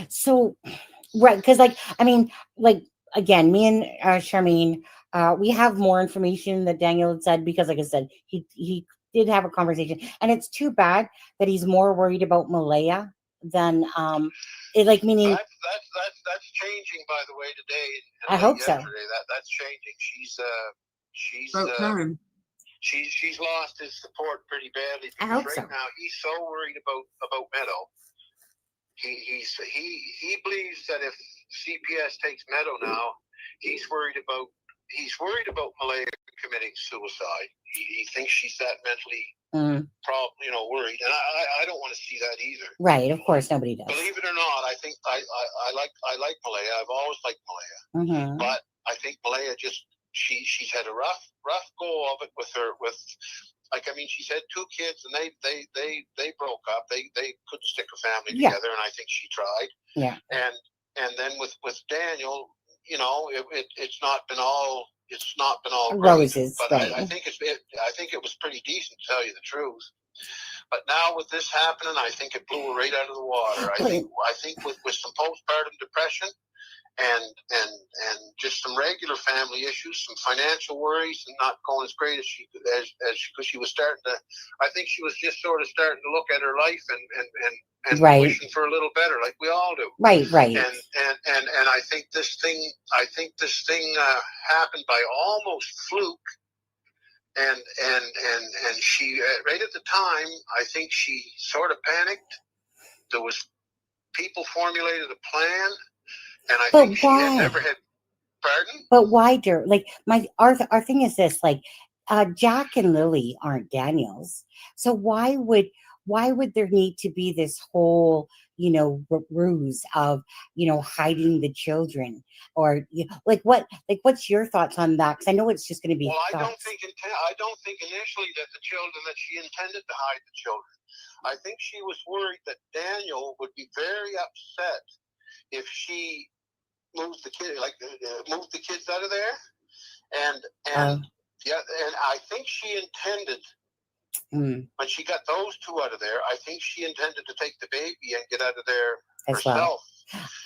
So, right, because again, me and Charmaine, we have more information that Daniel had said, because like I said, he did have a conversation, and it's too bad that he's more worried about Malaya than meaning that's changing, by the way, today. I hope so. That's changing. She's lost his support pretty badly. I hope right so. Now he's so worried about Meadow. He believes that if CPS takes Meadow now, he's worried about Malaya committing suicide. He thinks she's that mentally worried, and I don't want to see that either. Right, of course, nobody does. Believe it or not, I think I like Malaya. I've always liked Malaya, but I think Malaya just she's had a rough go of it with she's had 2 kids, and they broke up. They couldn't stick a family together, and I think she tried. Yeah. And then with Daniel, it's not been all roses, but right. I think it was pretty decent, to tell you the truth. But now with this happening, I think it blew her right out of the water. I think with some postpartum depression and just some regular family issues, some financial worries, and not going as great as because she was starting to. I think she was just sort of starting to look at her life and wishing for a little better, like we all do. Right. And I think this thing happened by almost fluke. And she right at the time, I think she sort of panicked. There was people formulated a plan, and I think she had never had. Pardon? But why, dear? Like our thing is this: like Jack and Lilly aren't Daniels, so why would there need to be this whole ruse of hiding the children, or what's your thoughts on that? Because I know it's just going to be. Well, I don't think initially that she intended to hide the children. I think she was worried that Daniel would be very upset if she moved the kids out of there, and I think she intended. When she got those 2 out of there, I think she intended to take the baby and get out of there herself.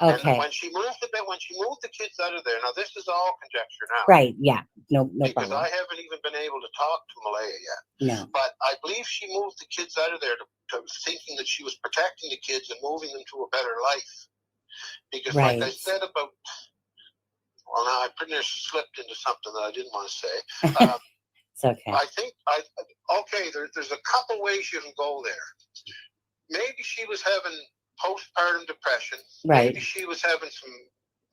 Well. Okay. And when she moved the kids out of there, now this is all conjecture now. Right. Yeah. No because problem. I haven't even been able to talk to Malaya yet. No. But I believe she moved the kids out of there to thinking that she was protecting the kids and moving them to a better life. Because like I said about, well, now I pretty much slipped into something that I didn't want to say. It's okay. I think there's a couple ways you can go there. Maybe she was having postpartum depression. Right. Maybe she was having some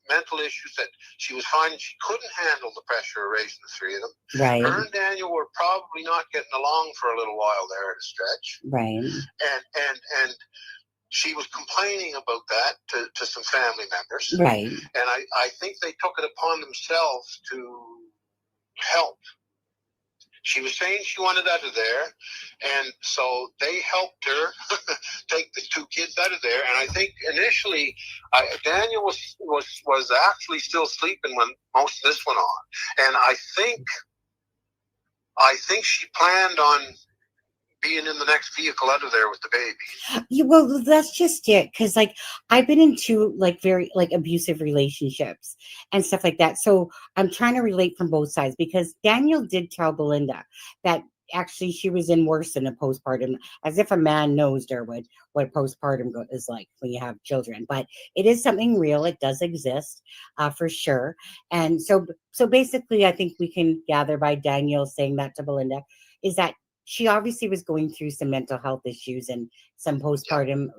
mental issues that she was finding she couldn't handle the pressure of raising the 3 of them. Right. Her and Daniel were probably not getting along for a little while there at a stretch. Right. And she was complaining about that to some family members. Right. And I think they took it upon themselves to help. She was saying she wanted out of there, and so they helped her take the 2 kids out of there. And I think initially Daniel was actually still sleeping when most of this went on, and I think she planned on being in the next vehicle out of there with the baby. Yeah, well, that's just it. Because I've been in 2 very abusive relationships and stuff like that. So I'm trying to relate from both sides, because Daniel did tell Belinda that actually she was in worse than a postpartum, as if a man knows, Derwood, what postpartum is like when you have children. But it is something real. It does exist for sure. And so basically, I think we can gather by Daniel saying that to Belinda is that she obviously was going through some mental health issues and some postpartum,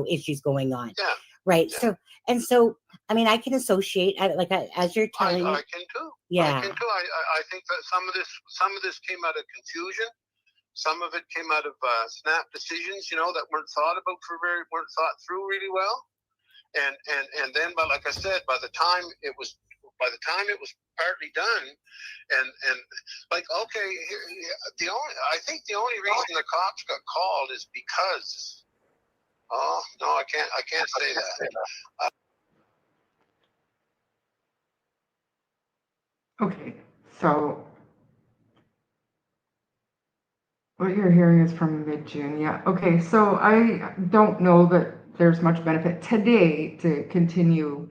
issues going on. Yeah. Right. Yeah. So, I mean, I can associate, as you're telling me. I can too. Yeah. I can too. I think that some of this came out of confusion. Some of it came out of snap decisions, that weren't thought through really well. And then, but like I said, by the time it was partly done, and I think the only reason the cops got called is because, oh no, I can't say that. Okay, so what you're hearing is from mid-June. Yeah. Okay, so I don't know that there's much benefit today to continue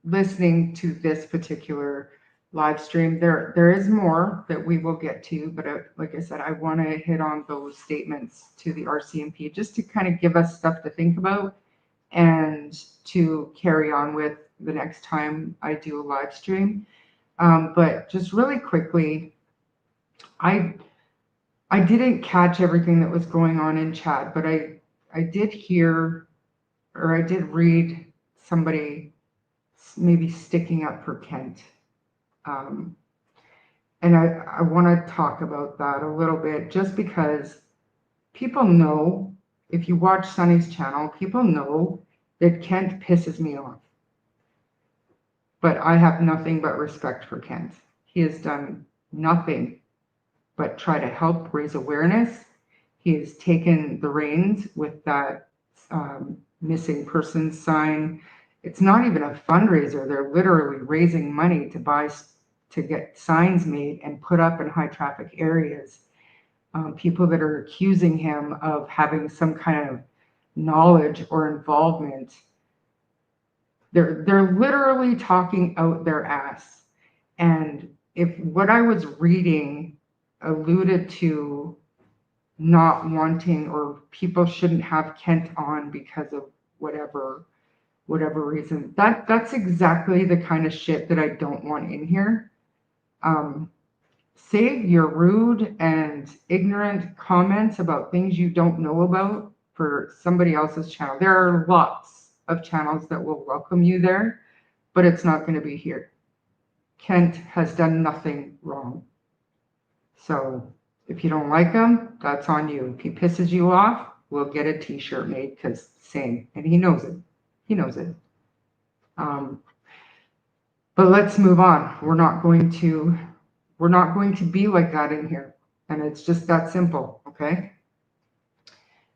listening to this particular live stream. There is more that we will get to, but like I said, I want to hit on those statements to the RCMP just to kind of give us stuff to think about and to carry on with the next time I do a live stream. But just really quickly, I didn't catch everything that was going on in chat, but I did hear, or I did read somebody maybe sticking up for Kent. And I want to talk about that a little bit, just because people know, if you watch Sunny's channel, people know that Kent pisses me off. But I have nothing but respect for Kent. He has done nothing but try to help raise awareness. He has taken the reins with that missing persons sign. It's not even a fundraiser. They're literally raising money to get signs made and put up in high traffic areas. People that are accusing him of having some kind of knowledge or involvement, they're literally talking out their ass. And if what I was reading alluded to not wanting, or people shouldn't have Kent on because of whatever reason, that's exactly the kind of shit that I don't want in here. Save your rude and ignorant comments about things you don't know about for somebody else's channel. There are lots of channels that will welcome you there, but it's not going to be here. Kent has done nothing wrong. So if you don't like him, that's on you. If he pisses you off, we'll get a t-shirt made, because same. And he knows it. He knows it. But let's move on. We're not going to be like that in here. And it's just that simple, okay?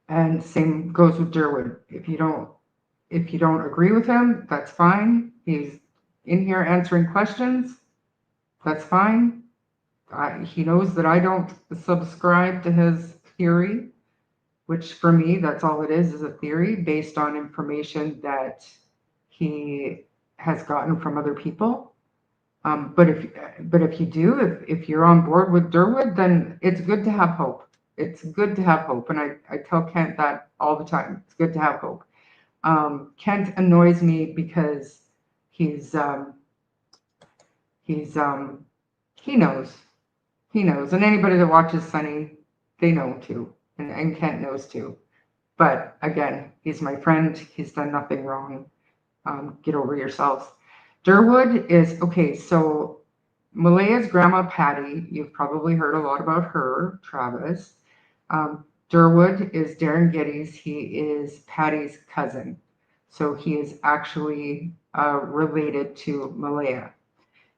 And same goes with Derwood. If you don't agree with him, that's fine. He's in here answering questions. That's fine. He knows that I don't subscribe to his theory, which for me, that's all it is a theory based on information that he has gotten from other people. But if you do, if you're on board with Derwood, then it's good to have hope. It's good to have hope. And I tell Kent that all the time. It's good to have hope. Kent annoys me because he knows. He knows. And anybody that watches Sunny, they know too. And Kent knows too. But again, he's my friend. He's done nothing wrong. Get over yourselves. Derwood is, okay, so Malaya's grandma Patty, you've probably heard a lot about her, Travis. Derwood is Darren Geddes. He is Patty's cousin. So he is actually related to Malaya.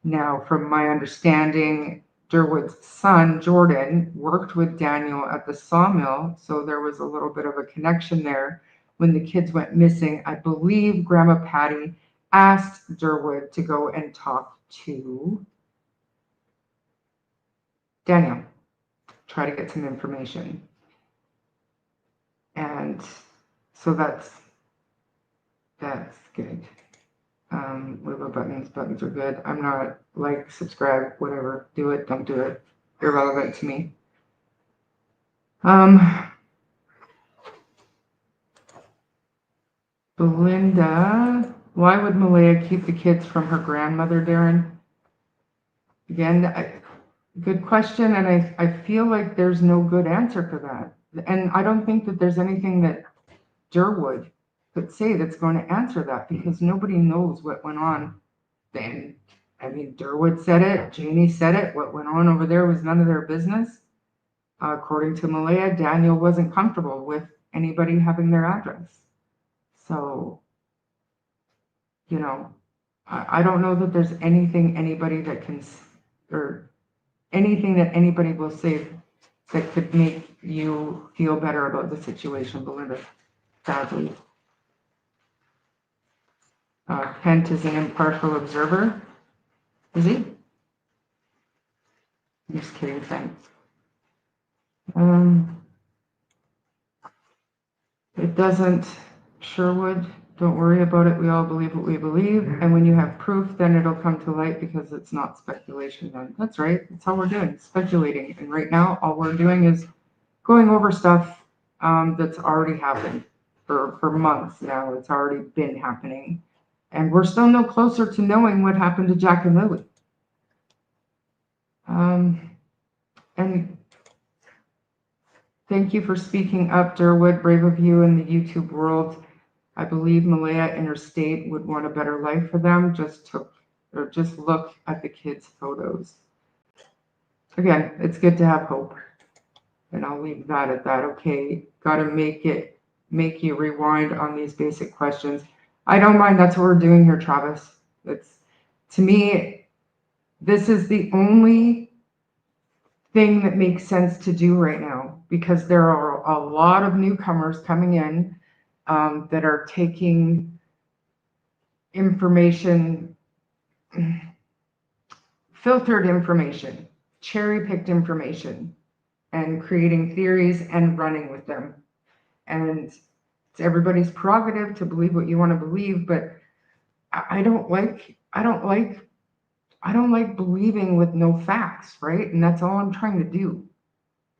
Now, from my understanding, Derwood's son, Jordan, worked with Daniel at the sawmill, so there was a little bit of a connection there. When the kids went missing, I believe Grandma Patty asked Derwood to go and talk to Daniel, try to get some information. And so that's good. What about buttons? Buttons are good. I'm not like, subscribe, whatever. Do it, don't do it. Irrelevant to me. Belinda, why would Malaya keep the kids from her grandmother, Darren? Again, good question, and I feel like there's no good answer for that. And I don't think that there's anything that Derwood could say that's going to answer that, because nobody knows what went on then. I mean, Derwood said it, Janie said it, what went on over there was none of their business. According to Malaya, Daniel wasn't comfortable with anybody having their address. So, you know, I don't know that there's anything anybody that can, or anything that anybody will say that could make you feel better about the situation, Belinda. Sadly. Kent is an impartial observer. Is he? I'm just kidding, thanks. It doesn't, Sherwood, don't worry about it. We all believe what we believe. And when you have proof, then it'll come to light, because it's not speculation then. That's right. That's all we're doing, speculating. And right now, all we're doing is going over stuff that's already happened for months now. It's already been happening. And we're still no closer to knowing what happened to Jack and Lilly. And thank you for speaking up, Derwood, brave of you in the YouTube world. I believe Malaya and her state would want a better life for them. Just look at the kids' photos. Again, it's good to have hope. And I'll leave that at that. Okay, gotta make you rewind on these basic questions. I don't mind. That's what we're doing here, Travis. It's, to me, this is the only thing that makes sense to do right now, because there are a lot of newcomers coming in that are taking information, filtered information, cherry-picked information, and creating theories and running with them. And it's everybody's prerogative to believe what you want to believe, but I don't like believing with no facts, right? And that's all I'm trying to do.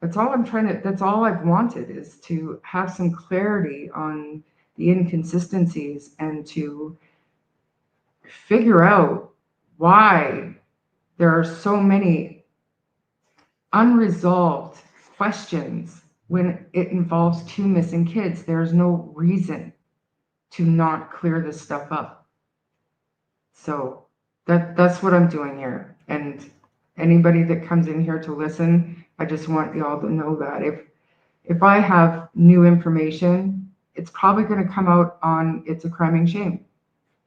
That's all I've wanted, is to have some clarity on the inconsistencies and to figure out why there are so many unresolved questions when it involves 2 missing kids. There's no reason to not clear this stuff up. So that's what I'm doing here. And anybody that comes in here to listen, I just want y'all to know that if I have new information, it's probably going to come out on It's a Crime and Shame.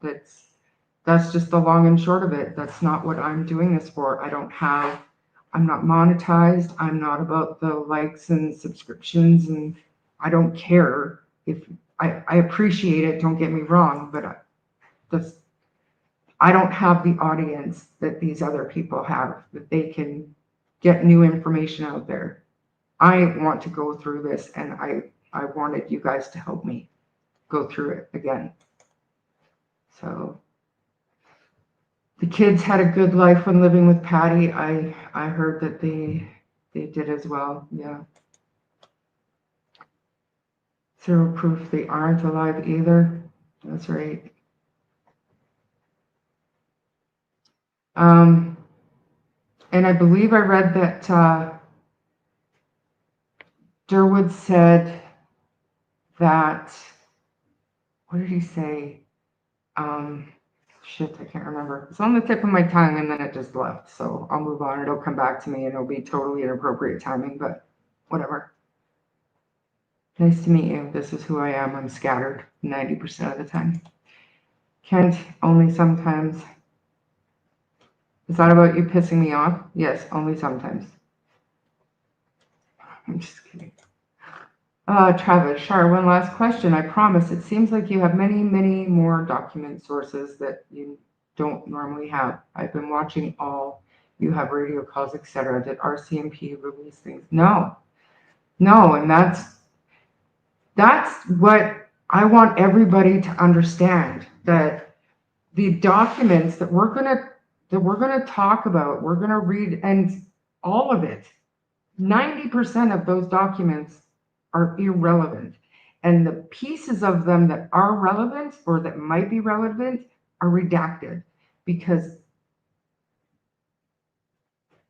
That's just the long and short of it. That's not what I'm doing this for. I'm not monetized. I'm not about the likes and subscriptions, and I don't care. If I appreciate it, don't get me wrong, but I don't have the audience that these other people have, that they can get new information out there. I want to go through this, and I wanted you guys to help me go through it again. So the kids had a good life when living with Patty. I heard that they did as well. Yeah. Zero proof they aren't alive either. That's right. And I believe I read that Derwood said that, what did he say? Shit, I can't remember. It's on the tip of my tongue and then it just left. So I'll move on. It'll come back to me and it'll be totally inappropriate timing, but whatever. Nice to meet you. This is who I am. I'm scattered 90% of the time. Kent, only sometimes. Is that about you pissing me off? Yes, only sometimes. I'm just kidding. Travis, Shar, one last question. I promise. It seems like you have many, many more document sources that you don't normally have. I've been watching all. You have radio calls, etc. Did RCMP release things? No, and that's what I want everybody to understand, that the documents that we're gonna talk about, we're gonna read, and all of it, 90% of those documents are irrelevant. And the pieces of them that are relevant or that might be relevant are redacted, because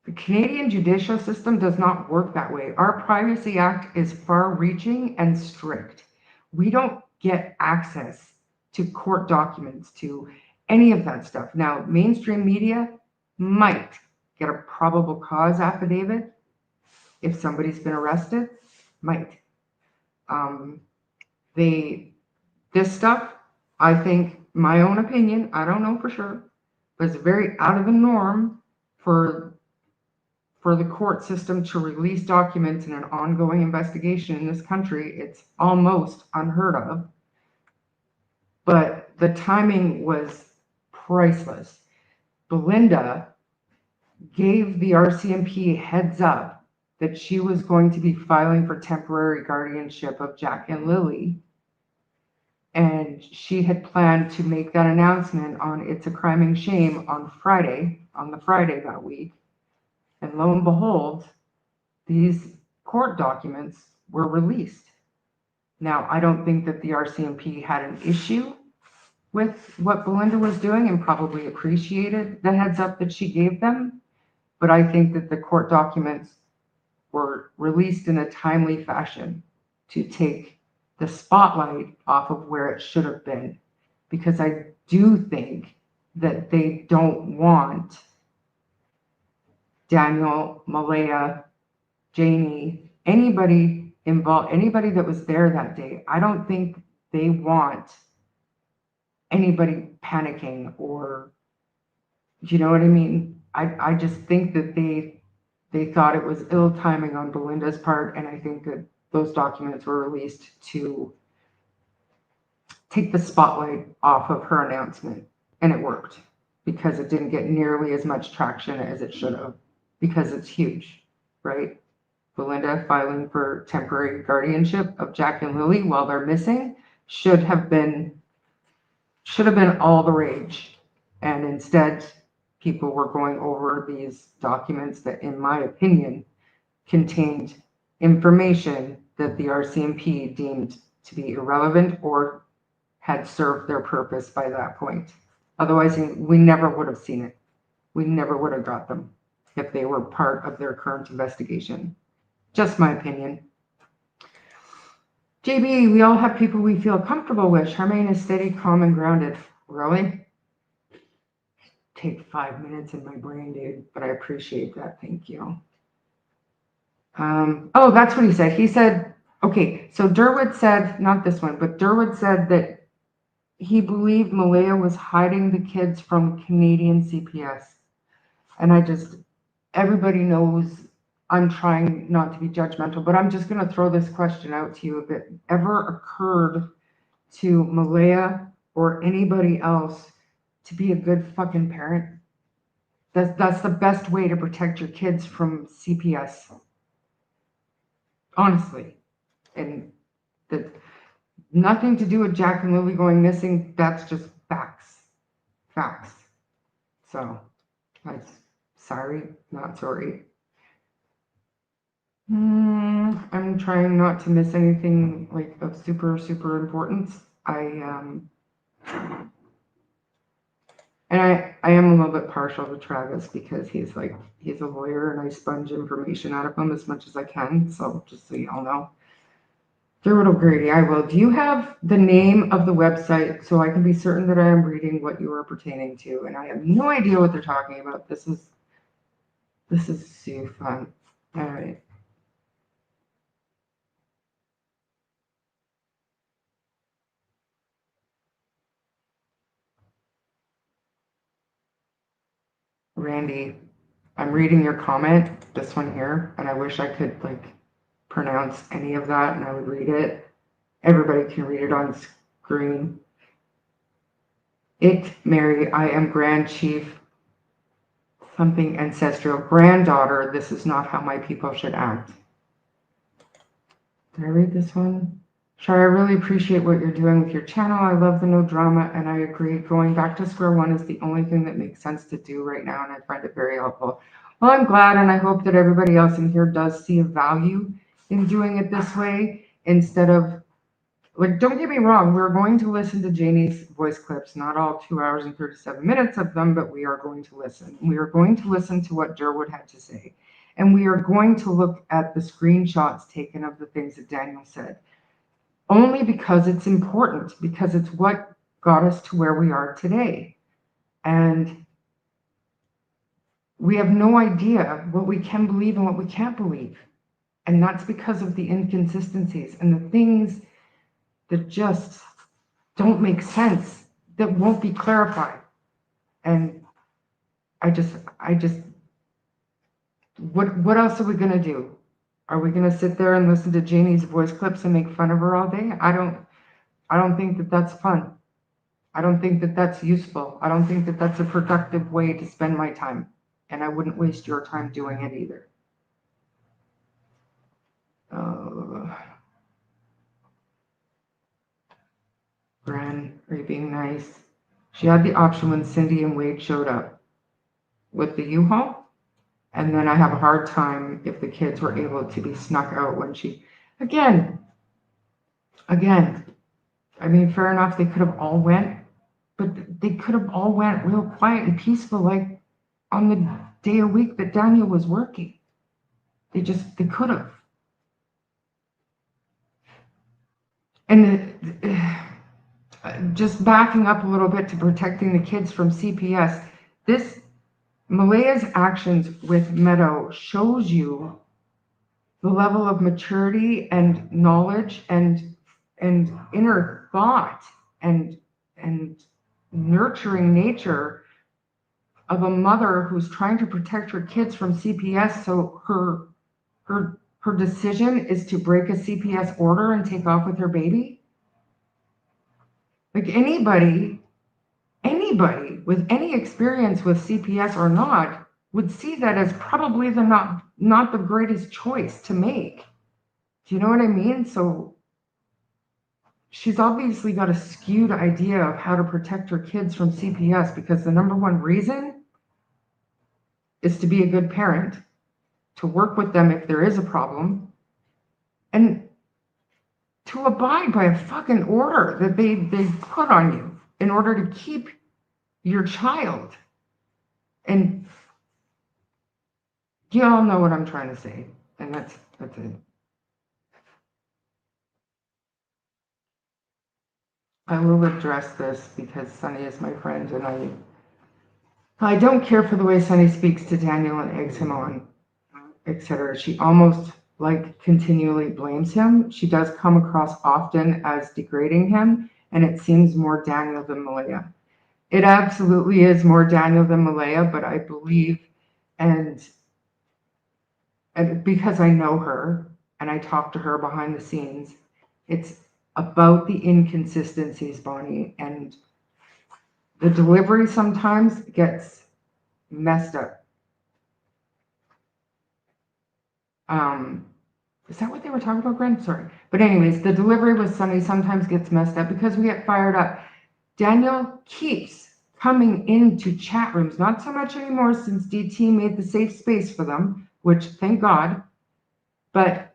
the Canadian judicial system does not work that way. Our Privacy Act is far-reaching and strict. We don't get access to court documents, to any of that stuff. Now, mainstream media might get a probable cause affidavit if somebody's been arrested, might. This stuff, I think, my own opinion, I don't know for sure, but it's very out of the norm for the court system to release documents in an ongoing investigation in this country. It's almost unheard of. But the timing was priceless. Belinda gave the RCMP heads up that she was going to be filing for temporary guardianship of Jack and Lilly. And she had planned to make that announcement on It's a Crime and Shame on the Friday that week. And lo and behold, these court documents were released. Now, I don't think that the RCMP had an issue with what Belinda was doing and probably appreciated the heads up that she gave them. But I think that the court documents were released in a timely fashion to take the spotlight off of where it should have been, because I do think that they don't want Daniel, Malaya, Janie, anybody involved, anybody that was there that day. I don't think they want anybody panicking, or, you know what I mean? I just think that they thought it was ill timing on Belinda's part, and I think that those documents were released to take the spotlight off of her announcement, and it worked because it didn't get nearly as much traction as it should have, because it's huge, right? Belinda filing for temporary guardianship of Jack and Lilly while they're missing should have been all the rage, and instead people were going over these documents that, in my opinion, contained information that the RCMP deemed to be irrelevant or had served their purpose by that point. Otherwise, we never would have seen it. We never would have got them if they were part of their current investigation. Just my opinion. JB, we all have people we feel comfortable with. Charmaine is steady, calm, and grounded. Really? Take 5 minutes in my brain, dude, but I appreciate that. Thank you. Oh, that's what he said. He said, okay, so Derwood said, not this one, but Derwood said that he believed Malaya was hiding the kids from Canadian CPS. And everybody knows I'm trying not to be judgmental, but I'm just going to throw this question out to you. If it ever occurred to Malaya or anybody else to be a good fucking parent, that's the best way to protect your kids from CPS. Honestly. And that nothing to do with Jack and Lilly going missing. That's just facts. Facts. So, I'm sorry, not sorry. I'm trying not to miss anything like of super importance. I am a little bit partial to Travis because he's a lawyer and I sponge information out of him as much as I can. So just so y'all know. Derwood O'Grady, I will. Do you have the name of the website so I can be certain that I am reading what you are pertaining to? And I have no idea what they're talking about. This is so fun. All right. Randy, I'm reading your comment, this one here, and I wish I could pronounce any of that and I would read it. Everybody can read it on screen. Mary, I am Grand Chief, something ancestral, granddaughter. This is not how my people should act. Did I read this one? Shar, I really appreciate what you're doing with your channel. I love the no drama, and I agree. Going back to square one is the only thing that makes sense to do right now, and I find it very helpful. Well, I'm glad, and I hope that everybody else in here does see a value in doing it this way instead of, don't get me wrong, we're going to listen to Janie's voice clips, not all 2 hours and 37 minutes of them, but we are going to listen. We are going to listen to what Derwood had to say, and we are going to look at the screenshots taken of the things that Daniel said. Only because it's important, because it's what got us to where we are today. And we have no idea what we can believe and what we can't believe. And that's because of the inconsistencies and the things that just don't make sense, that won't be clarified. And what else are we going to do? Are we going to sit there and listen to Janie's voice clips and make fun of her all day? I don't think that that's fun. I don't think that that's useful. I don't think that that's a productive way to spend my time. And I wouldn't waste your time doing it either. Bren, are you being nice? She had the option when Cindy and Wade showed up with the U-Haul. And then I have a hard time if the kids were able to be snuck out when she, again, I mean, fair enough, they could have all went, but they could have all went real quiet and peaceful, like on the day a week that Daniel was working. They could have. And just backing up a little bit to protecting the kids from CPS, this Malaya's actions with Meadow shows you the level of maturity and knowledge and inner thought and nurturing nature of a mother who's trying to protect her kids from CPS. So her decision is to break a CPS order and take off with her baby. Like anybody with any experience with CPS or not would see that as probably not the greatest choice to make. Do you know what I mean? So she's obviously got a skewed idea of how to protect her kids from CPS, because the number one reason is to be a good parent, to work with them if there is a problem, and to abide by a fucking order that they put on you in order to keep your child. And you all know what I'm trying to say, and that's it. I will address this because Sunny is my friend, and I don't care for the way Sunny speaks to Daniel and eggs him on, etc. She almost like continually blames him. She does come across often as degrading him, and it seems more Daniel than Malaya. It absolutely is more Daniel than Malaya, but I believe, and because I know her and I talk to her behind the scenes, it's about the inconsistencies, Bonnie, and the delivery sometimes gets messed up. Is that what they were talking about, Gren? Sorry. But anyways, the delivery with Sunny sometimes gets messed up because we get fired up. Daniel keeps coming into chat rooms, not so much anymore since DT made the safe space for them, which thank God, but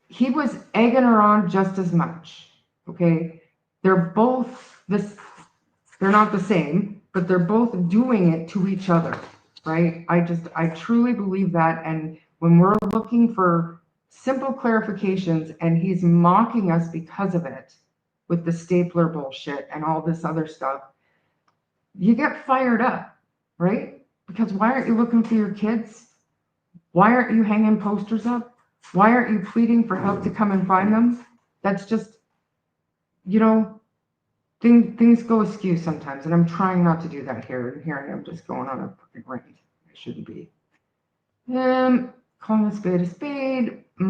he was egging her on just as much, okay? They're both they're not the same, but they're both doing it to each other, right? I truly believe that. And when we're looking for simple clarifications and he's mocking us because of it with the stapler bullshit and all this other stuff, you get fired up, right? Because why aren't you looking for your kids? Why aren't you hanging posters up? Why aren't you pleading for help to come and find them? That's just, you know, things go askew sometimes, and I'm trying not to do that here. And here I am just going on a fucking rant. I shouldn't be. Calling a spade a spade. My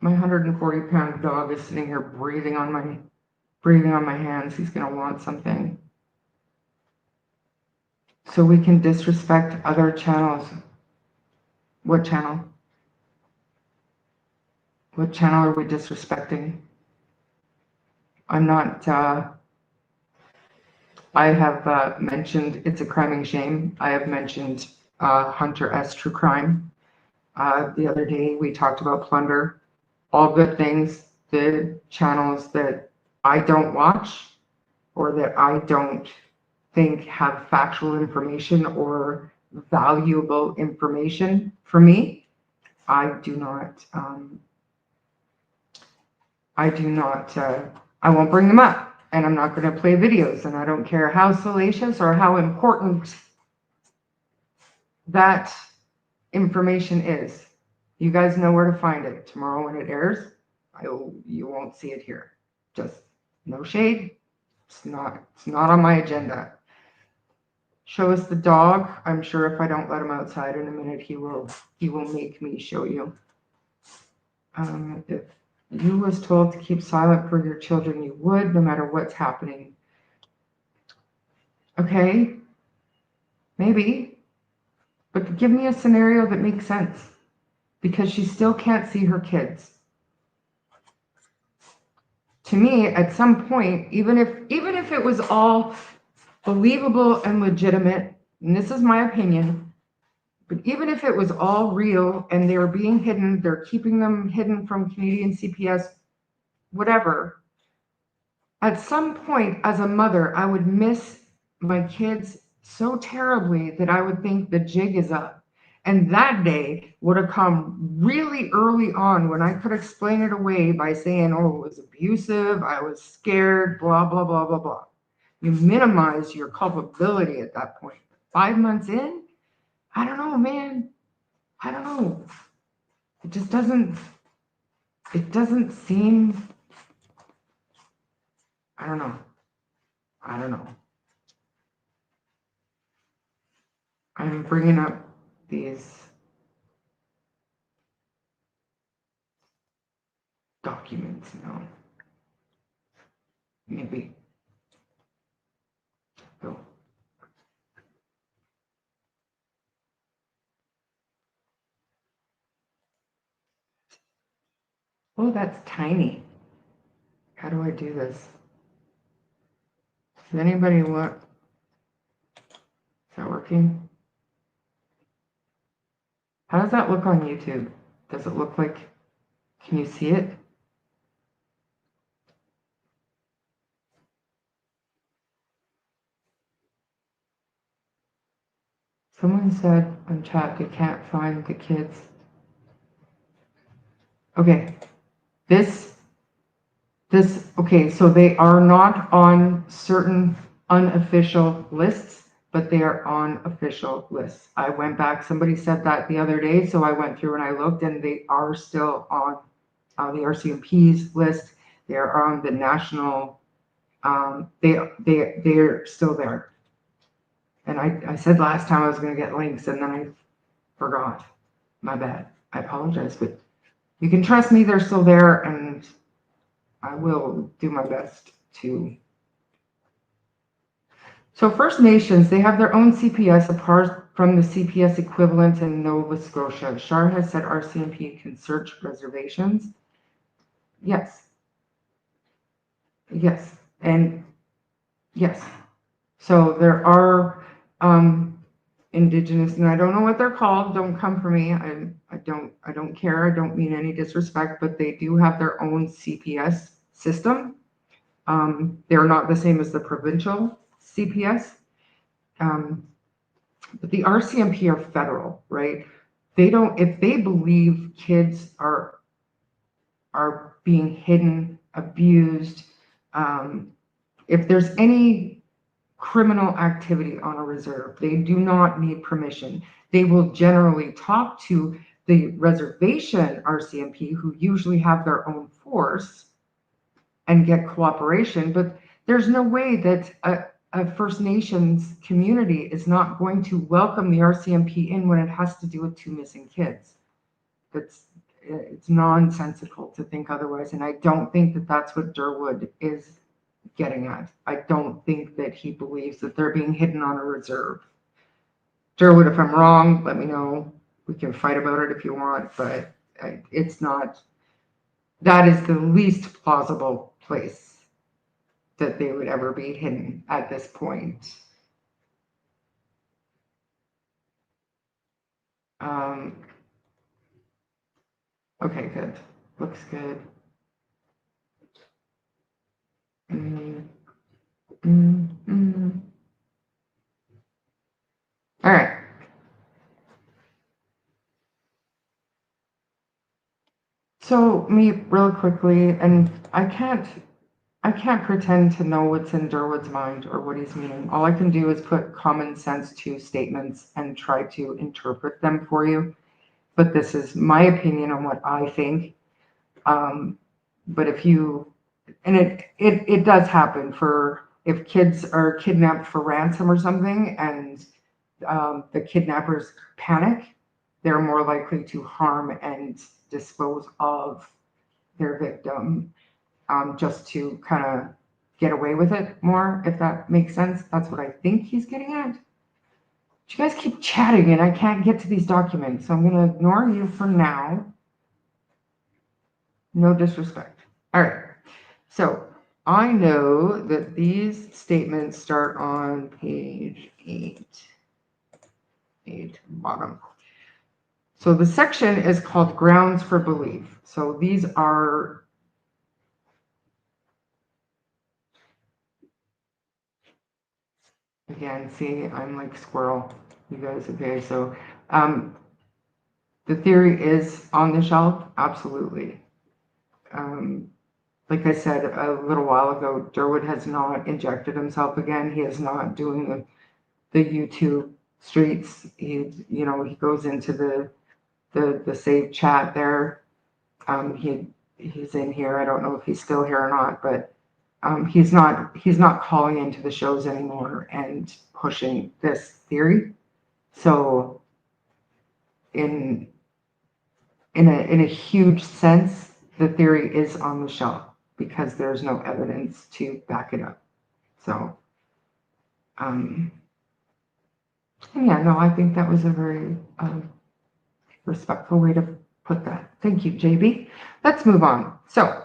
140-pound dog is sitting here breathing on my hands. He's gonna want something. So we can disrespect other channels. What channel? What channel are we disrespecting? I'm not, I have mentioned It's a Crime and Shame. I have mentioned Hunter.S True Crime. The other day we talked about Plunder. All good things. The channels that I don't watch or that I don't think have factual information or valuable information for me, I won't bring them up, and I'm not going to play videos, and I don't care how salacious or how important that information is. You guys know where to find it. Tomorrow when it airs, you won't see it here. Just no shade. It's not on my agenda. Show us the dog. I'm sure if I don't let him outside in a minute, he will make me show you. If you was told to keep silent for your children, you would, no matter what's happening. Okay, maybe, but give me a scenario that makes sense, because she still can't see her kids. To me, at some point, even if it was all believable and legitimate, and this is my opinion, but even if it was all real and they're being hidden, they're keeping them hidden from Canadian CPS, whatever, at some point as a mother, I would miss my kids so terribly that I would think the jig is up. And that day would have come really early on when I could explain it away by saying, oh, it was abusive, I was scared, blah, blah, blah, blah, blah. You minimize your culpability at that point. 5 months in, I don't know, man. I don't know. It just doesn't seem, I don't know. I don't know. I'm bringing up these documents now. Maybe. Go. Oh, that's tiny. How do I do this? Does anybody want? Is that working? How does that look on YouTube? Does it look like, can you see it? Someone said on chat they can't find the kids. Okay, okay, so they are not on certain unofficial lists, but they are on official lists. I went back, somebody said that the other day, so I went through and I looked, and they are still on the RCMP's list. They're on the national, they're still there. And I said last time I was going to get links, and then I forgot. My bad. I apologize, but you can trust me, they're still there, and I will do my best to. So First Nations, they have their own CPS apart from the CPS equivalent in Nova Scotia. Shar has said RCMP can search reservations. Yes. Yes. And yes. So there are Indigenous, and I don't know what they're called. Don't come for me. I don't care. I don't mean any disrespect, but they do have their own CPS system. They're not the same as the provincial CPS. But the RCMP are federal, right? They don't, if they believe kids are being hidden, abused, if there's any criminal activity on a reserve, they do not need permission. They will generally talk to the reservation RCMP, who usually have their own force, and get cooperation. But there's no way that a First Nations community is not going to welcome the RCMP in when it has to do with 2 missing kids. It's nonsensical to think otherwise, and I don't think that that's what Derwood is getting at. I don't think that he believes that they're being hidden on a reserve. Derwood, if I'm wrong, let me know. We can fight about it if you want, but it's not. That is the least plausible place that they would ever be hidden at this point. Okay, good. Looks good. All right. So me real quickly, and I can't pretend to know what's in Derwood's mind or what he's meaning. All I can do is put common sense to statements and try to interpret them for you. But this is my opinion on what I think. But if you, and it does happen for, if kids are kidnapped for ransom or something, and the kidnappers panic, they're more likely to harm and dispose of their victim, just to kind of get away with it more, if that makes sense. That's what I think he's getting at. But you guys keep chatting and I can't get to these documents, so I'm going to ignore you for now. No disrespect. All right. So I know that these statements start on page 8, bottom. So the section is called grounds for belief. So these are, again, see, I'm like squirrel, you guys. Okay, so the theory is on the shelf, absolutely. Like I said a little while ago, Derwood has not injected himself again. He is not doing the YouTube streets. He goes into the save chat there. He's in here. I don't know if he's still here or not, but he's not calling into the shows anymore and pushing this theory. So in a huge sense, the theory is on the shelf because there's no evidence to back it up. So, yeah, no, I think that was a very respectful way to put that. Thank you, JB. Let's move on. So,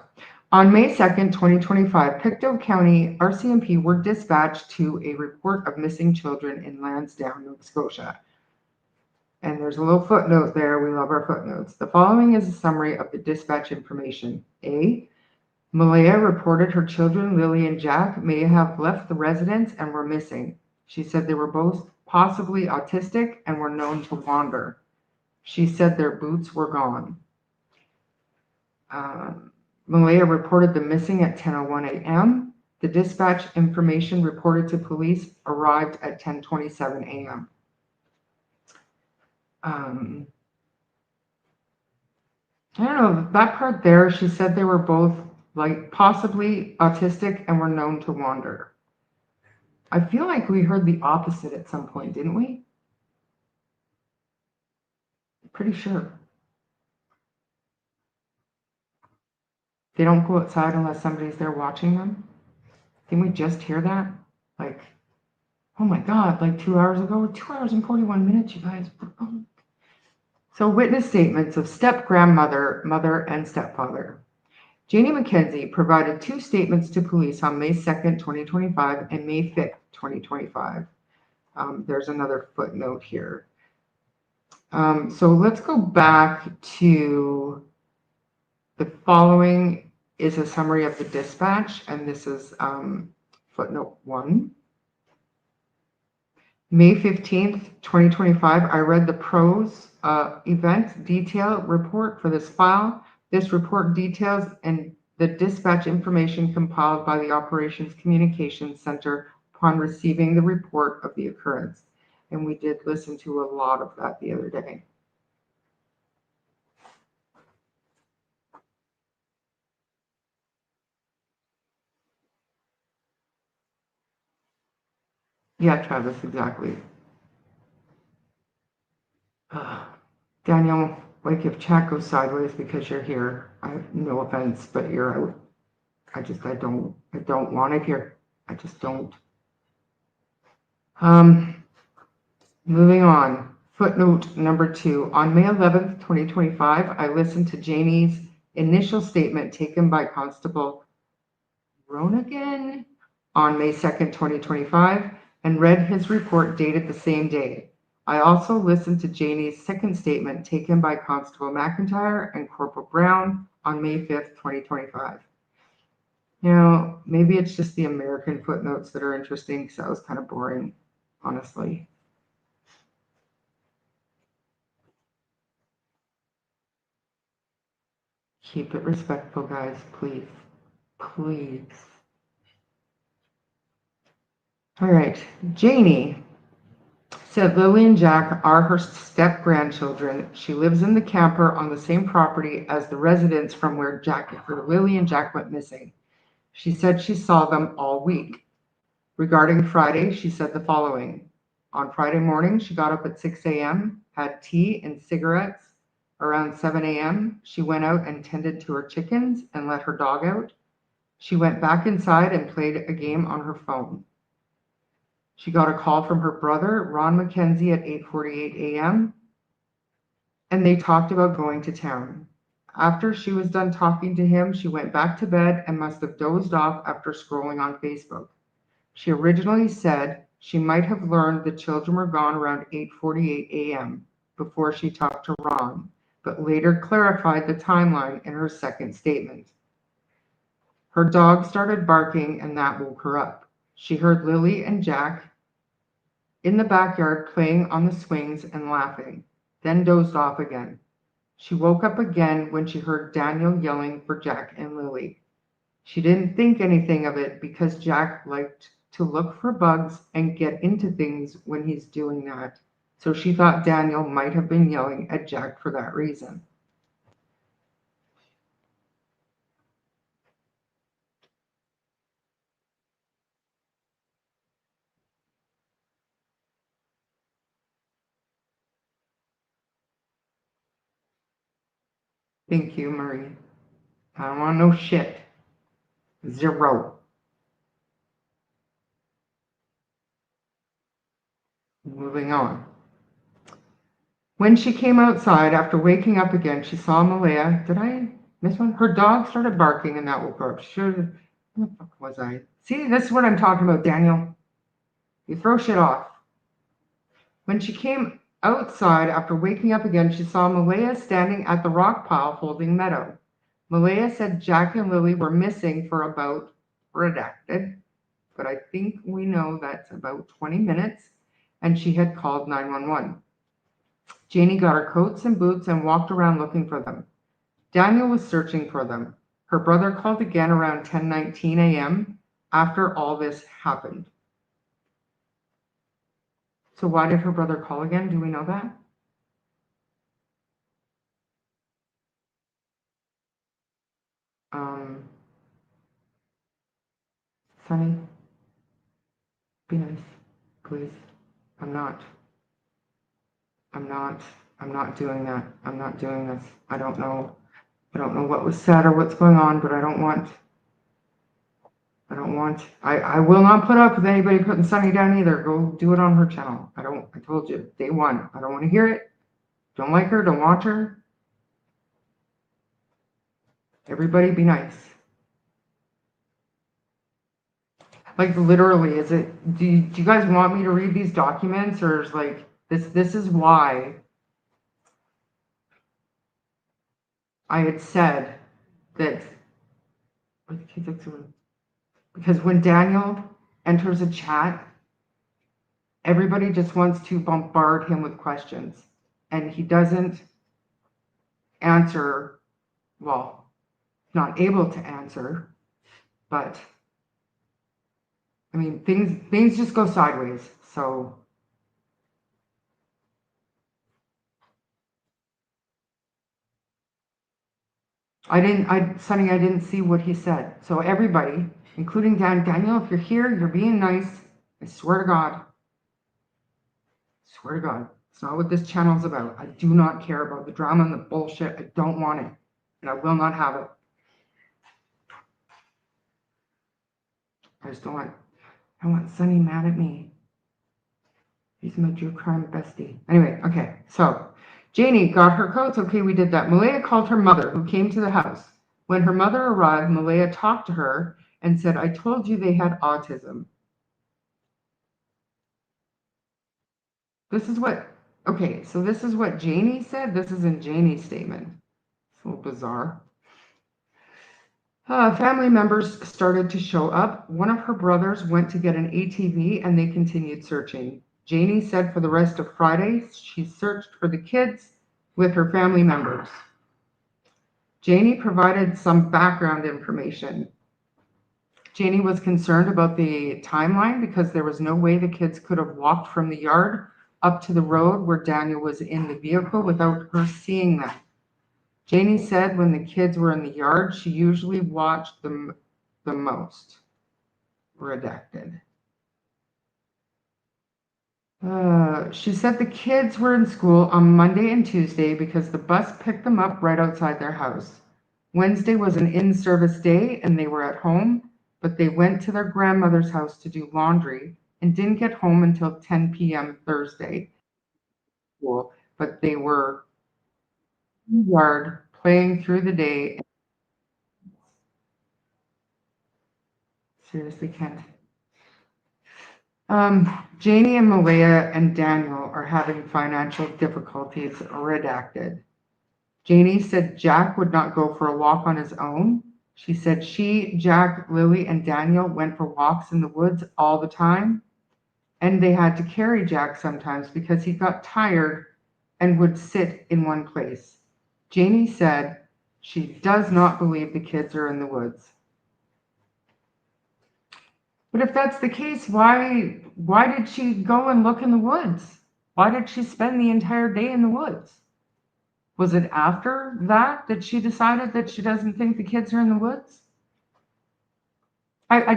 on May 2nd, 2025, Pictou County RCMP were dispatched to a report of missing children in Lansdowne, Nova Scotia. And there's a little footnote there. We love our footnotes. The following is a summary of the dispatch information. A. Malaya reported her children, Lilly and Jack, may have left the residence and were missing. She said they were both possibly autistic and were known to wander. She said their boots were gone. Malaya reported them missing at 10:01 a.m. The dispatch information reported to police arrived at 10:27 a.m. I don't know, that part there, she said they were both like possibly autistic and were known to wander. I feel like we heard the opposite at some point, didn't we? Pretty sure. They don't go outside unless somebody's there watching them. Didn't we just hear that? Like, oh my God, like 2 hours ago, 2 hours and 41 minutes, you guys. So witness statements of step-grandmother, mother, and stepfather. Janie McKenzie provided 2 statements to police on May 2nd, 2025 and May 5th, 2025. There's another footnote here. So let's go back to the following is a summary of the dispatch, and this is footnote 1. May 15th, 2025, I read the PROS event detail report for this file. This report details and the dispatch information compiled by the Operations Communications Center upon receiving the report of the occurrence. And we did listen to a lot of that the other day. Yeah, Travis, exactly. Daniel, like if chat goes sideways because you're here, no offense, but you're out. I don't want it here. I just don't. Moving on. Footnote number 2. On May 11th, 2025, I listened to Janie's initial statement taken by Constable Ronigan on May 2nd, 2025, and read his report dated the same day. I also listened to Janie's second statement taken by Constable McIntyre and Corporal Brown on May 5th, 2025. Now, maybe it's just the American footnotes that are interesting because that was kind of boring, honestly. Keep it respectful, guys, please. Please. All right, Janie said Lilly and Jack are her step-grandchildren. She lives in the camper on the same property as the residents from where Lilly and Jack went missing. She said she saw them all week. Regarding Friday, she said the following. On Friday morning, she got up at 6 a.m., had tea and cigarettes. Around 7 a.m., she went out and tended to her chickens and let her dog out. She went back inside and played a game on her phone. She got a call from her brother, Ron McKenzie, at 8:48 a.m., and they talked about going to town. After she was done talking to him, she went back to bed and must have dozed off after scrolling on Facebook. She originally said she might have learned the children were gone around 8:48 a.m. before she talked to Ron, but later clarified the timeline in her second statement. Her dog started barking and that woke her up. She heard Lilly and Jack in the backyard playing on the swings and laughing, then dozed off again. She woke up again when she heard Daniel yelling for Jack and Lilly. She didn't think anything of it because Jack liked to look for bugs and get into things when he's doing that. So she thought Daniel might have been yelling at Jack for that reason. Thank you, Marie. I don't want no shit. 0. Moving on. When she came outside after waking up again, she saw Malaya. Did I miss one? Her dog started barking and that woke her up. Where the fuck was I? See, this is what I'm talking about, Daniel. You throw shit off. When she came outside after waking up again, she saw Malaya standing at the rock pile holding Meadow. Malaya said Jack and Lilly were missing for about, redacted, but I think we know that's about 20 minutes, and she had called 911. Janie got her coats and boots and walked around looking for them. Daniel was searching for them. Her brother called again around 10:19 a.m. after all this happened. So why did her brother call again? Do we know that? Sunny, be nice, please. I'm not doing that. I'm not doing this. I don't know what was said or what's going on, but I will not put up with anybody putting Sunny down either. Go do it on her channel. I told you, day one. I don't want to hear it. Don't like her, don't watch her. Everybody be nice. Like literally, do you guys want me to read these documents, or is like this is why I had said that, because when Daniel enters a chat, everybody just wants to bombard him with questions, and he doesn't answer, well, not able to answer, but I mean, things just go sideways, so. Sonny, I didn't see what he said. So everybody, including Daniel, if you're here, you're being nice. I swear to God. Swear to God. It's not what this channel is about. I do not care about the drama and the bullshit. I don't want it. And I will not have it. I just don't want, I want Sonny mad at me. He's my true crime bestie. Anyway, okay. So Janie got her coats. Okay, we did that. Malaya called her mother, who came to the house. When her mother arrived, Malaya talked to her and said, I told you they had autism. This is what Janie said. This is in Janie's statement. It's a little bizarre. Family members started to show up. One of her brothers went to get an ATV and they continued searching. Janie said for the rest of Friday, she searched for the kids with her family members. Janie provided some background information. Janie was concerned about the timeline because there was no way the kids could have walked from the yard up to the road where Daniel was in the vehicle without her seeing them. Janie said when the kids were in the yard, she usually watched them the most. Redacted. She said the kids were in school on Monday and Tuesday because the bus picked them up right outside their house. Wednesday was an in-service day and they were at home, but they went to their grandmother's house to do laundry and didn't get home until 10 p.m. Thursday. But they were in the yard playing through the day. Seriously, Kent. Janie and Malaya and Daniel are having financial difficulties. Redacted. Janie said Jack would not go for a walk on his own. She said she, Jack, Lilly, and Daniel went for walks in the woods all the time, and they had to carry Jack sometimes because he got tired and would sit in one place. Janie said she does not believe the kids are in the woods. But if that's the case, why did she go and look in the woods? Why did she spend the entire day in the woods? Was it after that she decided that she doesn't think the kids are in the woods? I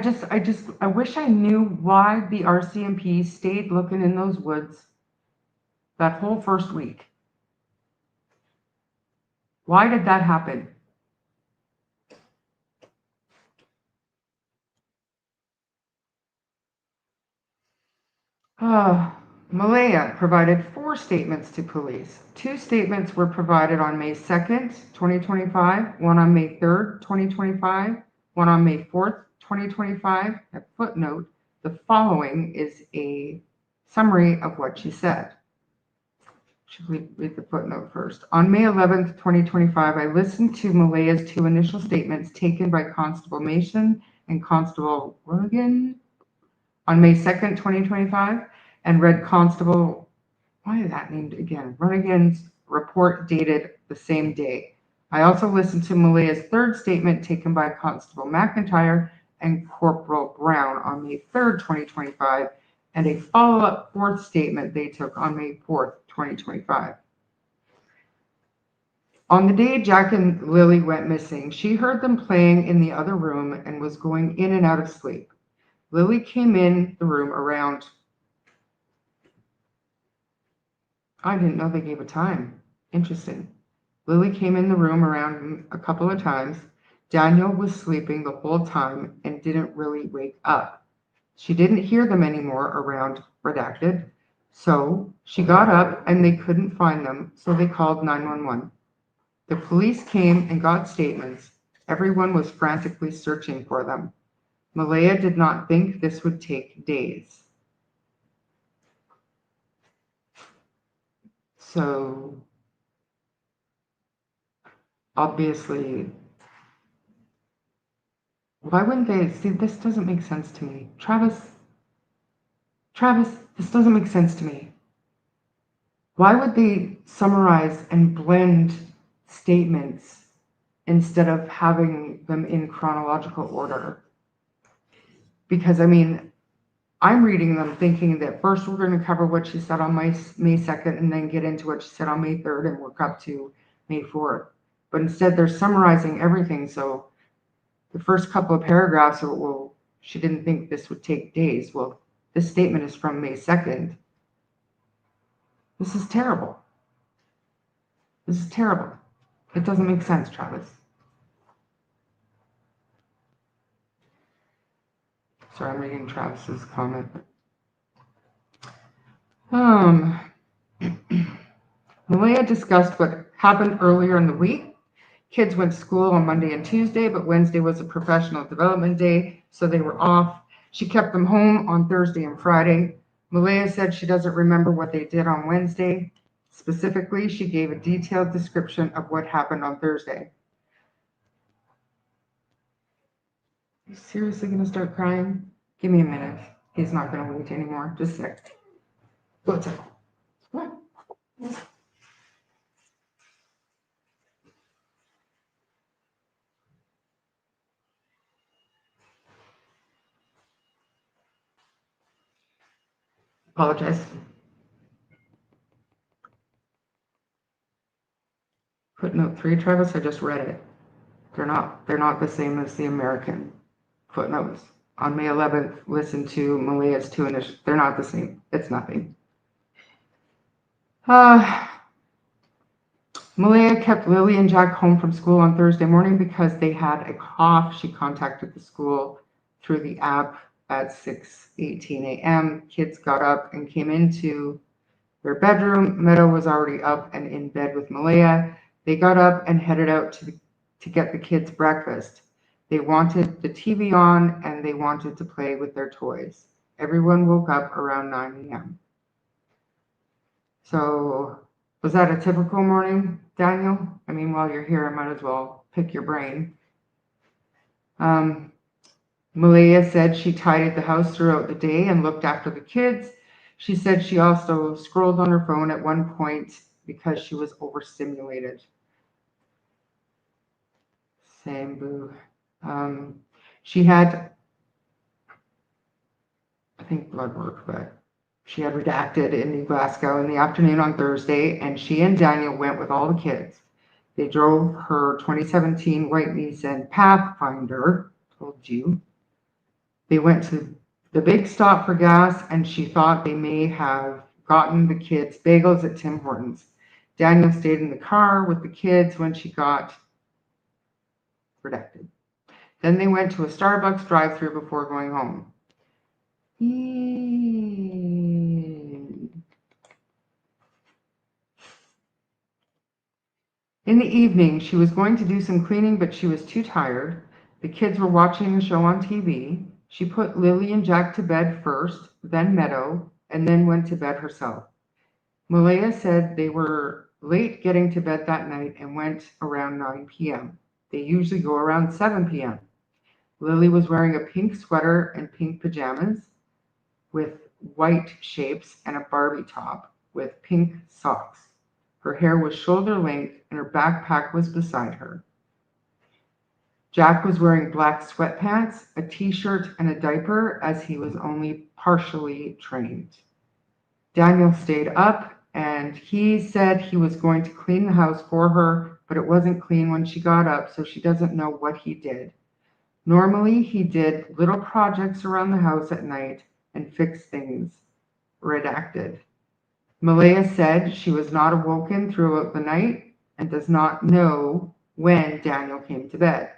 wish I knew why the RCMP stayed looking in those woods that whole first week. Why did that happen? Malaya provided 4 statements to police. 2 statements were provided on May 2nd, 2025, one on May 3rd, 2025, one on May 4th, 2025. A footnote, the following is a summary of what she said. Should we read the footnote first? On May 11th, 2025, I listened to Malaya's 2 initial statements taken by Constable Mason and Constable Runigan on May 2nd, 2025, and read Constable, why is that named again? Runigan's report dated the same day. I also listened to Malaya's 3rd statement taken by Constable McIntyre and Corporal Brown on May 3rd, 2025, and a follow-up 4th statement they took on May 4th, 2025. On the day Jack and Lilly went missing, she heard them playing in the other room and was going in and out of sleep. Lilly came in the room around, I didn't know they gave a time. Interesting. Lilly came in the room around a couple of times. Daniel was sleeping the whole time and didn't really wake up. She didn't hear them anymore around redacted. So she got up and they couldn't find them, so they called 911. The police came and got statements. Everyone was frantically searching for them. Malaya did not think this would take days. So obviously, why wouldn't they see? This doesn't make sense to me. Travis, this doesn't make sense to me. Why would they summarize and blend statements instead of having them in chronological order? Because I mean, I'm reading them thinking that first we're going to cover what she said on May 2nd and then get into what she said on May 3rd and work up to May 4th. But instead they're summarizing everything. So the first couple of paragraphs are, well, she didn't think this would take days. Well, this statement is from May 2nd. This is terrible. This is terrible. It doesn't make sense, Travis. Sorry, I'm reading Travis's comment. Malaya discussed what happened earlier in the week. Kids went to school on Monday and Tuesday, but Wednesday was a professional development day, so they were off. She kept them home on Thursday and Friday. Malaya said she doesn't remember what they did on Wednesday. Specifically, she gave a detailed description of what happened on Thursday. Are you seriously going to start crying? Give me a minute. He's not going to wait anymore. Just a sec. What's up? What? Apologize. Footnote 3, Travis, I just read it. They're not the same as the American footnotes. On May 11th, listen to Malaya's 2 initials. They're not the same. It's nothing. Malaya kept Lilly and Jack home from school on Thursday morning because they had a cough. She contacted the school through the app at 6:18 a.m. Kids got up and came into their bedroom. Meadow was already up and in bed with Malaya. They got up and headed out to get the kids breakfast. They wanted the TV on and they wanted to play with their toys. Everyone woke up around 9 a.m. So was that a typical morning, Daniel? I mean, while you're here, I might as well pick your brain. Malaya said she tidied the house throughout the day and looked after the kids. She said she also scrolled on her phone at one point because she was overstimulated. Same, boo. She had, I think, blood work, but she had redacted in New Glasgow in the afternoon on Thursday, and she and Daniel went with all the kids. They drove her 2017 white Nissan Pathfinder, told you. They went to the big stop for gas, and she thought they may have gotten the kids bagels at Tim Hortons. Daniel stayed in the car with the kids when she got redacted. Then they went to a Starbucks drive-thru before going home. In the evening, she was going to do some cleaning, but she was too tired. The kids were watching a show on TV. She put Lily and Jack to bed first, then Meadow, and then went to bed herself. Malaya said they were late getting to bed that night and went around 9 p.m. They usually go around 7 p.m. Lily was wearing a pink sweater and pink pajamas with white shapes and a Barbie top with pink socks. Her hair was shoulder length and her backpack was beside her. Jack was wearing black sweatpants, a t-shirt, and a diaper as he was only partially trained. Daniel stayed up and he said he was going to clean the house for her, but it wasn't clean when she got up, so she doesn't know what he did. Normally, he did little projects around the house at night and fixed things. Redacted. Malaya said she was not awoken throughout the night and does not know when Daniel came to bed.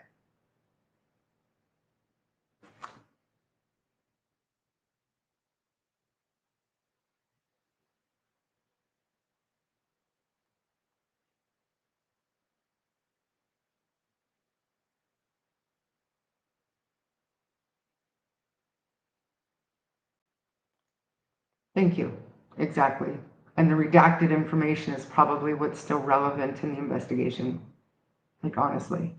Thank you. Exactly. And the redacted information is probably what's still relevant in the investigation. Like, honestly.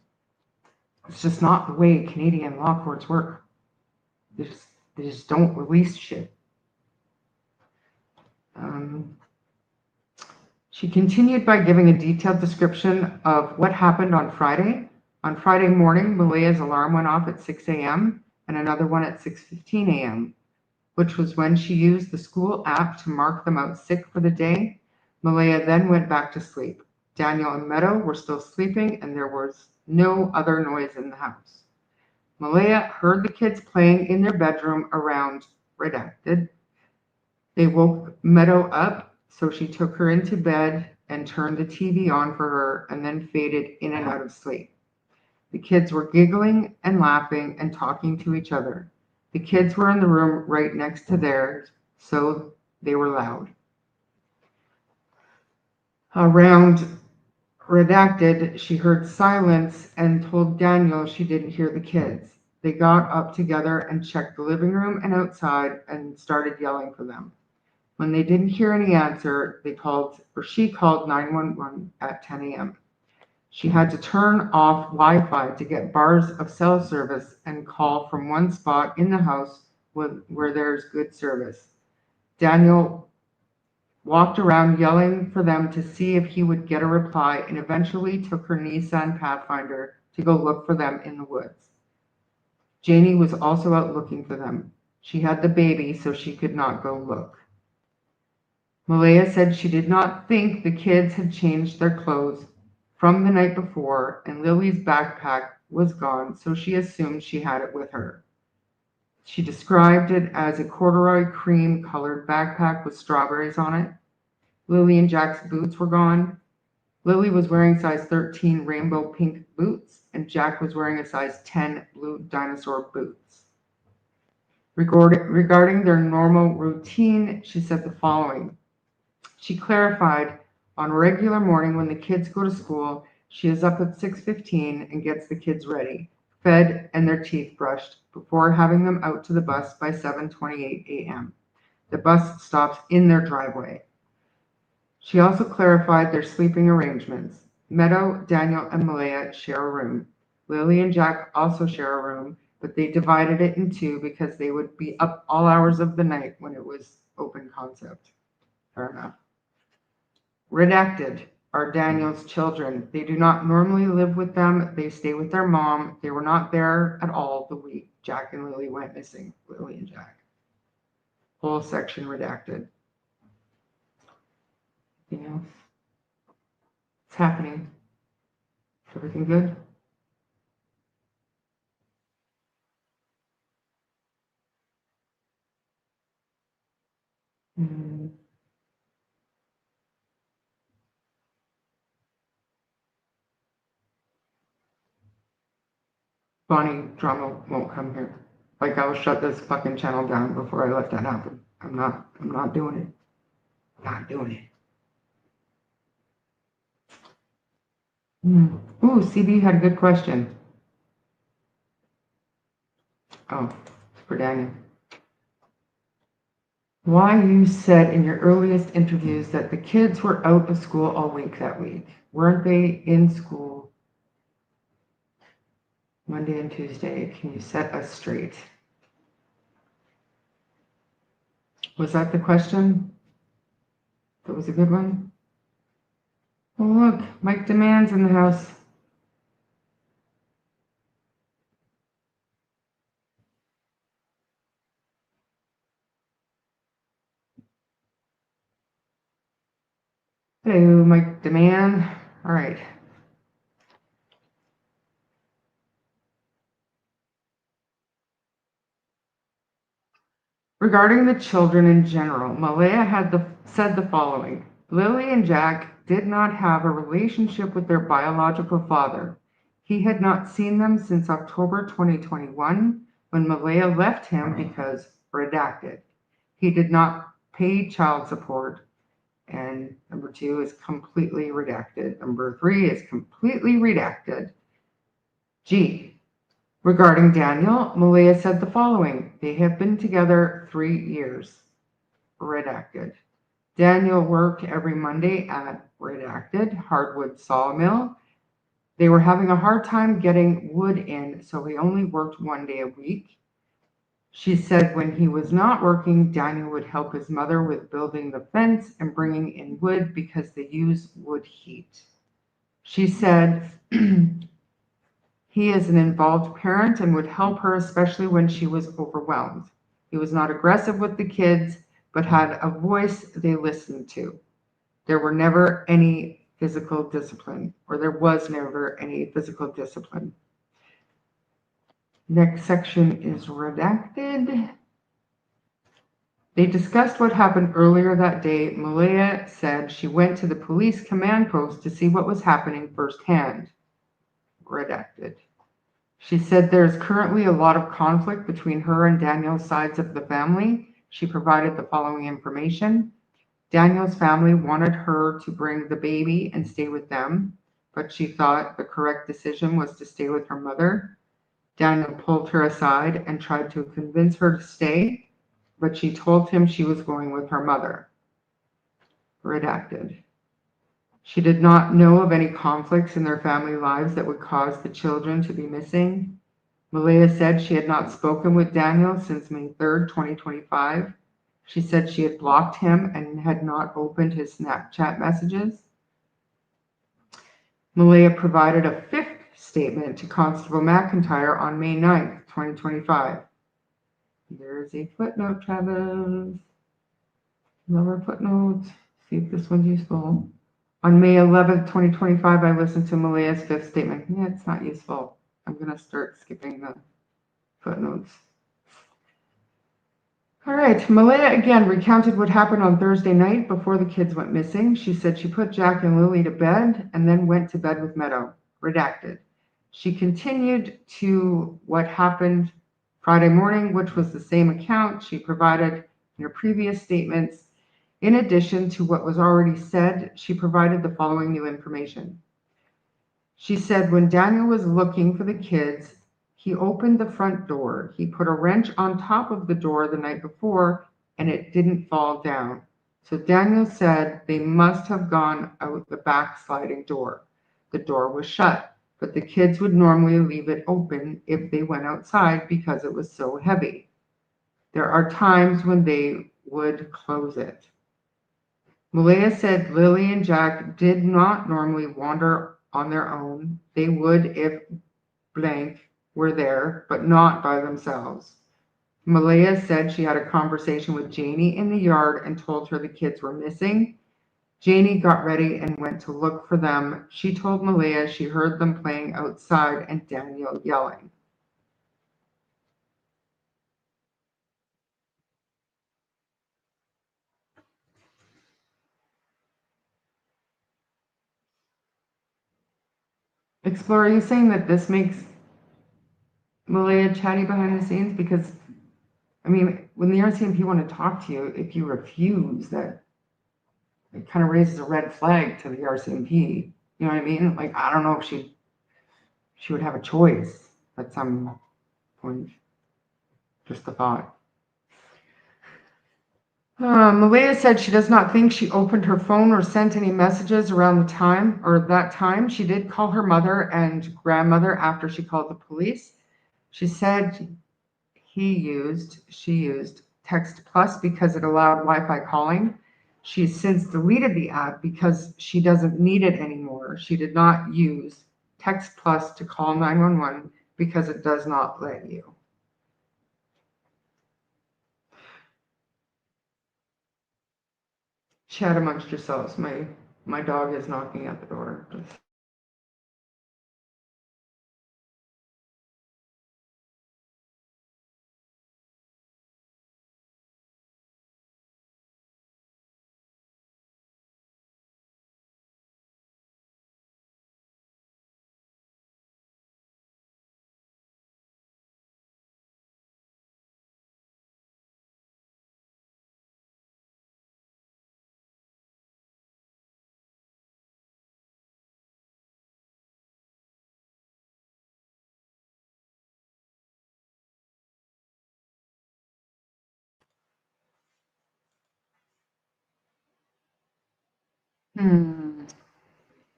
It's just not the way Canadian law courts work. They just don't release shit. She continued by giving a detailed description of what happened on Friday. On Friday morning, Malaya's alarm went off at 6 a.m. and another one at 6:15 a.m., which was when she used the school app to mark them out sick for the day. Malaya then went back to sleep. Daniel and Meadow were still sleeping, and there was no other noise in the house. Malaya heard the kids playing in their bedroom around redacted. They woke Meadow up, so she took her into bed and turned the TV on for her and then faded in and out of sleep. The kids were giggling and laughing and talking to each other. The kids were in the room right next to theirs, so they were loud. Around redacted, she heard silence and told Daniel she didn't hear the kids. They got up together and checked the living room and outside and started yelling for them. When they didn't hear any answer, she called 911 at 10 a.m. She had to turn off Wi-Fi to get bars of cell service and call from one spot in the house where there's good service. Daniel walked around yelling for them to see if he would get a reply and eventually took her Nissan Pathfinder to go look for them in the woods. Janie was also out looking for them. She had the baby, so she could not go look. Malaya said she did not think the kids had changed their clothes from the night before, and Lily's backpack was gone, so she assumed she had it with her. She described it as a corduroy cream-colored backpack with strawberries on it. Lily and Jack's boots were gone. Lily was wearing size 13 rainbow pink boots, and Jack was wearing a size 10 blue dinosaur boots. Regarding their normal routine, she said the following. She clarified, on a regular morning when the kids go to school, she is up at 6:15 and gets the kids ready, fed, and their teeth brushed before having them out to the bus by 7:28 a.m. The bus stops in their driveway. She also clarified their sleeping arrangements. Meadow, Daniel, and Malaya share a room. Lily and Jack also share a room, but they divided it in two because they would be up all hours of the night when it was open concept. Fair enough. Redacted. are Daniel's children. They do not normally live with them. They stay with their mom. They were not there at all the week Jack and Lily went missing. Lily and Jack. Whole section redacted. Anything else? What's happening? Is everything good? Bonnie drama won't come here. Like, I'll shut this fucking channel down before I let that happen. I'm not doing it. Not doing it. Ooh, CB had a good question. Oh, for Daniel. Why you said in your earliest interviews that the kids were out of school all week that week. Weren't they in school Monday and Tuesday? Can you set us straight? Was that the question? That was a good one? Oh, look, Mike Demand's in the house. Hello, Mike Demand. All right. Regarding the children in general, Malaya said the following. Lily and Jack did not have a relationship with their biological father. He had not seen them since October 2021 when Malaya left him because redacted. He did not pay child support. And number 2 is completely redacted. Number 3 is completely redacted. G. Regarding Daniel, Malaya said the following. They have been together 3 years. Redacted. Daniel worked every Monday at redacted hardwood sawmill. They were having a hard time getting wood in, so he only worked 1 day a week. She said when he was not working, Daniel would help his mother with building the fence and bringing in wood because they use wood heat. She said he is an involved parent and would help her, especially when she was overwhelmed. He was not aggressive with the kids, but had a voice they listened to. There was never any physical discipline. Next section is redacted. They discussed what happened earlier that day. Malaya said she went to the police command post to see what was happening firsthand. Redacted. She said there's currently a lot of conflict between her and Daniel's sides of the family. She provided the following information. Daniel's family wanted her to bring the baby and stay with them, but she thought the correct decision was to stay with her mother. Daniel pulled her aside and tried to convince her to stay, but she told him she was going with her mother. Redacted. She did not know of any conflicts in their family lives that would cause the children to be missing. Malaya said she had not spoken with Daniel since May 3rd, 2025. She said she had blocked him and had not opened his Snapchat messages. Malaya provided a 5th statement to Constable McIntyre on May 9th, 2025. There's a footnote, Travis. Love our footnotes. See if this one's useful. On May 11th, 2025, I listened to Malaya's 5th statement. Yeah, it's not useful. I'm going to start skipping the footnotes. All right, Malaya again recounted what happened on Thursday night before the kids went missing. She said she put Jack and Lily to bed and then went to bed with Meadow. Redacted. She continued to what happened Friday morning, which was the same account she provided in her previous statements. In addition to what was already said, she provided the following new information. She said when Daniel was looking for the kids, he opened the front door. He put a wrench on top of the door the night before, and it didn't fall down. So Daniel said they must have gone out the back sliding door. The door was shut, but the kids would normally leave it open if they went outside because it was so heavy. There are times when they would close it. Malaya said Lily and Jack did not normally wander on their own. They would if blank were there, but not by themselves. Malaya said she had a conversation with Janie in the yard and told her the kids were missing. Janie got ready and went to look for them. She told Malaya she heard them playing outside and Daniel yelling. Explorer, are you saying that this makes Malaya chatty behind the scenes? Because, I mean, when the RCMP want to talk to you, if you refuse, that it kind of raises a red flag to the RCMP. You know what I mean? Like, I don't know if she would have a choice at some point. Just a thought. Malaya said she does not think she opened her phone or sent any messages around the time or that time. She did call her mother and grandmother after she called the police. She said she used Text Plus because it allowed Wi-Fi calling. She's since deleted the app because she doesn't need it anymore. She did not use Text Plus to call 911 because it does not let you. Chat amongst yourselves. My dog is knocking at the door.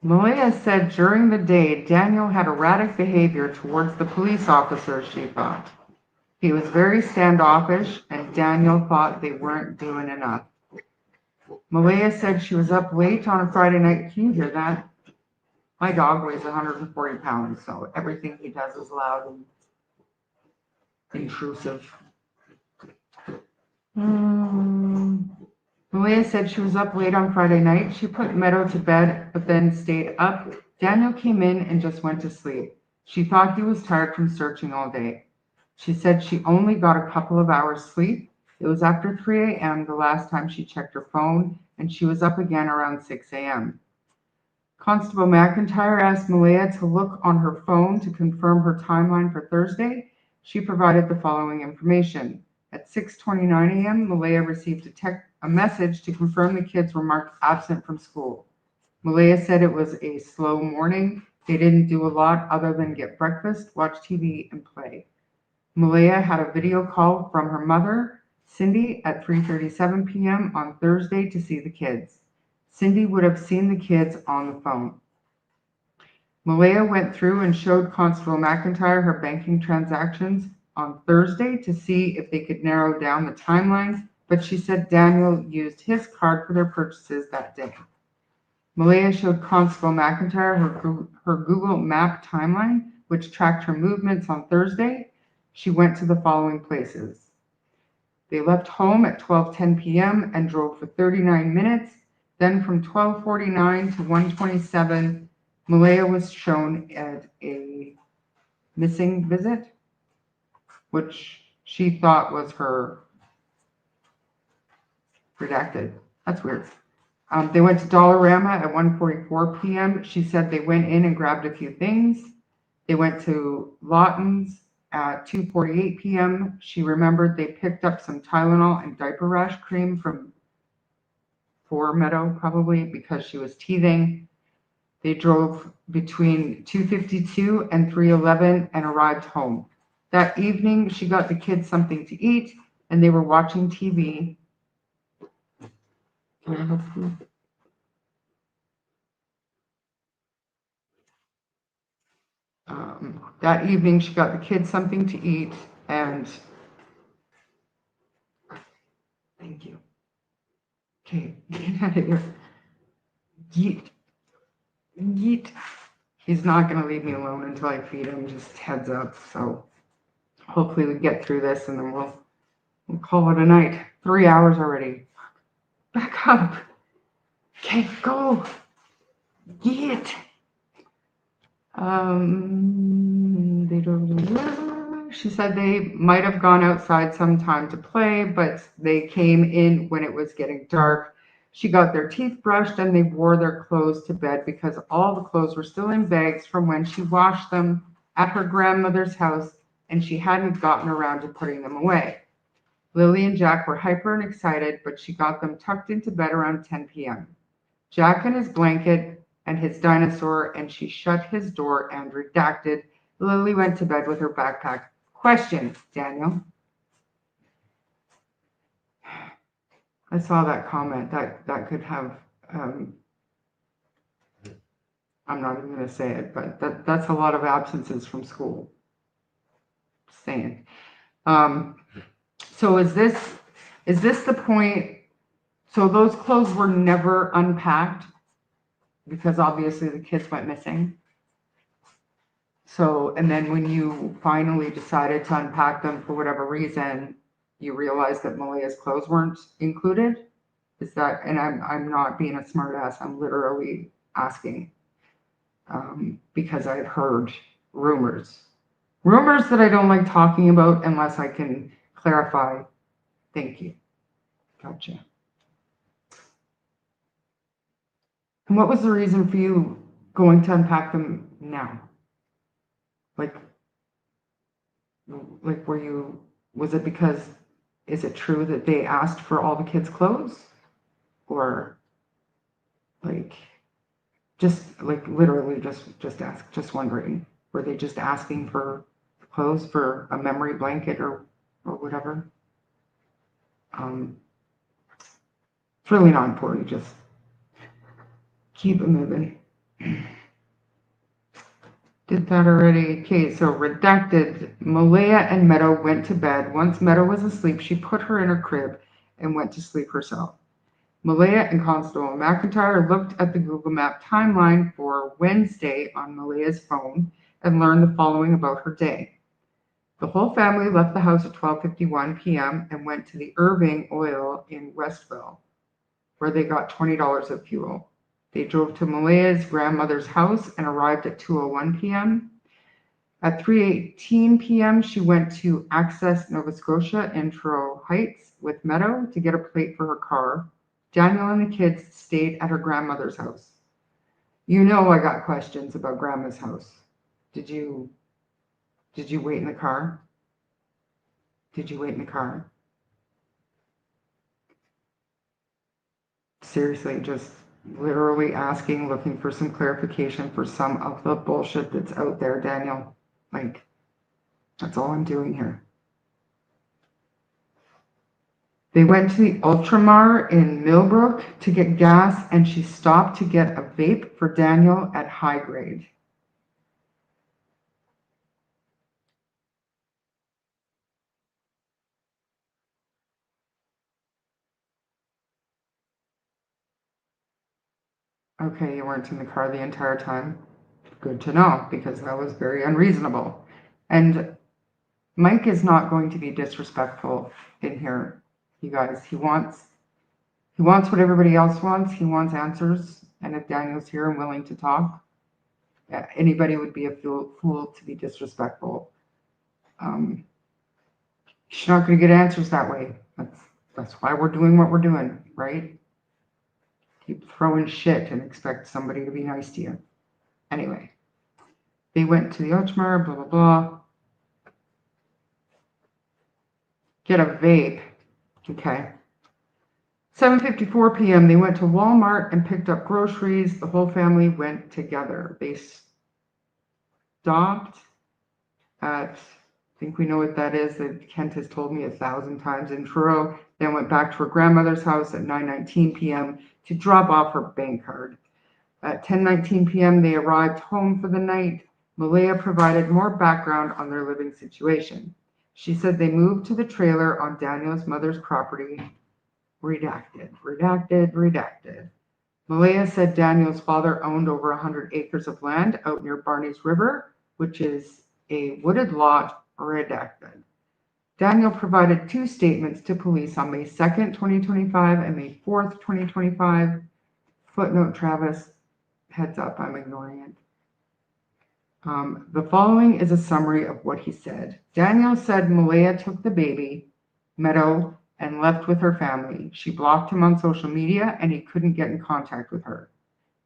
Malaya said during the day, Daniel had erratic behavior towards the police officers, she thought. He was very standoffish, and Daniel thought they weren't doing enough. Malaya said she was up late on a Friday night. Can you hear that? My dog weighs 140 pounds, so everything he does is loud and intrusive. Malaya said she was up late on Friday night. She put Meadow to bed, but then stayed up. Daniel came in and just went to sleep. She thought he was tired from searching all day. She said she only got a couple of hours sleep. It was after 3 a.m. the last time she checked her phone, and she was up again around 6 a.m. Constable McIntyre asked Malaya to look on her phone to confirm her timeline for Thursday. She provided the following information. At 6:29 a.m., Malaya received a message to confirm the kids were marked absent from school. Malaya said it was a slow morning. They didn't do a lot other than get breakfast, watch TV, and play. Malaya had a video call from her mother, Cindy, at 3:37 p.m. on Thursday to see the kids. Cindy would have seen the kids on the phone. Malaya went through and showed Constable McIntyre her banking transactions on Thursday to see if they could narrow down the timelines, but she said Daniel used his card for their purchases that day. Malaya showed Constable McIntyre her Google Map timeline, which tracked her movements on Thursday. She went to the following places. They left home at 12:10 p.m. and drove for 39 minutes. Then from 12:49 to 1:27, Malaya was shown at a missing visit, which she thought was her redacted. That's weird. They went to Dollarama at 1:44 p.m. She said they went in and grabbed a few things. They went to Lawton's at 2:48 p.m. She remembered they picked up some Tylenol and diaper rash cream from Meadow, probably because she was teething. They drove between 2:52 and 3:11 and arrived home. That evening, she got the kids something to eat, and they were watching TV. Can I help you? That evening, she got the kids something to eat, and thank you. Okay, get out of here. Yeet. Yeet. He's not going to leave me alone until I feed him, just heads up. So hopefully we get through this and then we'll call it a night. 3 hours already. Back up. Okay, go. Yeet. She said they might have gone outside sometime to play, but they came in when it was getting dark. She got their teeth brushed and they wore their clothes to bed because all the clothes were still in bags from when she washed them at her grandmother's house and she hadn't gotten around to putting them away. Lily and Jack were hyper and excited, but she got them tucked into bed around 10 p.m. Jack in his blanket and his dinosaur, and she shut his door and redacted. Lily went to bed with her backpack. Question, Daniel. I saw that comment. That could have, I'm not even going to say it, but that's a lot of absences from school. Just saying. So is this the point? So those clothes were never unpacked because obviously the kids went missing. So, and then when you finally decided to unpack them for whatever reason, you realized that Malaya's clothes weren't included? Is that, and I'm not being a smartass, I'm literally asking because I've heard rumors that I don't like talking about unless I can clarify. Thank you. Gotcha. And what was the reason for you going to unpack them now? Like were you, was it because, is it true that they asked for all the kids' clothes? Or like, just like literally just wondering, were they just asking for clothes for a memory blanket or whatever? It's really not important, just keep it moving. Did that already. Okay, so redacted. Malaya and Meadow went to bed. Once Meadow was asleep, she put her in her crib and went to sleep herself. Malaya and Constable McIntyre looked at the Google Map timeline for Wednesday on Malaya's phone and learned the following about her day. The whole family left the house at 12:51 p.m. and went to the Irving Oil in Westville, where they got $20 of fuel. They drove to Malaya's grandmother's house and arrived at 2:01 p.m. At 3:18 p.m., she went to Access Nova Scotia in Truro Heights with Meadow to get a plate for her car. Daniel and the kids stayed at her grandmother's house. You know I got questions about Grandma's house. Did you wait in the car? Did you wait in the car? Seriously, just literally asking, looking for some clarification for some of the bullshit that's out there, Daniel. Like, that's all I'm doing here. They went to the Ultramar in Millbrook to get gas, and she stopped to get a vape for Daniel at High Grade. Okay, you weren't in the car the entire time. Good to know, because that was very unreasonable. And Mike is not going to be disrespectful in here, you guys. He wants what everybody else wants. He wants answers. And if Daniel's here and willing to talk, anybody would be a fool to be disrespectful. You're not going to get answers that way. That's why we're doing what we're doing, right? Keep throwing shit and expect somebody to be nice to you. Anyway, they went to the Ochmar, blah, blah, blah. Get a vape. Okay. 7:54 p.m. They went to Walmart and picked up groceries. The whole family went together. They stopped at, I think we know what that is, that Kent has told me 1,000 times, in Truro. Then went back to her grandmother's house at 9:19 p.m. to drop off her bank card. At 10:19 p.m. they arrived home for the night. Malaya provided more background on their living situation. She said they moved to the trailer on Daniel's mother's property redacted, redacted, redacted. Malaya said Daniel's father owned over 100 acres of land out near Barney's River, which is a wooded lot, redacted. Daniel provided 2 statements to police on May 2nd, 2025 and May 4th, 2025. Footnote, Travis, heads up, I'm ignoring it. The following is a summary of what he said. Daniel said Malaya took the baby, Meadow, and left with her family. She blocked him on social media and he couldn't get in contact with her.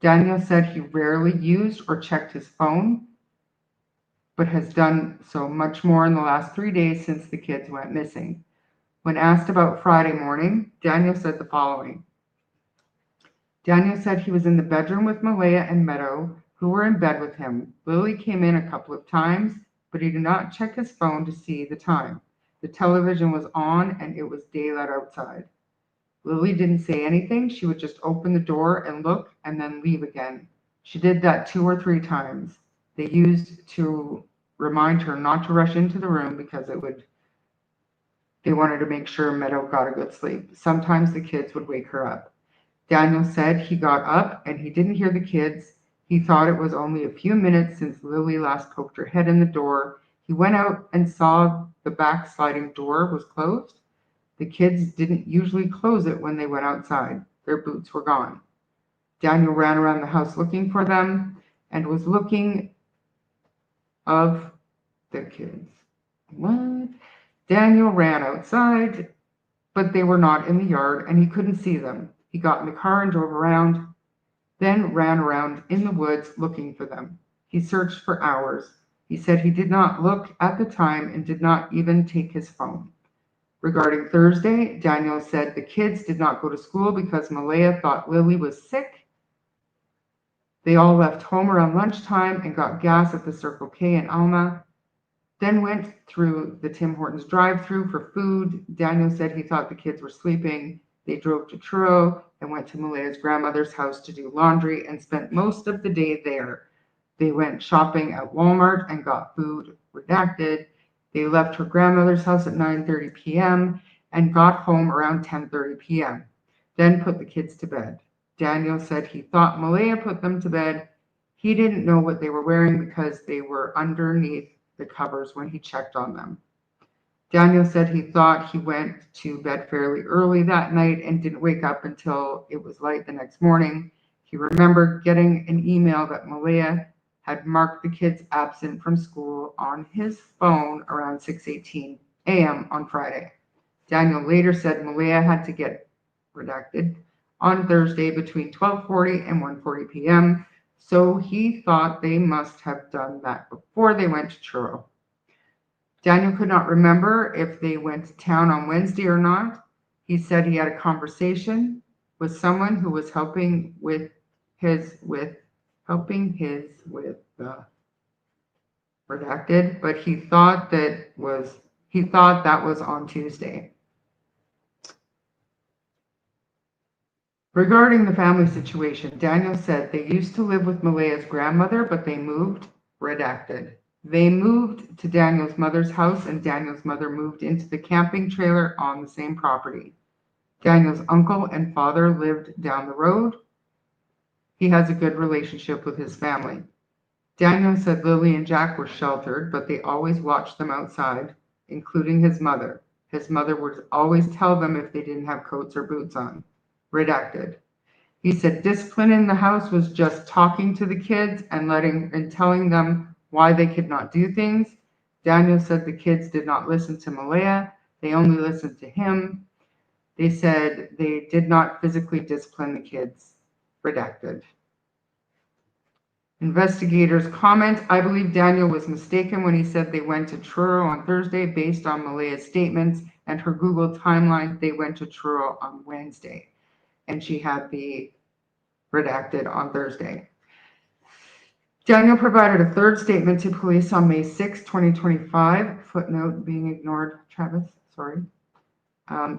Daniel said he rarely used or checked his phone, but has done so much more in the last 3 days since the kids went missing. When asked about Friday morning, Daniel said the following. Daniel said he was in the bedroom with Malaya and Meadow, who were in bed with him. Lilly came in a couple of times, but he did not check his phone to see the time. The television was on and it was daylight outside. Lilly didn't say anything. She would just open the door and look and then leave again. She did that 2 or 3 times. They used to remind her not to rush into the room because they wanted to make sure Meadow got a good sleep. Sometimes the kids would wake her up. Daniel said he got up and he didn't hear the kids. He thought it was only a few minutes since Lilly last poked her head in the door. He went out and saw the back sliding door was closed. The kids didn't usually close it when they went outside. Their boots were gone. Daniel ran around the house looking for them and was looking of the kids. What? Daniel ran outside, but they were not in the yard and he couldn't see them. He got in the car and drove around, then ran around in the woods looking for them. He searched for hours. He said he did not look at the time and did not even take his phone. Regarding Thursday, Daniel said the kids did not go to school because Malaya thought Lilly was sick. They all left home around lunchtime and got gas at the Circle K in Alma, then went through the Tim Hortons drive-thru for food. Daniel said he thought the kids were sleeping. They drove to Truro and went to Malaya's grandmother's house to do laundry and spent most of the day there. They went shopping at Walmart and got food, redacted. They left her grandmother's house at 9:30 p.m. and got home around 10:30 p.m., then put the kids to bed. Daniel said he thought Malaya put them to bed. He didn't know what they were wearing because they were underneath the covers when he checked on them. Daniel said he thought he went to bed fairly early that night and didn't wake up until it was light the next morning. He remembered getting an email that Malaya had marked the kids absent from school on his phone around 6:18 a.m. on Friday. Daniel later said Malaya had to get redacted on Thursday between 12:40 and 1:40 p.m., so he thought they must have done that before they went to Truro. Daniel could not remember if they went to town on Wednesday or not. He said he had a conversation with someone who was helping redacted, but he thought that was on Tuesday. Regarding the family situation, Daniel said they used to live with Malaya's grandmother, but they moved, redacted. They moved to Daniel's mother's house, and Daniel's mother moved into the camping trailer on the same property. Daniel's uncle and father lived down the road. He has a good relationship with his family. Daniel said Lilly and Jack were sheltered, but they always watched them outside, including his mother. His mother would always tell them if they didn't have coats or boots on. Redacted. He said discipline in the house was just talking to the kids and telling them why they could not do things. Daniel said the kids did not listen to Malaya. They only listened to him. They said they did not physically discipline the kids. Redacted. Investigators comment, I believe Daniel was mistaken when he said they went to Truro on Thursday based on Malaya's statements and her Google timeline. They went to Truro on Wednesday, and she had the redacted on Thursday. Daniel provided a third statement to police on May 6, 2025. Footnote being ignored, Travis, sorry.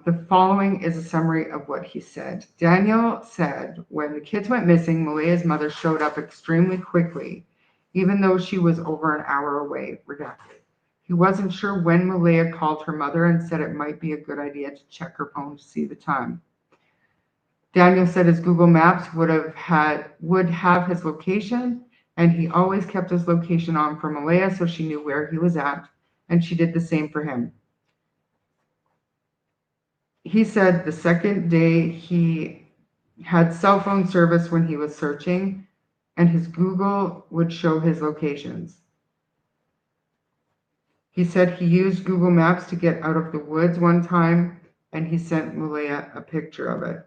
The following is a summary of what he said. Daniel said when the kids went missing, Malaya's mother showed up extremely quickly, even though she was over an hour away, redacted. He wasn't sure when Malaya called her mother and said it might be a good idea to check her phone to see the time. Daniel said his Google Maps would have his location, and he always kept his location on for Malaya so she knew where he was at, and she did the same for him. He said the second day he had cell phone service when he was searching, and his Google would show his locations. He said he used Google Maps to get out of the woods one time, and he sent Malaya a picture of it.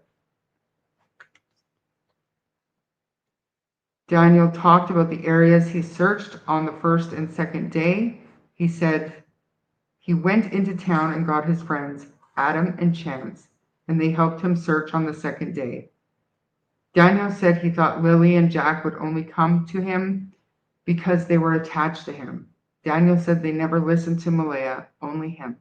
Daniel talked about the areas he searched on the first and second day. He said he went into town and got his friends, Adam and Chance, and they helped him search on the second day. Daniel said he thought Lilly and Jack would only come to him because they were attached to him. Daniel said they never listened to Malaya, only him.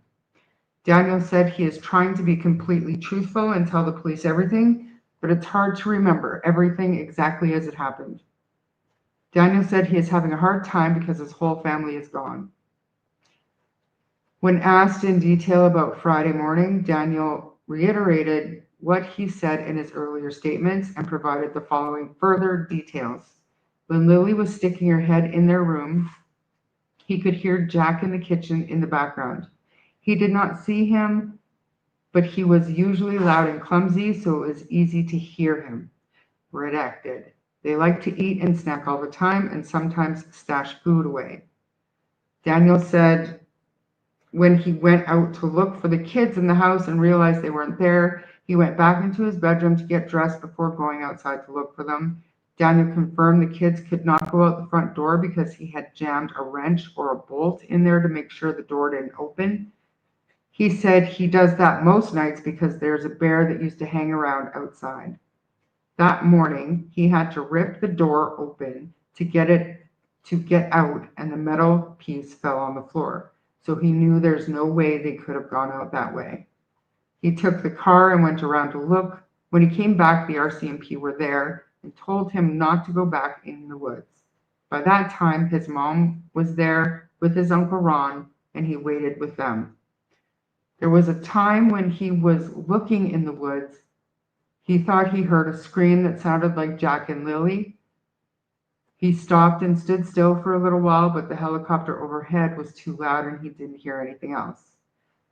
Daniel said he is trying to be completely truthful and tell the police everything, but it's hard to remember everything exactly as it happened. Daniel said he is having a hard time because his whole family is gone. When asked in detail about Friday morning, Daniel reiterated what he said in his earlier statements and provided the following further details. When Lilly was sticking her head in their room, he could hear Jack in the kitchen in the background. He did not see him, but he was usually loud and clumsy, so it was easy to hear him. Redacted. They like to eat and snack all the time and sometimes stash food away. Daniel said when he went out to look for the kids in the house and realized they weren't there, he went back into his bedroom to get dressed before going outside to look for them. Daniel confirmed the kids could not go out the front door because he had jammed a wrench or a bolt in there to make sure the door didn't open. He said he does that most nights because there's a bear that used to hang around outside. That morning, he had to rip the door open to get out, and the metal piece fell on the floor. So he knew there's no way they could have gone out that way. He took the car and went around to look. When he came back, the RCMP were there and told him not to go back in the woods. By that time, his mom was there with his Uncle Ron, and he waited with them. There was a time when he was looking in the woods. He thought he heard a scream that sounded like Jack and Lilly. He stopped and stood still for a little while, but the helicopter overhead was too loud and he didn't hear anything else.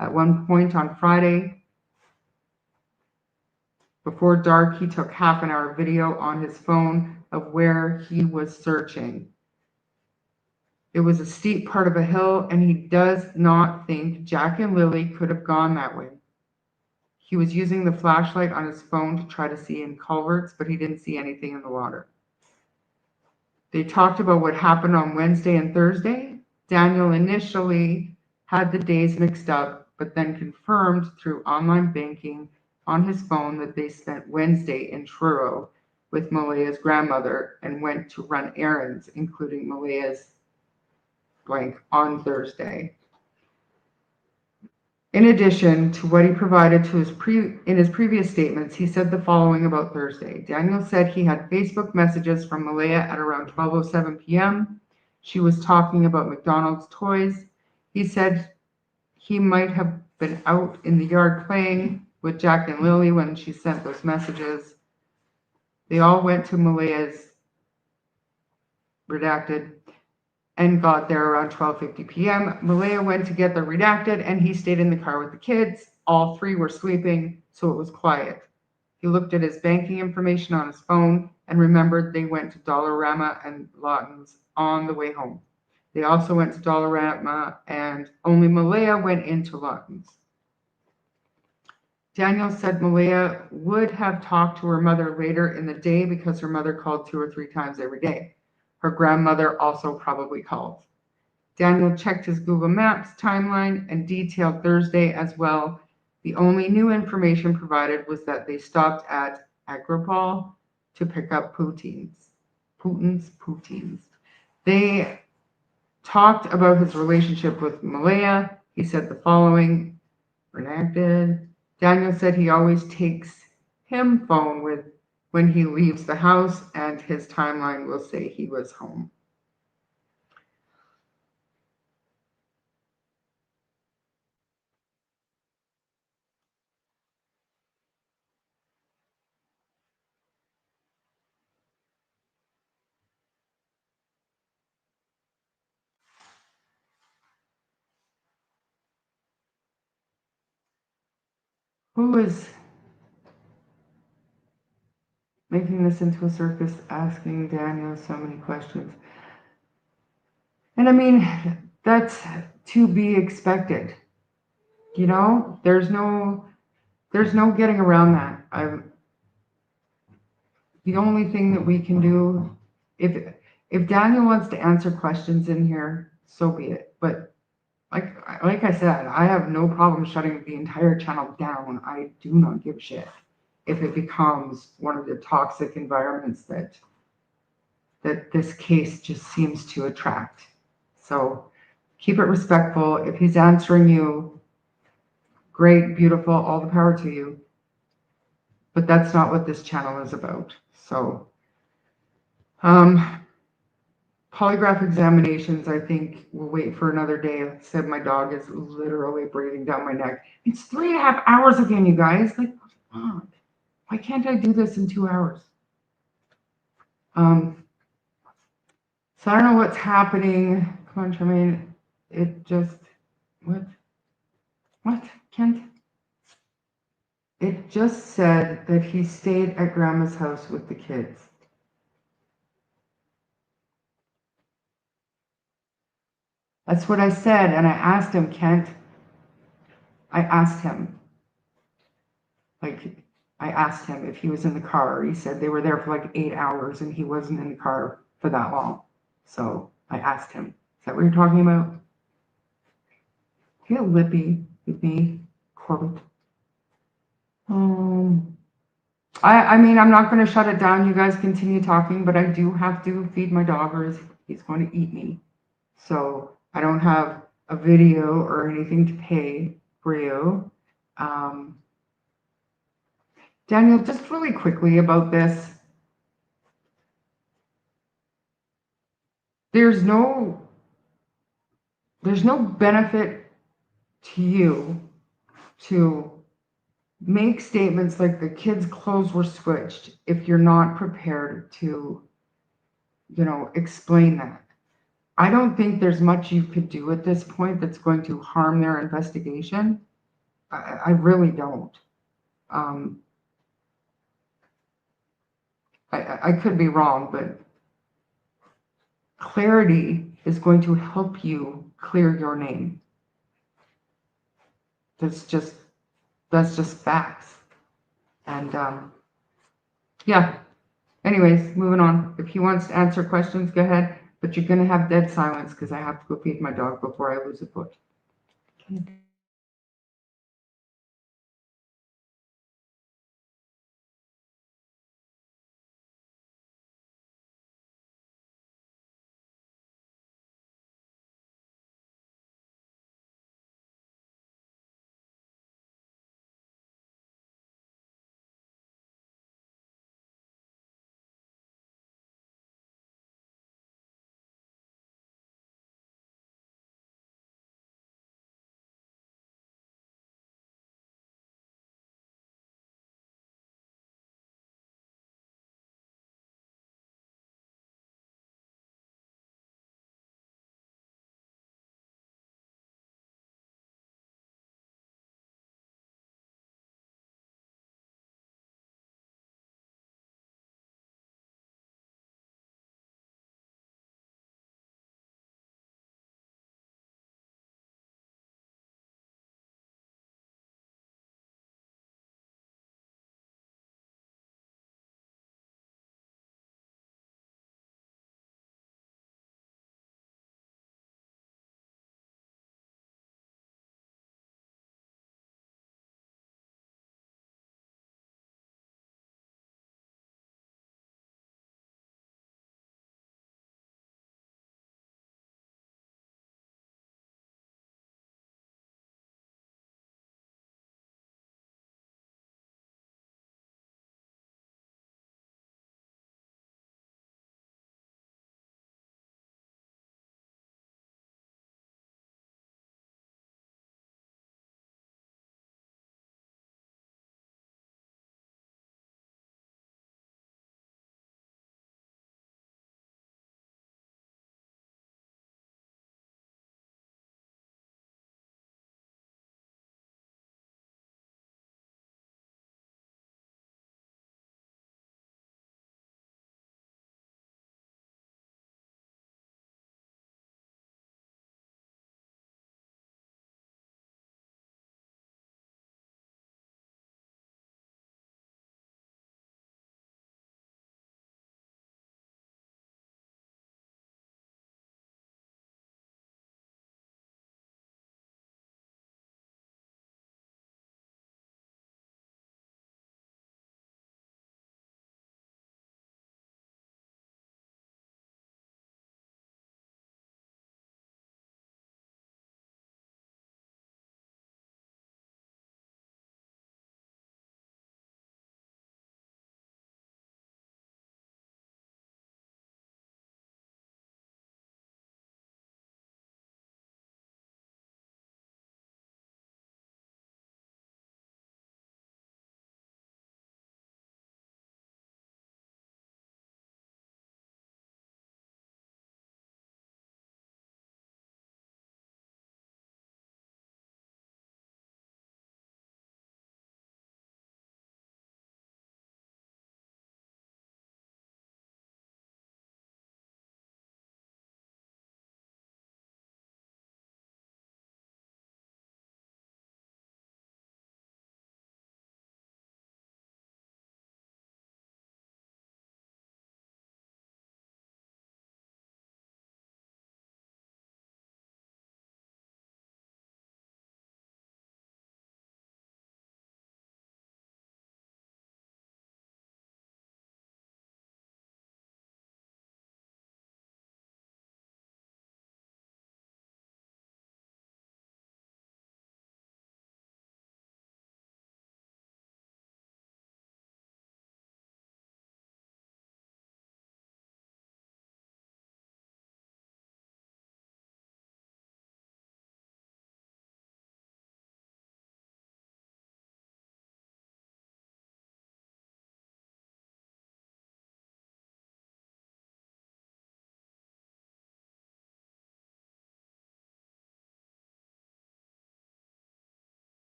At one point on Friday, before dark, he took half an hour video on his phone of where he was searching. It was a steep part of a hill, and he does not think Jack and Lilly could have gone that way. He was using the flashlight on his phone to try to see in culverts, but he didn't see anything in the water. They talked about what happened on Wednesday and Thursday. Daniel initially had the days mixed up, but then confirmed through online banking on his phone that they spent Wednesday in Truro with Malaya's grandmother and went to run errands, including Malaya's blank on Thursday. In addition to what he provided to in his previous statements, he said the following about Thursday. Daniel said he had Facebook messages from Malaya at around 12:07 p.m. She was talking about McDonald's toys. He said he might have been out in the yard playing with Jack and Lilly when she sent those messages. They all went to Malaya's redacted and got there around 12:50 p.m. Malaya went to get the redacted, and he stayed in the car with the kids. All three were sleeping, so it was quiet. He looked at his banking information on his phone and remembered they went to Dollarama and Lawton's on the way home. They also went to Dollarama, and only Malaya went into Lawton's. Daniel said Malaya would have talked to her mother later in the day because her mother called 2 or 3 times every day. Her grandmother also probably called. Daniel checked his Google Maps timeline and detailed Thursday as well. The only new information provided was that they stopped at Agropol to pick up poutines. They talked about his relationship with Malaya. He said the following, redacted. Daniel said he always takes him phone with when he leaves the house, and his timeline will say he was home. Who is making this into a circus, asking Daniel so many questions? And I mean, that's to be expected. You know, there's no getting around that. The only thing that we can do, if Daniel wants to answer questions in here, so be it. But like I said, I have no problem shutting the entire channel down. I do not give a shit if it becomes one of the toxic environments that this case just seems to attract. So keep it respectful. If he's answering you, great, beautiful, all the power to you. But that's not what this channel is about. So polygraph examinations, I think we'll wait for another day. Like I said, my dog is literally breathing down my neck. It's 3.5 hours again, you guys. Like, fuck. Why can't I do this in 2 hours? So I don't know what's happening. Come on, Tremaine. It just, what? What, Kent? It just said that he stayed at Grandma's house with the kids. That's what I said, and I asked him, Kent. I asked him. I asked him if he was in the car. He said they were there for like 8 hours, and he wasn't in the car for that long. So I asked him, is that what you're talking about? Feel lippy with me, Corbett. I mean, I'm not going to shut it down. You guys continue talking, but I do have to feed my dog or he's going to eat me. So I don't have a video or anything to pay for you. Daniel, just really quickly about this. There's no benefit to you to make statements like the kids' clothes were switched if you're not prepared to, explain that. I don't think there's much you could do at this point that's going to harm their investigation. I really don't. I could be wrong, but clarity is going to help you clear your name. That's just facts. And yeah. Anyways, moving on. If he wants to answer questions, go ahead. But you're gonna have dead silence because I have to go feed my dog before I lose a foot.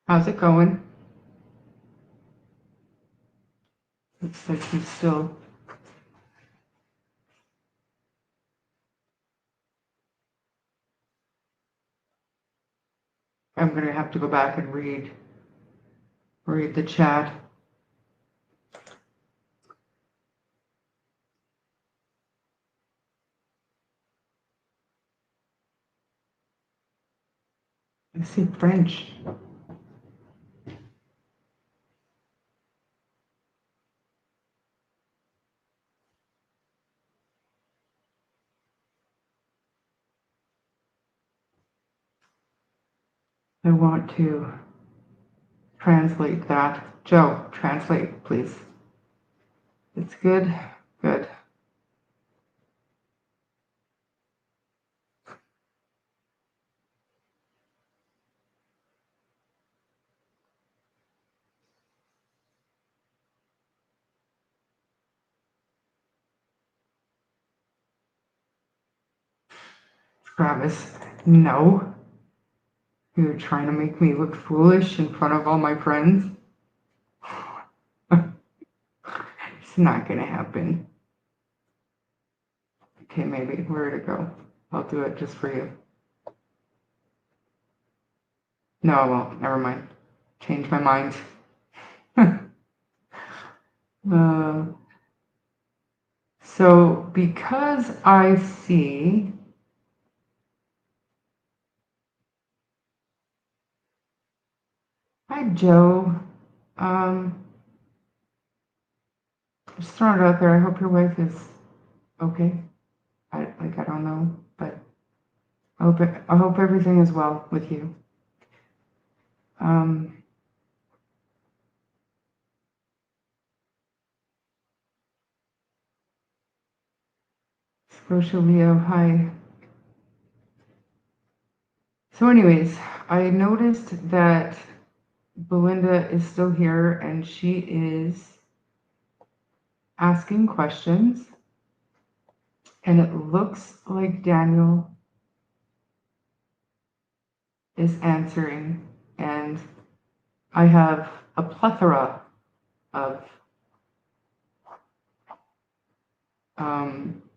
How's it going? Looks like he's still. I'm gonna have to go back and read the chat. I see French. I want to translate that. Joe, translate, please. It's good. Good. Travis, no. You're trying to make me look foolish in front of all my friends? It's not gonna happen. Okay, maybe. Where to go? I'll do it just for you. No, I won't. Never mind. Change my mind. So because I see hi Joe. Just throwing it out there. I hope your wife is okay. I don't know, but I hope everything is well with you. Scotia Leo, hi. So anyways, I noticed that Belinda is still here and she is asking questions. And it looks like Daniel is answering. And I have a plethora of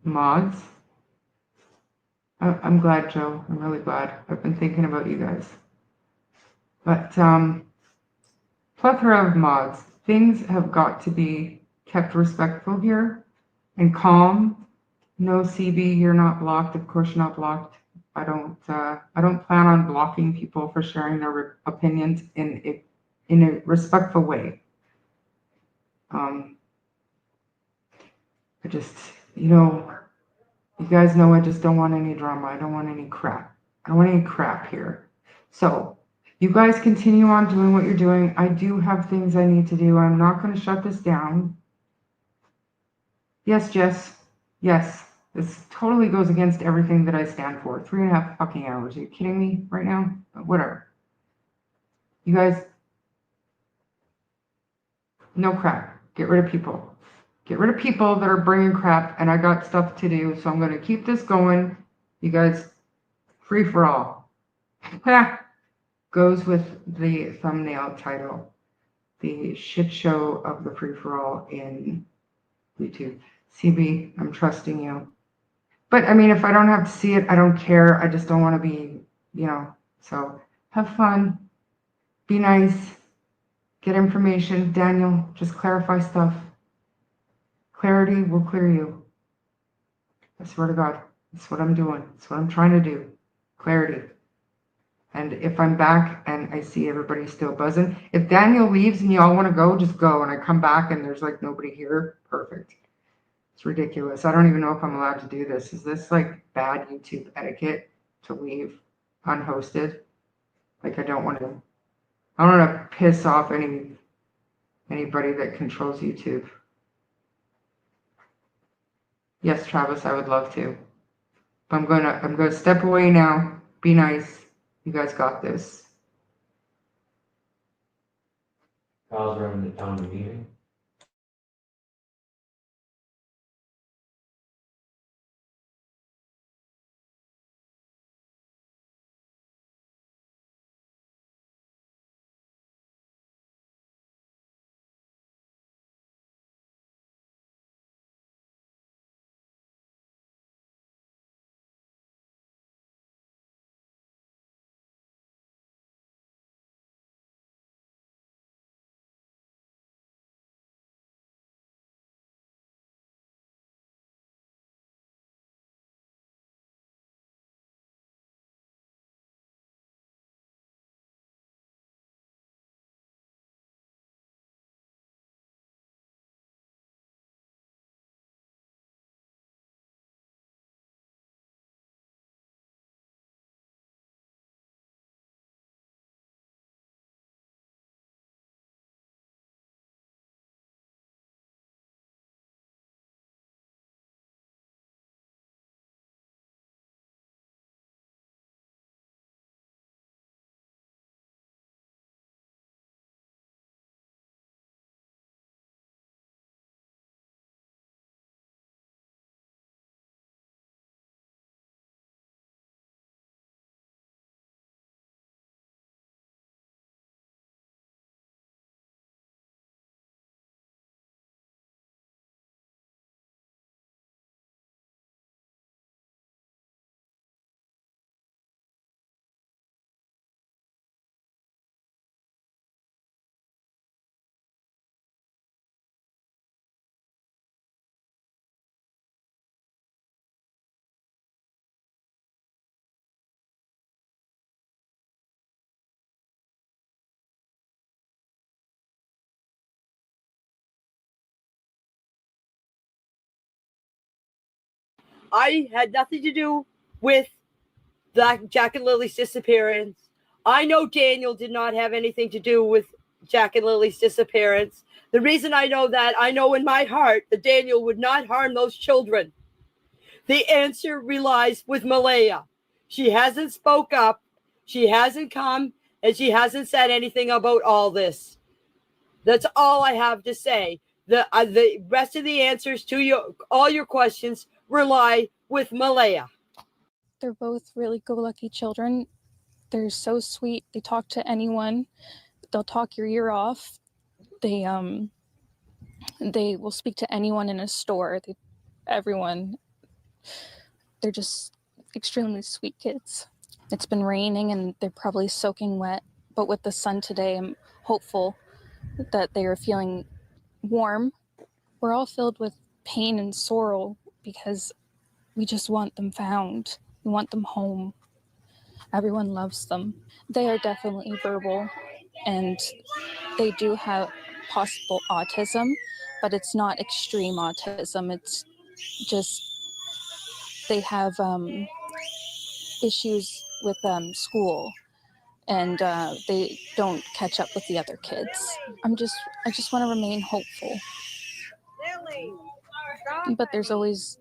mods. I'm glad, Joe. I'm really glad. I've been thinking about you guys. But plethora of mods. Things have got to be kept respectful here and calm. No, CB, you're not blocked. Of course, you're not blocked. I don't plan on blocking people for sharing their opinions in a respectful way. I just, you guys know I just don't want any drama. I don't want any crap. I don't want any crap here. So you guys continue on doing what you're doing. I do have things I need to do. I'm not going to shut this down. Yes, Jess. Yes. This totally goes against everything that I stand for. 3.5 fucking hours. Are you kidding me right now? Whatever. You guys, no crap. Get rid of people. Get rid of people that are bringing crap, and I got stuff to do, so I'm going to keep this going. You guys, free for all. Goes with the thumbnail title. The shit show of the free for all in YouTube. CB, I'm trusting you. But I mean, if I don't have to see it, I don't care. I just don't want to be, so have fun. Be nice. Get information. Daniel, just clarify stuff. Clarity will clear you. I swear to God. That's what I'm doing. That's what I'm trying to do. Clarity. And if I'm back and I see everybody still buzzing, if Daniel leaves and y'all want to go, just go. And I come back and there's like nobody here, perfect. It's ridiculous. I don't even know if I'm allowed to do this. Is this like bad YouTube etiquette to leave unhosted? Like I don't want to piss off anybody that controls YouTube. Yes, Travis, I would love to. But I'm gonna step away now. Be nice. You guys got this. Kyle's running the town meeting. I had nothing to do with Jack and Lily's disappearance. I know Daniel did not have anything to do with Jack and Lily's disappearance. The reason I know that, I know in my heart that Daniel would not harm those children. The answer relies with Malaya. She hasn't spoke up, she hasn't come, and she hasn't said anything about all this. That's all I have to say. The rest of the answers to all your questions rely with Malaya. They're both really go-lucky children. They're so sweet. They talk to anyone. They'll talk your ear off. They will speak to anyone in a store. Everyone. They're just extremely sweet kids. It's been raining and they're probably soaking wet, but with the sun today, I'm hopeful that they are feeling warm. We're all filled with pain and sorrow because we just want them found. We want them home. Everyone loves them. They are definitely verbal and they do have possible autism, but it's not extreme autism. It's just they have issues with school and they don't catch up with the other kids. I just want to remain hopeful. But there's always,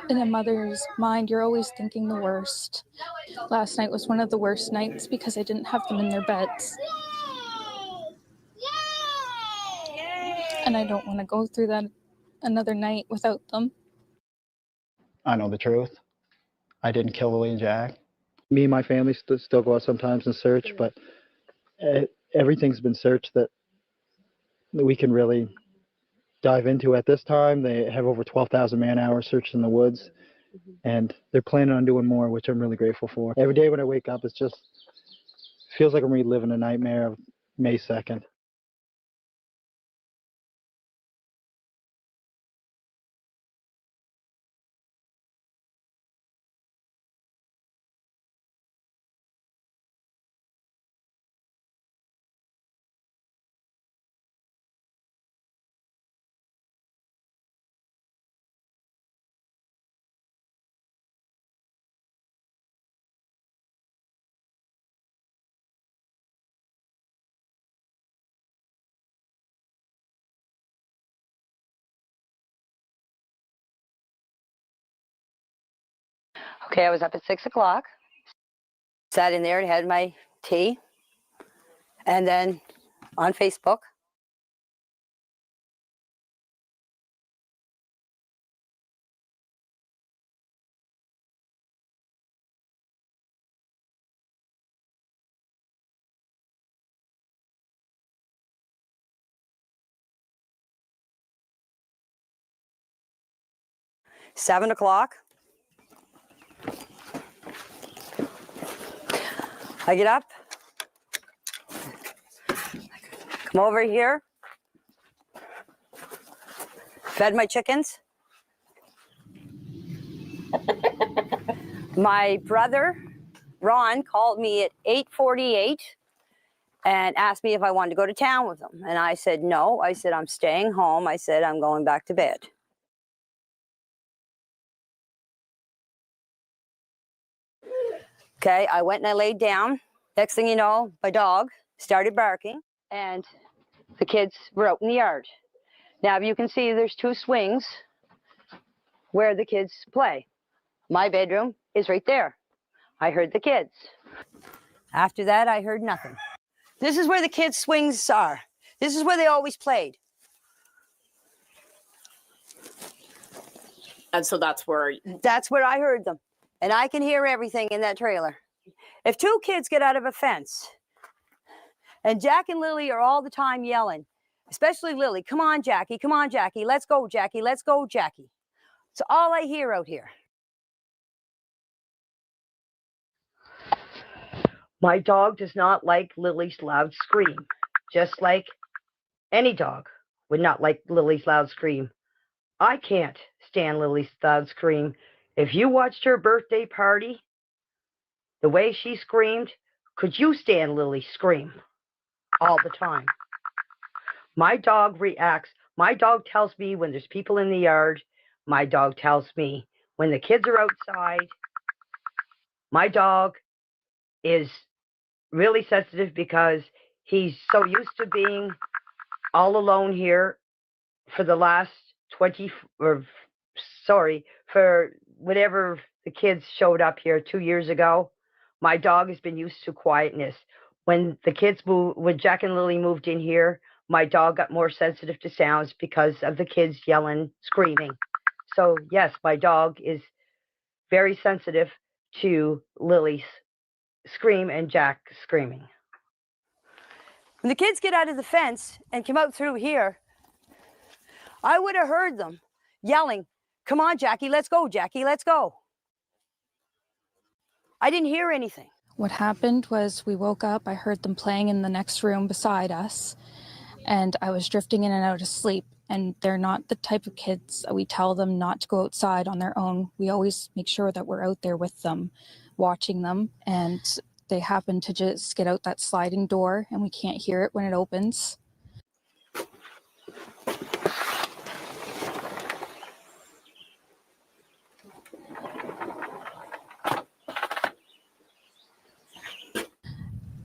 in a mother's mind, you're always thinking the worst. Last night was one of the worst nights because I didn't have them in their beds. And I don't want to go through that another night without them. I know the truth. I didn't kill Lily and Jack. Me and my family still go out sometimes and search, but everything's been searched that we can really dive into at this time. They have over 12,000 man-hours searched in the woods, and they're planning on doing more, which I'm really grateful for. Every day when I wake up, it just feels like I'm reliving a nightmare of May 2nd. Okay, I was up at 6 o'clock, sat in there and had my tea, and then on Facebook. Seven o'clock, I get up, come over here, fed my chickens. My brother, Ron, called me at 8:48 and asked me if I wanted to go to town with him. And I said, no. I said, I'm staying home. I said, I'm going back to bed. Okay, I went and I laid down. Next thing you know, my dog started barking and the kids were out in the yard. Now, you can see there's two swings where the kids play. My bedroom is right there. I heard the kids. After that, I heard nothing. This is where the kids' swings are. This is where they always played. And so that's where I heard them. And I can hear everything in that trailer. If two kids get out of a fence, and Jack and Lily are all the time yelling, especially Lily, come on, Jackie, let's go, Jackie, let's go, Jackie. It's all I hear out here. My dog does not like Lily's loud scream, just like any dog would not like Lily's loud scream. I can't stand Lily's loud scream. If you watched her birthday party, the way she screamed, could you stand Lily's scream all the time? My dog reacts. My dog tells me when there's people in the yard. My dog tells me when the kids are outside, my dog is really sensitive because he's so used to being all alone here for the last 20, or sorry, for whenever the kids showed up here 2 years ago. My dog has been used to quietness. When the kids moved, when Jack and Lily moved in here, my dog got more sensitive to sounds because of the kids yelling, screaming. So yes, my dog is very sensitive to Lily's scream and Jack screaming. When the kids get out of the fence and come out through here, I would have heard them yelling, "Come on, Jackie, let's go, Jackie, let's go." I didn't hear anything. What happened was we woke up, I heard them playing in the next room beside us, and I was drifting in and out of sleep. And they're not the type of kids that we tell them not to go outside on their own. We always make sure that we're out there with them, watching them. And they happen to just get out that sliding door, and we can't hear it when it opens.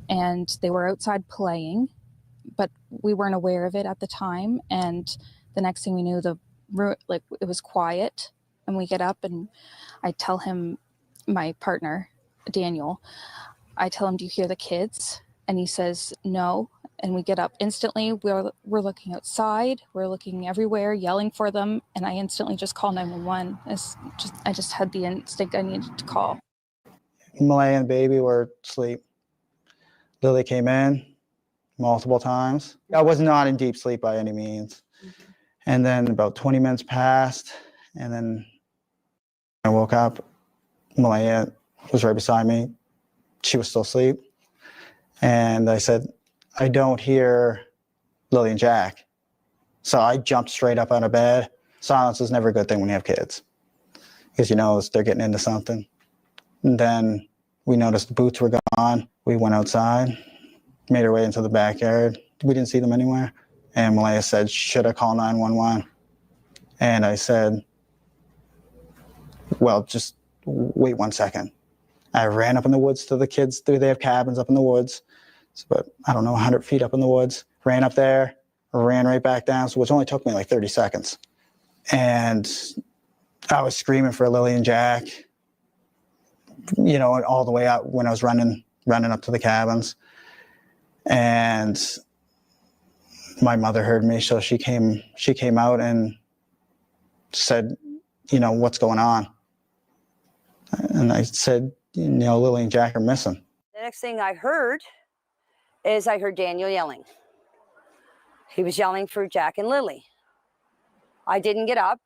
And they were outside playing, but we weren't aware of it at the time. And the next thing we knew, it was quiet, and we get up and I tell him, my partner, Daniel, I tell him, "Do you hear the kids?" And he says, "No." And we get up instantly. We're looking outside. We're looking everywhere, yelling for them. And I instantly just call 911. I just had the instinct I needed to call. Malaya and baby were asleep. Lily came in multiple times. I was not in deep sleep by any means. And then about 20 minutes passed, and then I woke up. Malaya was right beside me. She was still asleep. And I said, "I don't hear Lily and Jack." So I jumped straight up out of bed. Silence is never a good thing when you have kids, because you know they're getting into something. And then we noticed the boots were gone. We went outside, made our way into the backyard. We didn't see them anywhere. And Malaya said, "Should I call 911? And I said, "Well, just wait 1 second." I ran up in the woods to the kids. They have cabins up in the woods. It's about, I don't know, 100 feet up in the woods. Ran up there, ran right back down, so which only took me like 30 seconds. And I was screaming for Lily and Jack, you know, all the way out when I was running up to the cabins. And my mother heard me, so she came out and said, you know, "What's going on?" And I said, "You know, Lily and Jack are missing." The next thing I heard is I heard Daniel yelling. He was yelling for Jack and Lily. I didn't get up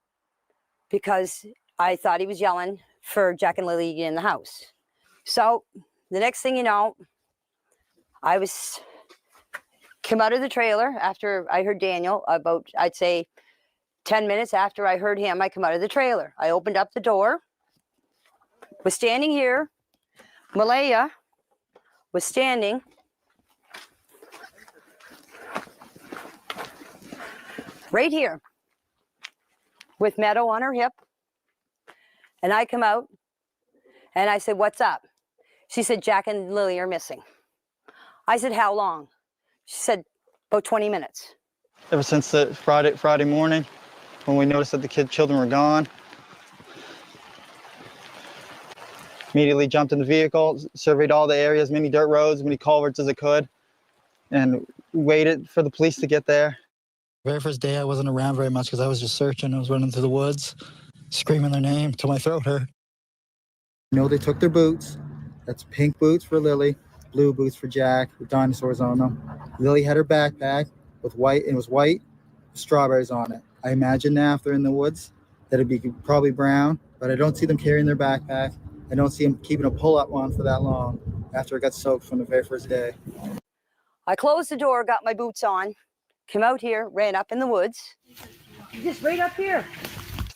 because I thought he was yelling for Jack and Lily in the house. So the next thing you know, I came out of the trailer after I heard Daniel, about, I'd say, 10 minutes after I heard him, I come out of the trailer. I opened up the door, was standing here. Malaya was standing right here with Meadow on her hip. And I come out and I said, "What's up?" She said, "Jack and Lily are missing." I said, "How long?" She said, "About 20 minutes. Ever since the Friday morning, when we noticed that the children were gone, immediately jumped in the vehicle, surveyed all the areas, many dirt roads, many culverts as I could, and waited for the police to get there. Very first day I wasn't around very much because I was just searching. I was running through the woods, screaming their name till my throat hurt. You know, they took their boots. That's pink boots for Lily, blue boots for Jack with dinosaurs on them. Lily had her backpack with white, and it was white with strawberries on it. I imagine now if they're in the woods that it'd be probably brown, but I don't see them carrying their backpack. I don't see them keeping a pull-up one for that long after it got soaked from the very first day. I closed the door, got my boots on, came out here, ran up in the woods. Just right up here.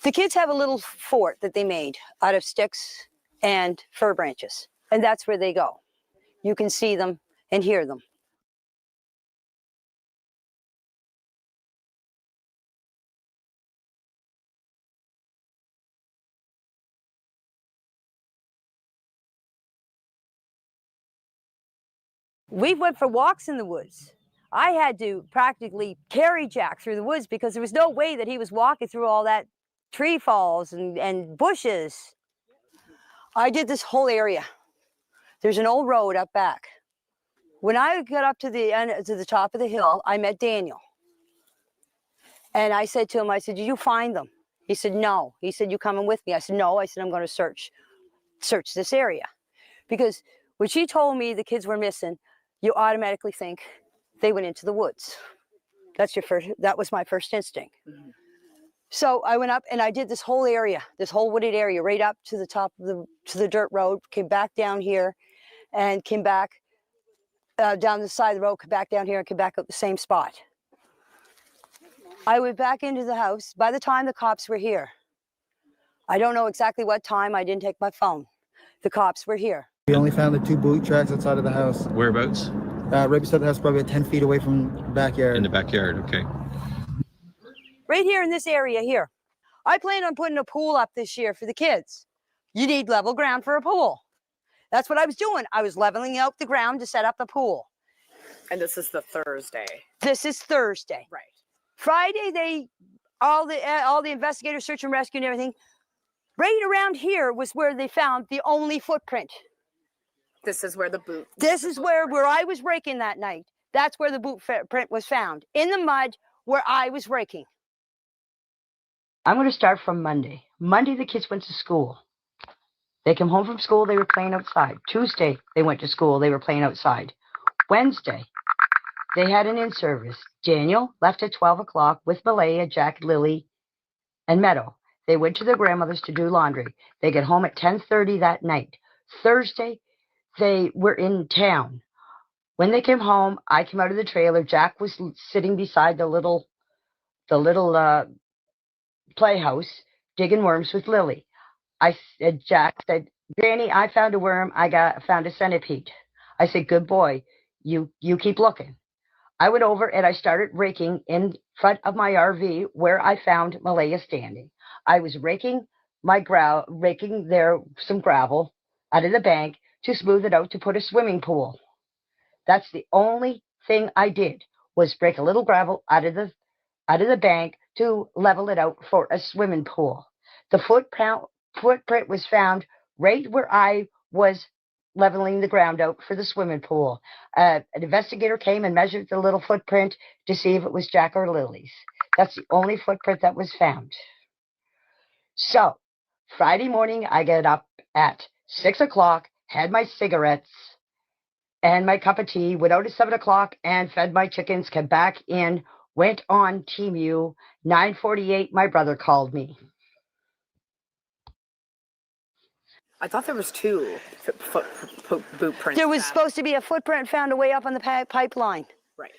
The kids have a little fort that they made out of sticks and fir branches, and that's where they go. You can see them and hear them. We went for walks in the woods. I had to practically carry Jack through the woods because there was no way that he was walking through all that tree falls and bushes. I did this whole area. There's an old road up back. When I got up to the end, to the top of the hill, I met Daniel. And I said to him, I said, did you find them? He said, no. He said, you coming with me? I said, no. I said, I'm going to search this area. Because when she told me the kids were missing, you automatically think they went into the woods. That was my first instinct. Mm-hmm. So I went up and I did this whole area, this whole wooded area, right up to the top of the dirt road, came back down here and came back down the side of the road, came back down here and came back up the same spot. I went back into the house. By the time the cops were here, I don't know exactly what time, I didn't take my phone. The cops were here. We only found the 2 boot tracks outside of the house. Whereabouts? Right beside the house, probably 10 feet away from the backyard. In the backyard, okay. Right here in this area here. I plan on putting a pool up this year for the kids. You need level ground for a pool. That's what I was doing. I was leveling out the ground to set up the pool. And this is the Thursday. This is Thursday. Right. Friday, all the investigators, search and rescue and everything, right around here was where they found the only footprint. This is where the boot. This is where I was raking that night. That's where the boot print was found, in the mud where I was raking. I'm going to start from Monday. Monday, the kids went to school. They came home from school, they were playing outside. Tuesday, they went to school, they were playing outside. Wednesday, they had an in-service. Daniel left at 12 o'clock with Malaya, Jack, Lilly, and Meadow. They went to their grandmother's to do laundry. They get home at 10:30 that night. Thursday, they were in town. When they came home, I came out of the trailer. Jack was sitting beside the little playhouse digging worms with Lilly. Jack said, Janie, I found a worm. Found a centipede. I said, good boy. You keep looking. I went over and I started raking in front of my RV where I found Malaya standing. I was raking some gravel out of the bank to smooth it out to put a swimming pool. That's the only thing I did, was break a little gravel out of the bank to level it out for a swimming pool. The footprint was found right where I was leveling the ground out for the swimming pool. An investigator came and measured the little footprint to see if it was Jack or Lily's. That's the only footprint that was found. So Friday morning, I get up at 6 o'clock, had my cigarettes and my cup of tea, went out at 7 o'clock and fed my chickens, came back in, went on TMU. 9:48, my brother called me. I thought there was 2 boot prints. There was supposed to be a footprint found way up on the pipeline. Right.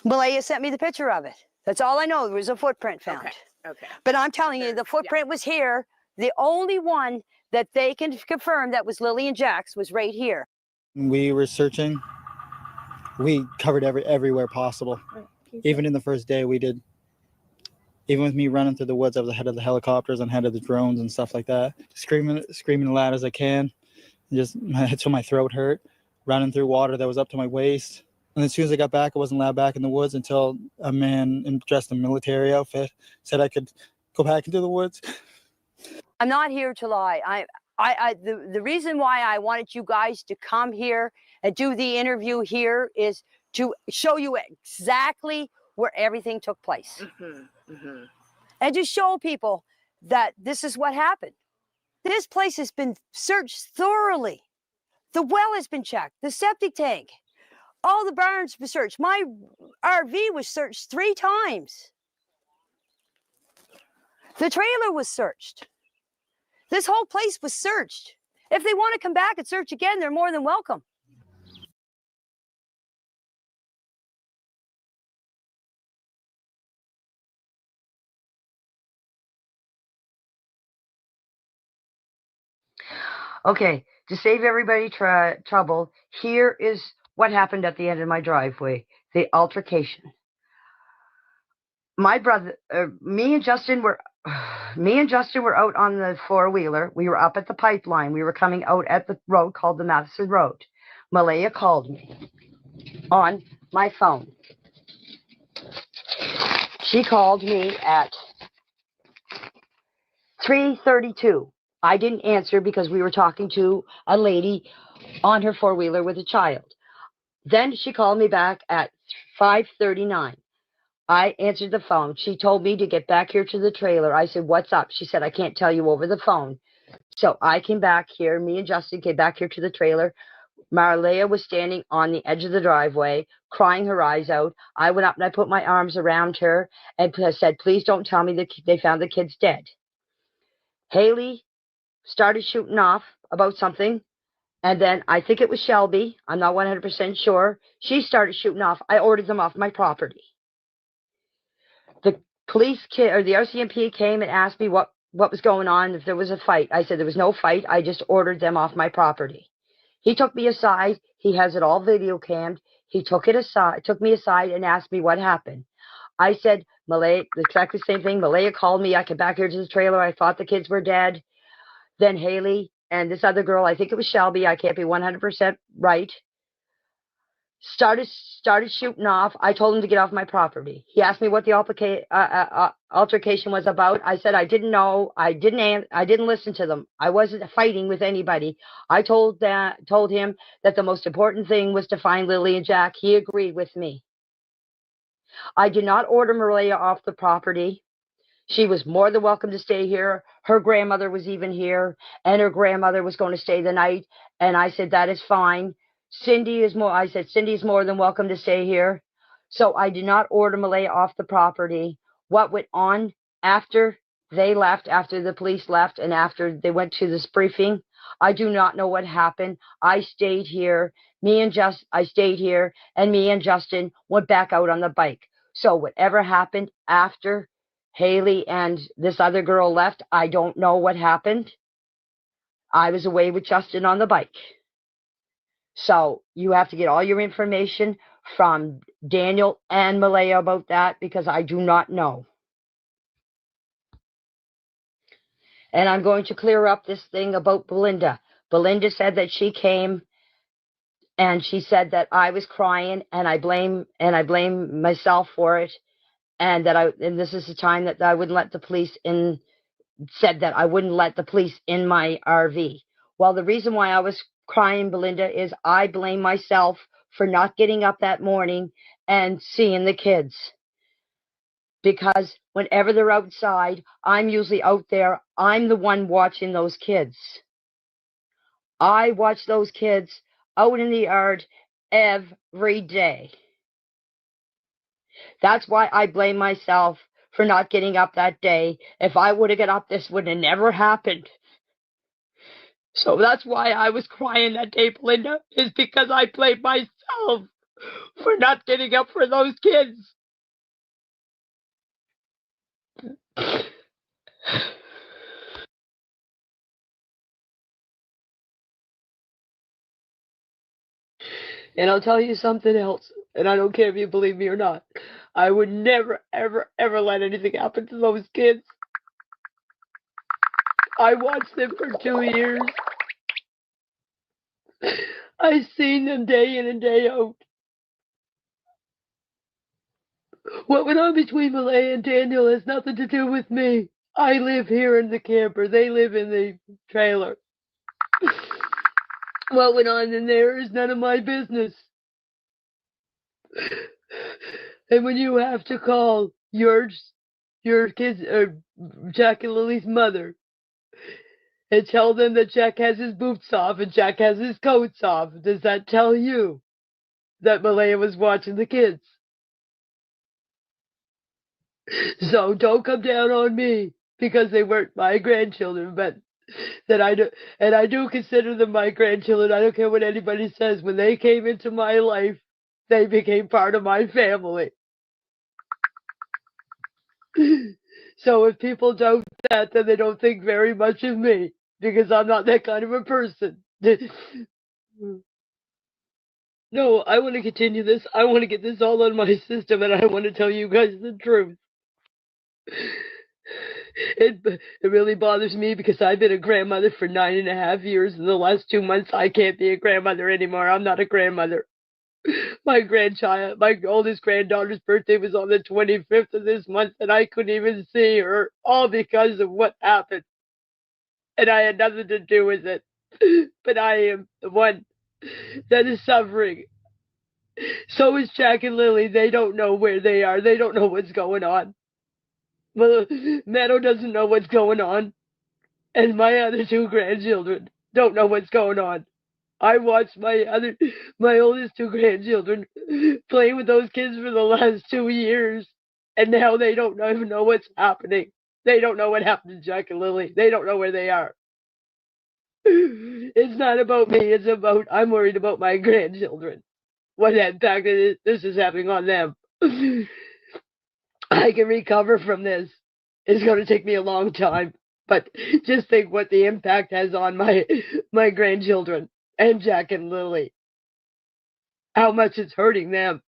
Malaya sent me the picture of it. That's all I know. There was a footprint found. Okay. But I'm telling you, the footprint was here. The only one that they can confirm that was Lilly and Jack's was right here. We were searching. We covered everywhere possible. Even in the first day, we did. Even with me running through the woods, I was ahead of the helicopters and ahead of the drones and stuff like that. Screaming as loud as I can, just until my throat hurt. Running through water that was up to my waist. And as soon as I got back, I wasn't allowed back in the woods until a man dressed in a military outfit said I could go back into the woods. I'm not here to lie. The reason why I wanted you guys to come here and do the interview here is to show you exactly where everything took place. And to show people that this is what happened. This place has been searched thoroughly. The well has been checked, the septic tank, all the barns were searched. My RV was searched 3 times. The trailer was searched. This whole place was searched. If they want to come back and search again, they're more than welcome. Okay, to save everybody trouble, here is what happened at the end of my driveway, the altercation. My brother, me and Justin were out on the 4-wheeler. We were up at the pipeline. We were coming out at the road called the Madison Road. Malaya called me. on my phone. She called me at 3:32. I didn't answer because we were talking to a lady on her four-wheeler with a child. Then she called me back at 5:39. I answered the phone. She told me to get back here to the trailer. I said, "What's up?" She said, "I can't tell you over the phone." So I came back here. Me and Justin came back here to the trailer. Malaya was standing on the edge of the driveway, crying her eyes out. I went up and I put my arms around her and said, "Please don't tell me that they found the kids dead." Haley started shooting off about something, and then I think it was Shelby. I'm not 100% sure. She started shooting off. I ordered them off my property. The the RCMP came and asked me what was going on, if there was a fight. I said there was no fight. I just ordered them off my property. He took me aside. He has it all video cammed. He took me aside and asked me what happened. I said, Malaya, exactly the same thing. Malaya called me. I came back here to the trailer. I thought the kids were dead. Then Haley and this other girl, I think it was Shelby, I can't be 100% right, started shooting off. I told him to get off my property. He asked me what the altercation was about. I said I didn't know. I didn't listen to them. I wasn't fighting with anybody. I told him that the most important thing was to find Lilly and Jack. He agreed with me. I did not order Malaya off the property. She was more than welcome to stay here. Her grandmother was even here, and her grandmother was going to stay the night. And I said, that is fine. I said, Cindy's more than welcome to stay here. So I did not order Malaya off the property. What went on after they left, after the police left, and after they went to this briefing, I do not know what happened. I stayed here. I stayed here, and me and Justin went back out on the bike. So whatever happened after Haley and this other girl left, I don't know what happened. I was away with Justin on the bike. So you have to get all your information from Daniel and Malaya about that, because I do not know. And I'm going to clear up this thing about Belinda. Belinda said that she came and she said that I was crying, and I blame myself for it, and this is the time that I wouldn't let the police in. Said that I wouldn't let the police in my RV. Well, the reason why I was crying, Belinda, is I blame myself for not getting up that morning and seeing the kids. Because whenever they're outside, I'm usually out there. I'm the one watching those kids. I watch those kids out in the yard every day. That's why I blame myself for not getting up that day. If I would have got up, this would have never happened. So that's why I was crying that day, Belinda, is because I blame myself for not getting up for those kids. And I'll tell you something else, and I don't care if you believe me or not. I would never, ever, ever let anything happen to those kids. I watched them for 2 years. I've seen them day in and day out. What went on between Malaya and Daniel has nothing to do with me. I live here in the camper. They live in the trailer. What went on in there is none of my business. And when you have to call your kids, or Jack and Lily's mother, and tell them that Jack has his boots off and Jack has his coats off, does that tell you that Malaya was watching the kids? So don't come down on me because they weren't my grandchildren, but that I do consider them my grandchildren. I don't care what anybody says. When they came into my life, they became part of my family. So if people doubt that, then they don't think very much of me, because I'm not that kind of a person. No, I want to continue this. I want to get this all on my system, and I want to tell you guys the truth. It really bothers me because I've been a grandmother for 9.5 years. In the last 2 months, I can't be a grandmother anymore. I'm not a grandmother. My grandchild, my oldest granddaughter's birthday was on the 25th of this month, and I couldn't even see her, all because of what happened. And I had nothing to do with it. But I am the one that is suffering. So is Jack and Lily. They don't know where they are. They don't know what's going on. Well, Meadow doesn't know what's going on. And my other two grandchildren don't know what's going on. I watched my oldest two grandchildren playing with those kids for the last 2 years, and now they don't even know what's happening. They don't know what happened to Jack and Lily. They don't know where they are. It's not about me. It's about I'm worried about my grandchildren. What impact this is having on them. I can recover from this. It's going to take me a long time, but just think what the impact has on my grandchildren and Jack and Lily. How much it's hurting them.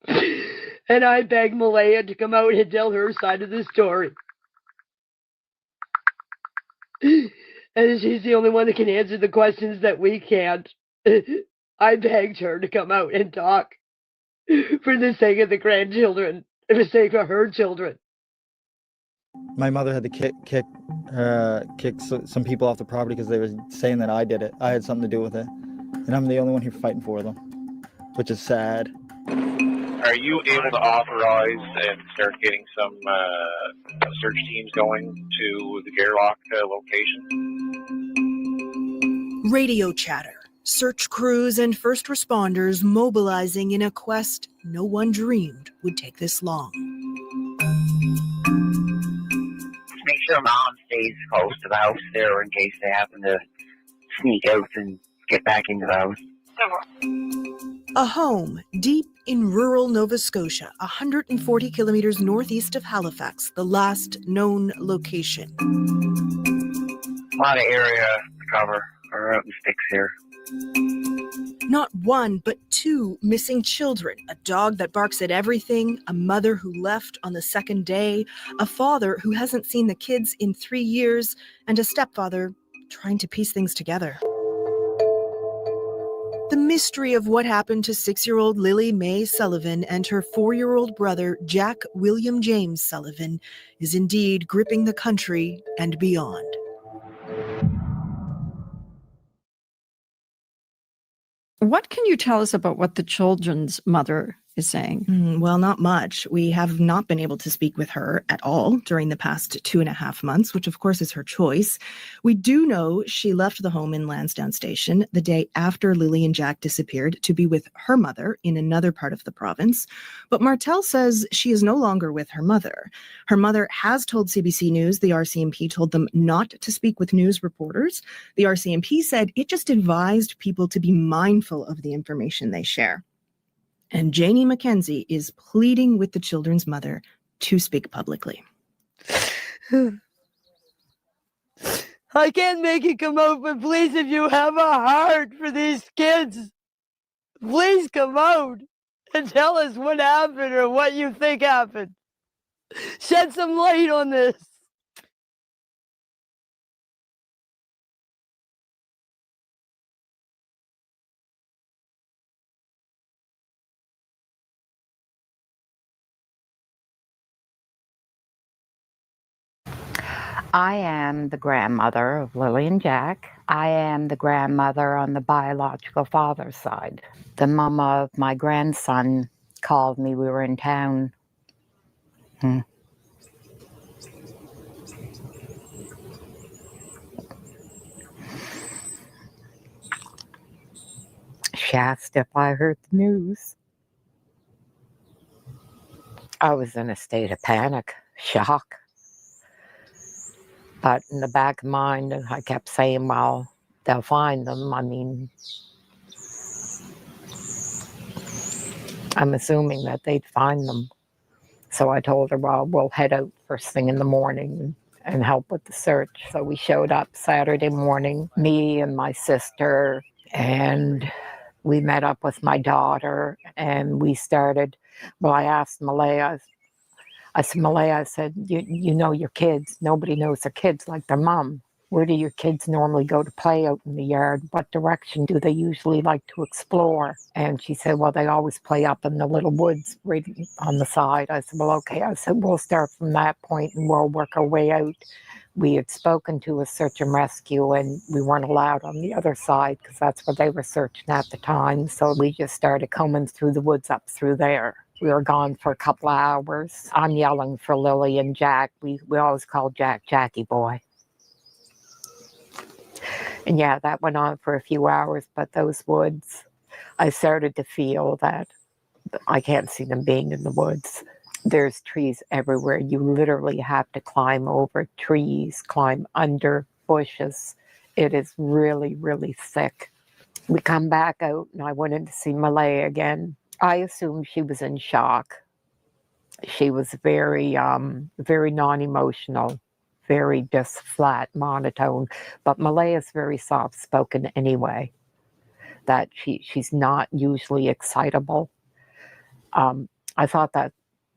And I begged Malaya to come out and tell her side of the story. And she's the only one that can answer the questions that we can't. I begged her to come out and talk for the sake of the grandchildren, for the sake of her children. My mother had to kick some people off the property because they were saying that I did it. I had something to do with it. And I'm the only one here fighting for them, which is sad. Are you able to authorize and start getting some search teams going to the Gerlach location? Radio chatter. Search crews and first responders mobilizing in a quest no one dreamed would take this long. Make sure Mom stays close to the house there in case they happen to sneak out and get back into the house. A home deep in rural Nova Scotia, 140 kilometers northeast of Halifax, the last known location. A lot of area to cover. We're out in sticks here. Not one, but two missing children. A dog that barks at everything, a mother who left on the second day, a father who hasn't seen the kids in 3 years, and a stepfather trying to piece things together. The mystery of what happened to 6-year-old Lily Mae Sullivan and her 4-year-old brother, Jack William James Sullivan, is indeed gripping the country and beyond. What can you tell us about what the children's mother is saying? Well, not much. We have not been able to speak with her at all during the past 2.5 months, which of course is her choice. We do know she left the home in Lansdowne Station the day after Lily and Jack disappeared to be with her mother in another part of the province. But Martel says she is no longer with her mother. Her mother has told CBC News the RCMP told them not to speak with news reporters. The RCMP said it just advised people to be mindful of the information they share. And Janie McKenzie is pleading with the children's mother to speak publicly. I can't make it come out, but please, if you have a heart for these kids, please come out and tell us what happened or what you think happened. Shed some light on this. I am the grandmother of Lily and Jack. I am the grandmother on the biological father's side. The mama of my grandson called me. We were in town. She asked if I heard the news. I was in a state of panic, shock. But in the back of my mind, I kept saying, well, they'll find them. I mean, I'm assuming that they'd find them. So I told her, well, we'll head out first thing in the morning and help with the search. So we showed up Saturday morning, me and my sister, and we met up with my daughter, and we started, well, I asked Malaya, I said, Malaya, I said, you know your kids. Nobody knows their kids like their mom. Where do your kids normally go to play out in the yard? What direction do they usually like to explore? And she said, well, they always play up in the little woods right on the side. I said, well, okay. I said, we'll start from that point and we'll work our way out. We had spoken to a search and rescue, and we weren't allowed on the other side because that's where they were searching at the time. So we just started combing through the woods up through there. We were gone for a couple of hours. I'm yelling for Lily and Jack. We always call Jack Jackie Boy. And yeah, that went on for a few hours, but those woods, I started to feel that I can't see them being in the woods. There's trees everywhere. You literally have to climb over trees, climb under bushes. It is really, really thick. We come back out and I went in to see Malaya again. I assumed she was in shock. She was very, very non-emotional, very just flat, monotone. But Malaya's very soft-spoken anyway. That she's not usually excitable. I thought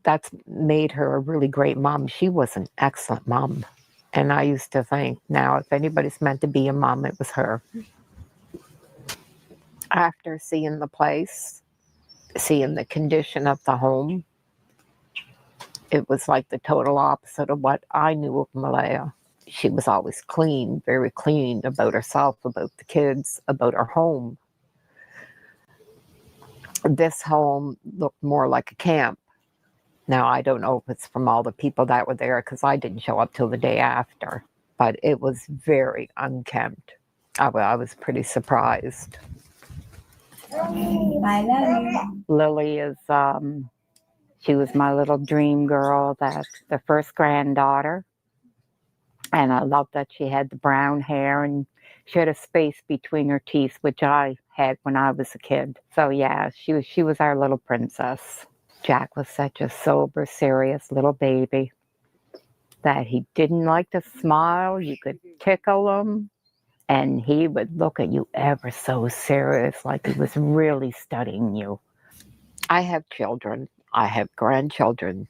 that's made her a really great mom. She was an excellent mom. And I used to think, now, if anybody's meant to be a mom, it was her. After seeing the place, seeing the condition of the home, it was like the total opposite of what I knew of Malaya. She was always clean, very clean about herself, about the kids, about her home. This home looked more like a camp. Now, I don't know if it's from all the people that were there because I didn't show up till the day after, but it was very unkempt. I was pretty surprised. Lily is, she was my little dream girl, that the first granddaughter. And I loved that she had the brown hair and she had a space between her teeth, which I had when I was a kid. So yeah, she was our little princess. Jack was such a sober, serious little baby that he didn't like to smile. You could tickle him and he would look at you ever so serious, like he was really studying you. I have children. I have grandchildren.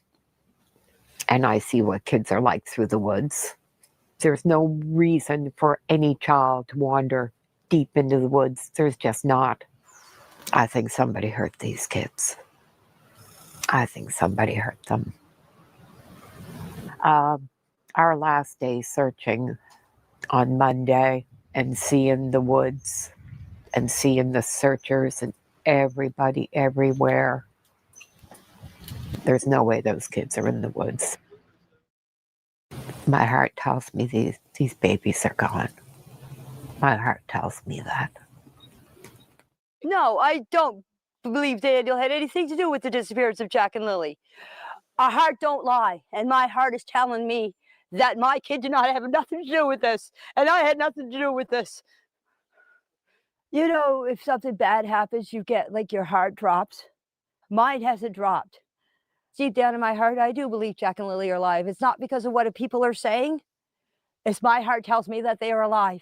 And I see what kids are like through the woods. There's no reason for any child to wander deep into the woods. There's just not. I think somebody hurt these kids. I think somebody hurt them. Our last day searching on Monday and seeing the woods and seeing the searchers and everybody everywhere. There's no way those kids are in the woods. My heart tells me these babies are gone. My heart tells me that. No, I don't believe Daniel had anything to do with the disappearance of Jack and Lily. Our heart don't lie, and my heart is telling me that my kid did not have nothing to do with this, and I had nothing to do with this. You know, if something bad happens, you get like your heart drops. Mine hasn't dropped. Deep down in my heart, I do believe Jack and Lily are alive. It's not because of what people are saying. It's my heart tells me that they are alive.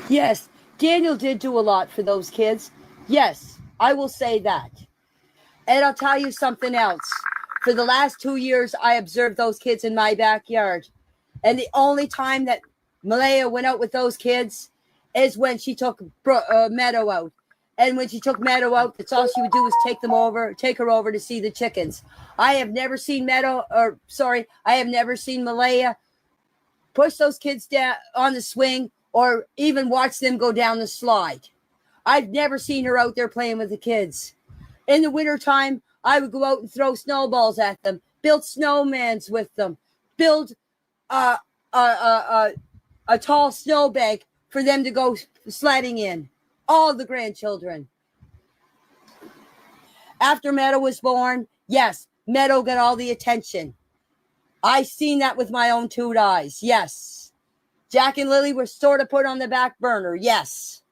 Yes, Daniel did do a lot for those kids. Yes, I will say that. And I'll tell you something else. For the last 2 years, I observed those kids in my backyard. And the only time that Malaya went out with those kids is when she took Meadow out. And when she took Meadow out, that's all she would do was take her over to see the chickens. I have never seen I have never seen Malaya push those kids down on the swing or even watch them go down the slide. I've never seen her out there playing with the kids. In the wintertime, I would go out and throw snowballs at them, build snowmans with them, build a tall snowbank for them to go sledding in. All the grandchildren. After Meadow was born, yes, Meadow got all the attention. I seen that with my own 2 eyes. Yes. Jack and Lily were sort of put on the back burner. Yes.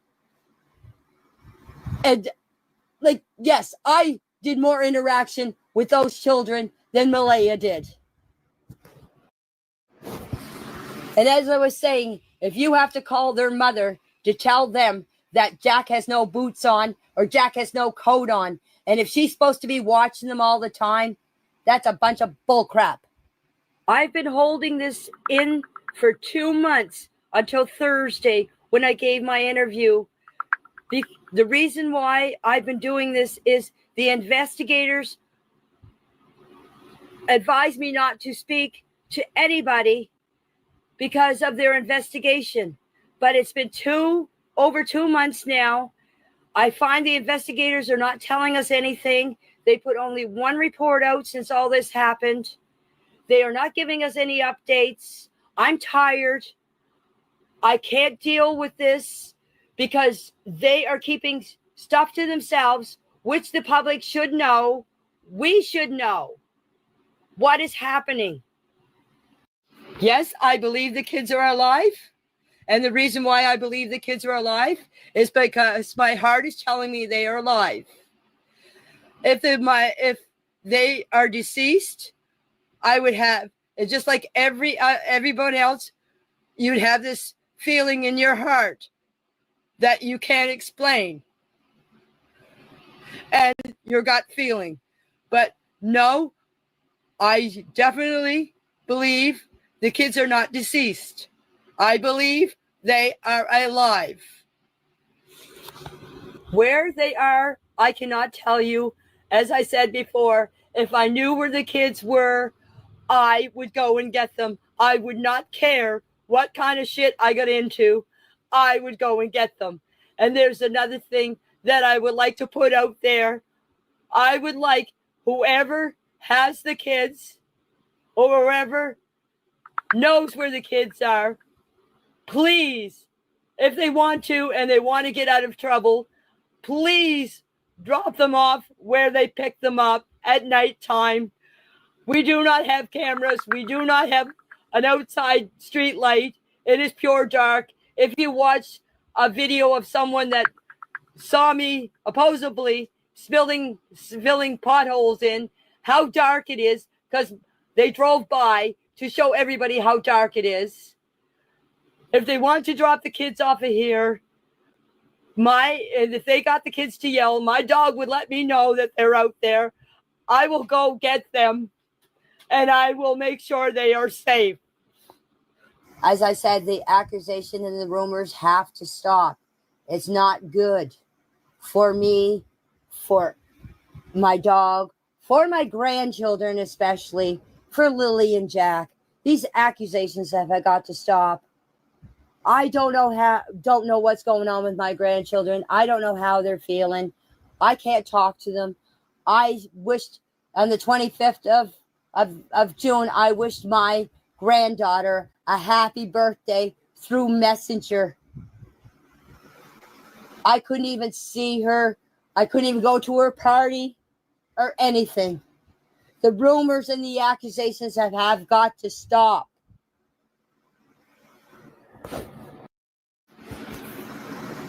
And yes, I did more interaction with those children than Malaya did. And as I was saying, if you have to call their mother to tell them that Jack has no boots on or Jack has no coat on, and if she's supposed to be watching them all the time, that's a bunch of bull crap. I've been holding this in for 2 months until Thursday when I gave my interview. The reason why I've been doing this is the investigators advised me not to speak to anybody because of their investigation. But it's been over 2 months now. I find the investigators are not telling us anything. They put only 1 report out since all this happened. They are not giving us any updates. I'm tired. I can't deal with this because they are keeping stuff to themselves, which the public should know. We should know what is happening. Yes, I believe the kids are alive. And the reason why I believe the kids are alive is because my heart is telling me they are alive. If they are deceased, I would have, just like everyone else, you'd have this feeling in your heart that you can't explain. And your gut feeling. But no, I definitely believe the kids are not deceased. I believe they are alive. Where they are, I cannot tell you. As I said before, if I knew where the kids were, I would go and get them. I would not care what kind of shit I got into. I would go and get them. And there's another thing that I would like to put out there. I would like whoever has the kids or whoever knows where the kids are, please, if they want to and they want to get out of trouble, please drop them off where they pick them up at nighttime. We do not have cameras. We do not have an outside street light. It is pure dark. If you watch a video of someone that saw me supposedly filling potholes in, how dark it is, because they drove by to show everybody how dark it is. If they want to drop the kids off of here, if they got the kids to yell, my dog would let me know that they're out there. I will go get them, and I will make sure they are safe. As I said, the accusation and the rumors have to stop. It's not good for me, for my dog, for my grandchildren especially, for Lily and Jack. These accusations have got to stop. I don't know what's going on with my grandchildren. I don't know how they're feeling. I can't talk to them. I wished on the 25th of June, I wished my granddaughter a happy birthday through Messenger. I couldn't even see her. I couldn't even go to her party or anything. The rumors and the accusations have got to stop.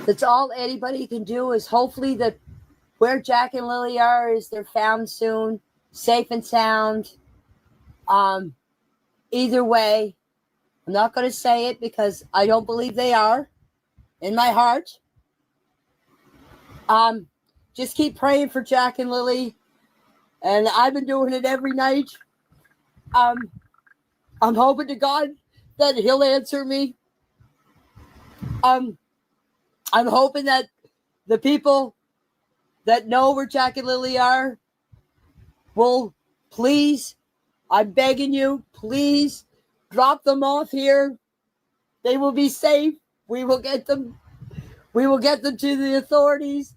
That's all anybody can do is hopefully that where Jack and Lily are is they're found soon, safe and sound. Either way, I'm not going to say it because I don't believe they are in my heart. Just keep praying for Jack and Lily. And I've been doing it every night. I'm hoping to God that he'll answer me. I'm hoping that the people that know where Jack and Lily are will please, I'm begging you, please drop them off here. They will be safe. We will get them to the authorities.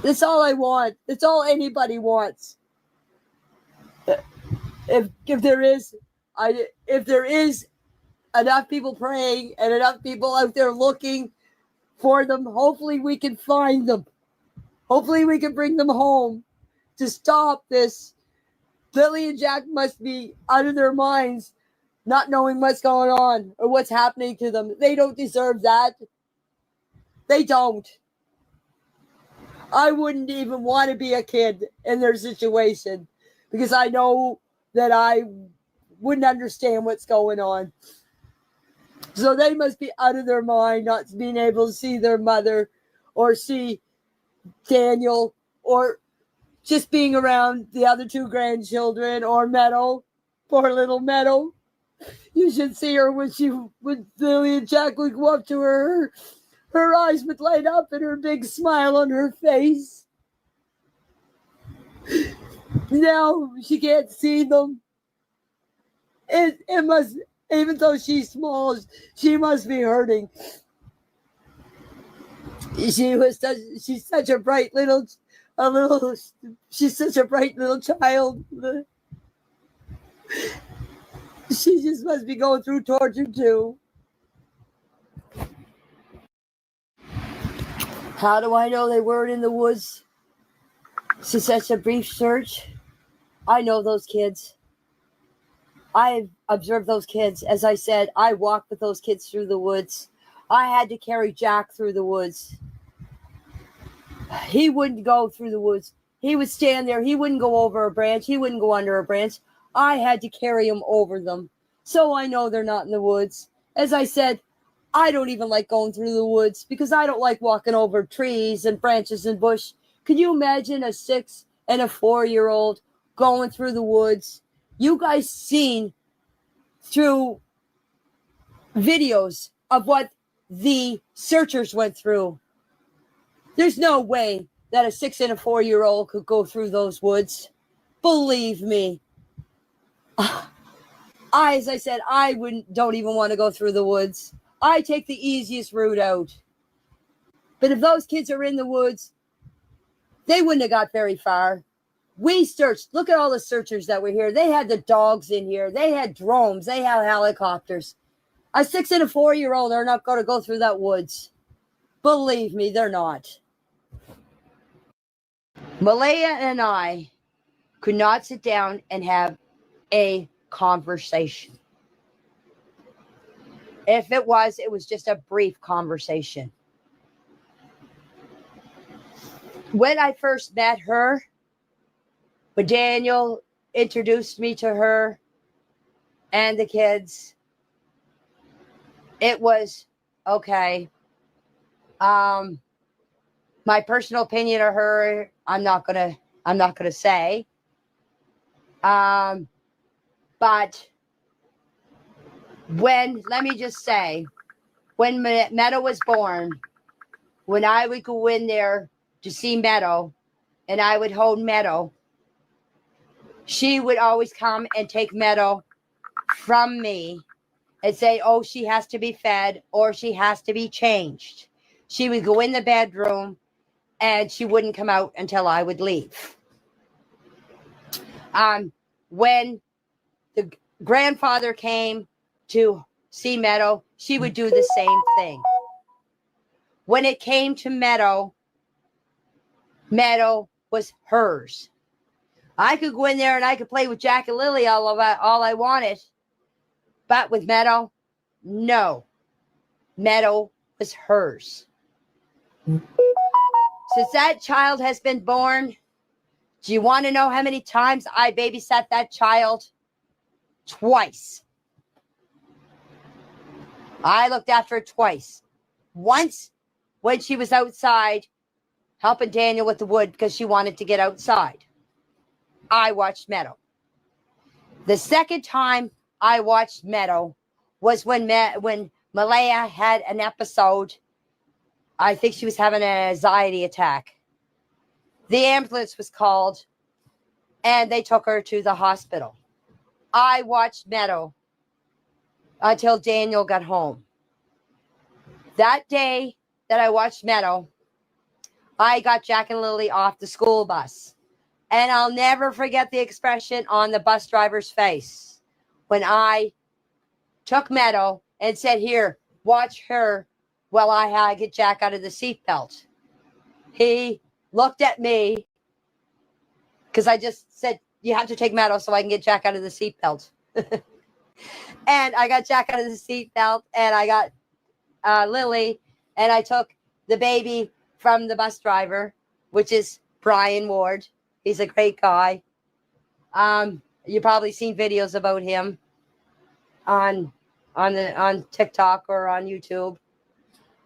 That's all I want. That's all anybody wants. If there is if there is enough people praying and enough people out there looking for them, hopefully we can find them. Hopefully we can bring them home to stop this. Lilly and Jack must be out of their minds, not knowing what's going on or what's happening to them. They don't deserve that. They don't. I wouldn't even want to be a kid in their situation because I know that I wouldn't understand what's going on. So they must be out of their mind, not being able to see their mother or see Daniel or just being around the other two grandchildren or Meadow. Poor little Meadow. You should see her when Lilly and Jack would go up to her. Her eyes would light up and her big smile on her face. Now she can't see them. It must, even though she's small, she must be hurting. She's such a bright she's such a bright little child. She just must be going through torture too. How do I know they weren't in the woods? It's such a brief search. I know those kids. I've observed those kids. As I said, I walked with those kids through the woods. I had to carry Jack through the woods. He wouldn't go through the woods. He would stand there. He wouldn't go over a branch. He wouldn't go under a branch. I had to carry him over them. So I know they're not in the woods. As I said, I don't even like going through the woods because I don't like walking over trees and branches and bush. Can you imagine a 6 and a 4-year-old going through the woods? You guys seen through videos of what the searchers went through. There's no way that a 6 and a 4-year-old could go through those woods. Believe me. As I said, don't even want to go through the woods. I take the easiest route out. But if those kids are in the woods, they wouldn't have got very far. We searched. Look at all the searchers that were here. They had the dogs in here. They had drones. They had helicopters. A 6 and a 4-year-old are not going to go through that woods. Believe me, they're not. Malaya and I could not sit down and have a conversation. If it was just a brief conversation. When I first met her, when Daniel introduced me to her and the kids, it was okay. My personal opinion of her, I'm not gonna say. But let me just say, when Meadow was born, when I would go in there to see Meadow and I would hold Meadow, she would always come and take Meadow from me and say, oh, she has to be fed or she has to be changed. She would go in the bedroom and she wouldn't come out until I would leave. When the grandfather came to see Meadow, she would do the same thing. When it came to Meadow, Meadow was hers. I could go in there and I could play with Jack and Lilly all I wanted. But with Meadow, no. Meadow was hers. Since that child has been born, do you want to know how many times I babysat that child? Twice. I looked after her twice. Once when she was outside helping Daniel with the wood because she wanted to get outside. I watched Meadow. The second time I watched Meadow was when Malaya had an episode. I think she was having an anxiety attack. The ambulance was called and they took her to the hospital. I watched Meadow until Daniel got home. That day that I watched Meadow, I got Jack and Lilly off the school bus. And I'll never forget the expression on the bus driver's face when I took Meadow and said, here, watch her while I get Jack out of the seatbelt. He looked at me because I just said, you have to take Meadow so I can get Jack out of the seatbelt. And I got Jack out of the seatbelt, and I got Lily, and I took the baby from the bus driver, which is Brian Ward. He's a great guy. You probably seen videos about him on TikTok or on YouTube.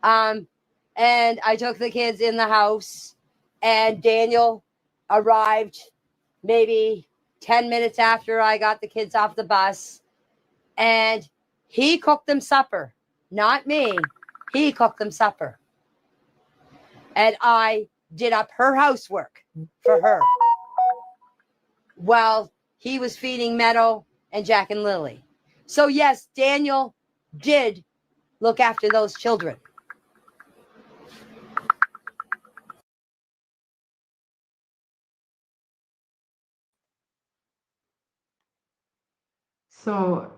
And I took the kids in the house, and Daniel arrived maybe 10 minutes after I got the kids off the bus, and he cooked them supper. Not me. He cooked them supper. And I did up her housework for her while he was feeding Meadow and Jack and Lily. So yes, Daniel did look after those children. So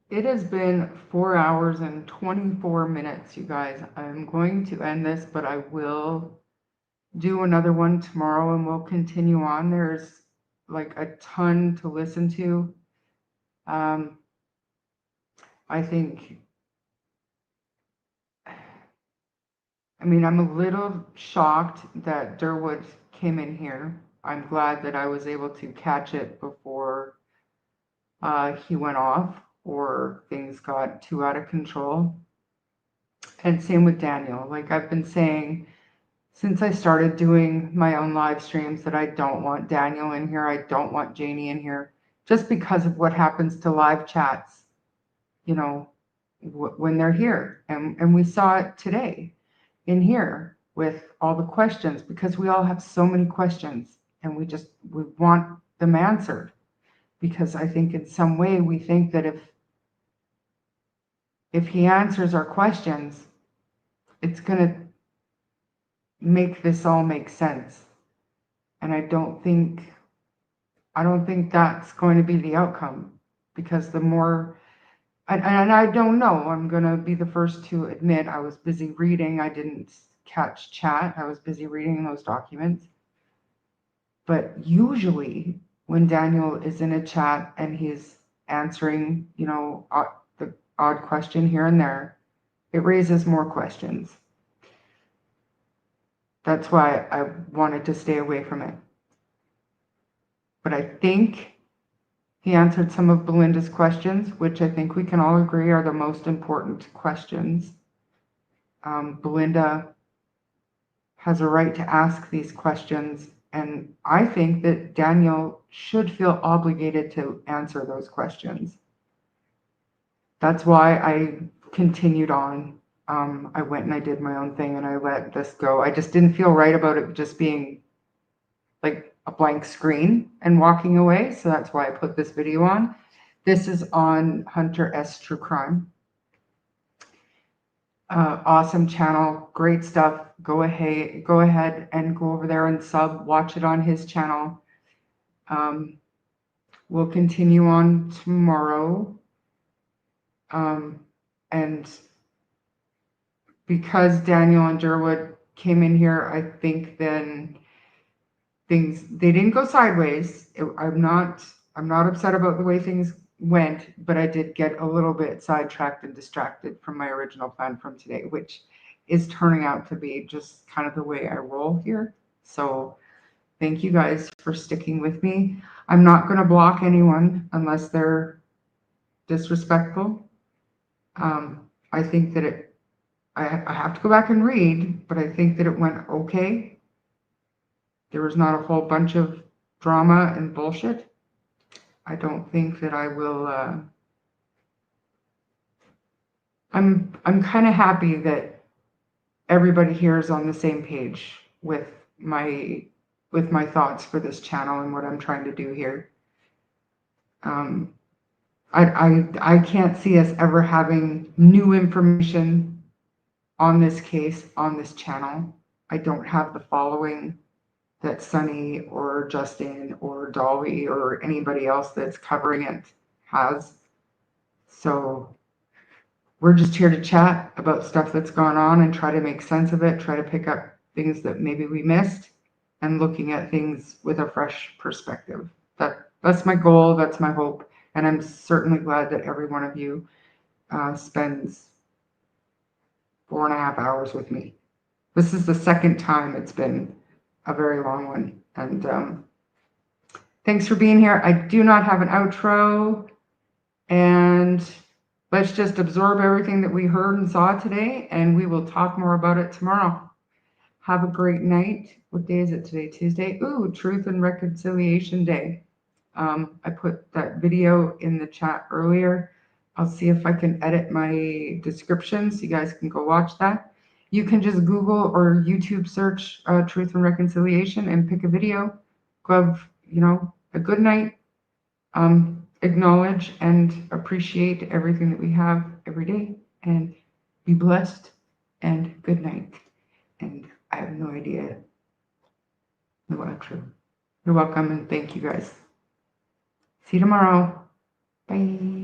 it has been 4 hours and 24 minutes, you guys. I'm going to end this, but I will do another one tomorrow and we'll continue on. There's like a ton to listen to. I think, I mean, I'm a little shocked that Derwood came in here. I'm glad that I was able to catch it before he went off or things got too out of control. And same with Daniel. Like I've been saying since I started doing my own live streams that I don't want Daniel in here. I don't want Janie in here just because of what happens to live chats, you know, when they're here. And we saw it today in here with all the questions because we all have so many questions and we want them answered. Because I think in some way we think that if he answers our questions, it's going to make this all make sense. And I don't think that's going to be the outcome because the more, and I don't know, I'm going to be the first to admit I was busy reading. I didn't catch chat. I was busy reading those documents. But usually when Daniel is in a chat and he's answering, you know, the odd question here and there, it raises more questions. That's why I wanted to stay away from it. But I think he answered some of Belinda's questions, which I think we can all agree are the most important questions. Belinda has a right to ask these questions. And I think that Daniel should feel obligated to answer those questions. That's why I continued on. I went and I did my own thing and I let this go. I just didn't feel right about it just being like a blank screen and walking away. So that's why I put this video on. This is on Hunter.S True Crime. Awesome channel, great stuff. Go ahead and go over there and watch it on his channel. We'll continue on tomorrow. And because Daniel and Derwood came in here, I think then they didn't go sideways. I'm not upset about the way things went, but I did get a little bit sidetracked and distracted from my original plan from today, which is turning out to be just kind of the way I roll here. So thank you guys for sticking with me. I'm not going to block anyone unless they're disrespectful. I think that I have to go back and read, but I think that it went okay. There was not a whole bunch of drama and bullshit. I don't think that I will. I'm kind of happy that everybody here is on the same page with my thoughts for this channel and what I'm trying to do here. I can't see us ever having new information on this case on this channel. I don't have the following that Sunny or Justin or Dolly or anybody else that's covering it has. So we're just here to chat about stuff that's gone on and try to make sense of it, try to pick up things that maybe we missed, and looking at things with a fresh perspective. That's my goal, that's my hope, and I'm certainly glad that every one of you spends 4.5 hours with me. This is the second time it's been a very long one, and thanks for being here. I do not have an outro, and let's just absorb everything that we heard and saw today, and we will talk more about it tomorrow. Have a great night. What day is it today? Tuesday? Ooh, Truth and Reconciliation Day. I put that video in the chat earlier. I'll see if I can edit my description so you guys can go watch that. You can just Google or YouTube search Truth and Reconciliation and pick a video. Go have, a good night. Acknowledge and appreciate everything that we have every day, and be blessed, and good night. And I have no idea. No outro. You're welcome, and thank you guys. See you tomorrow. Bye.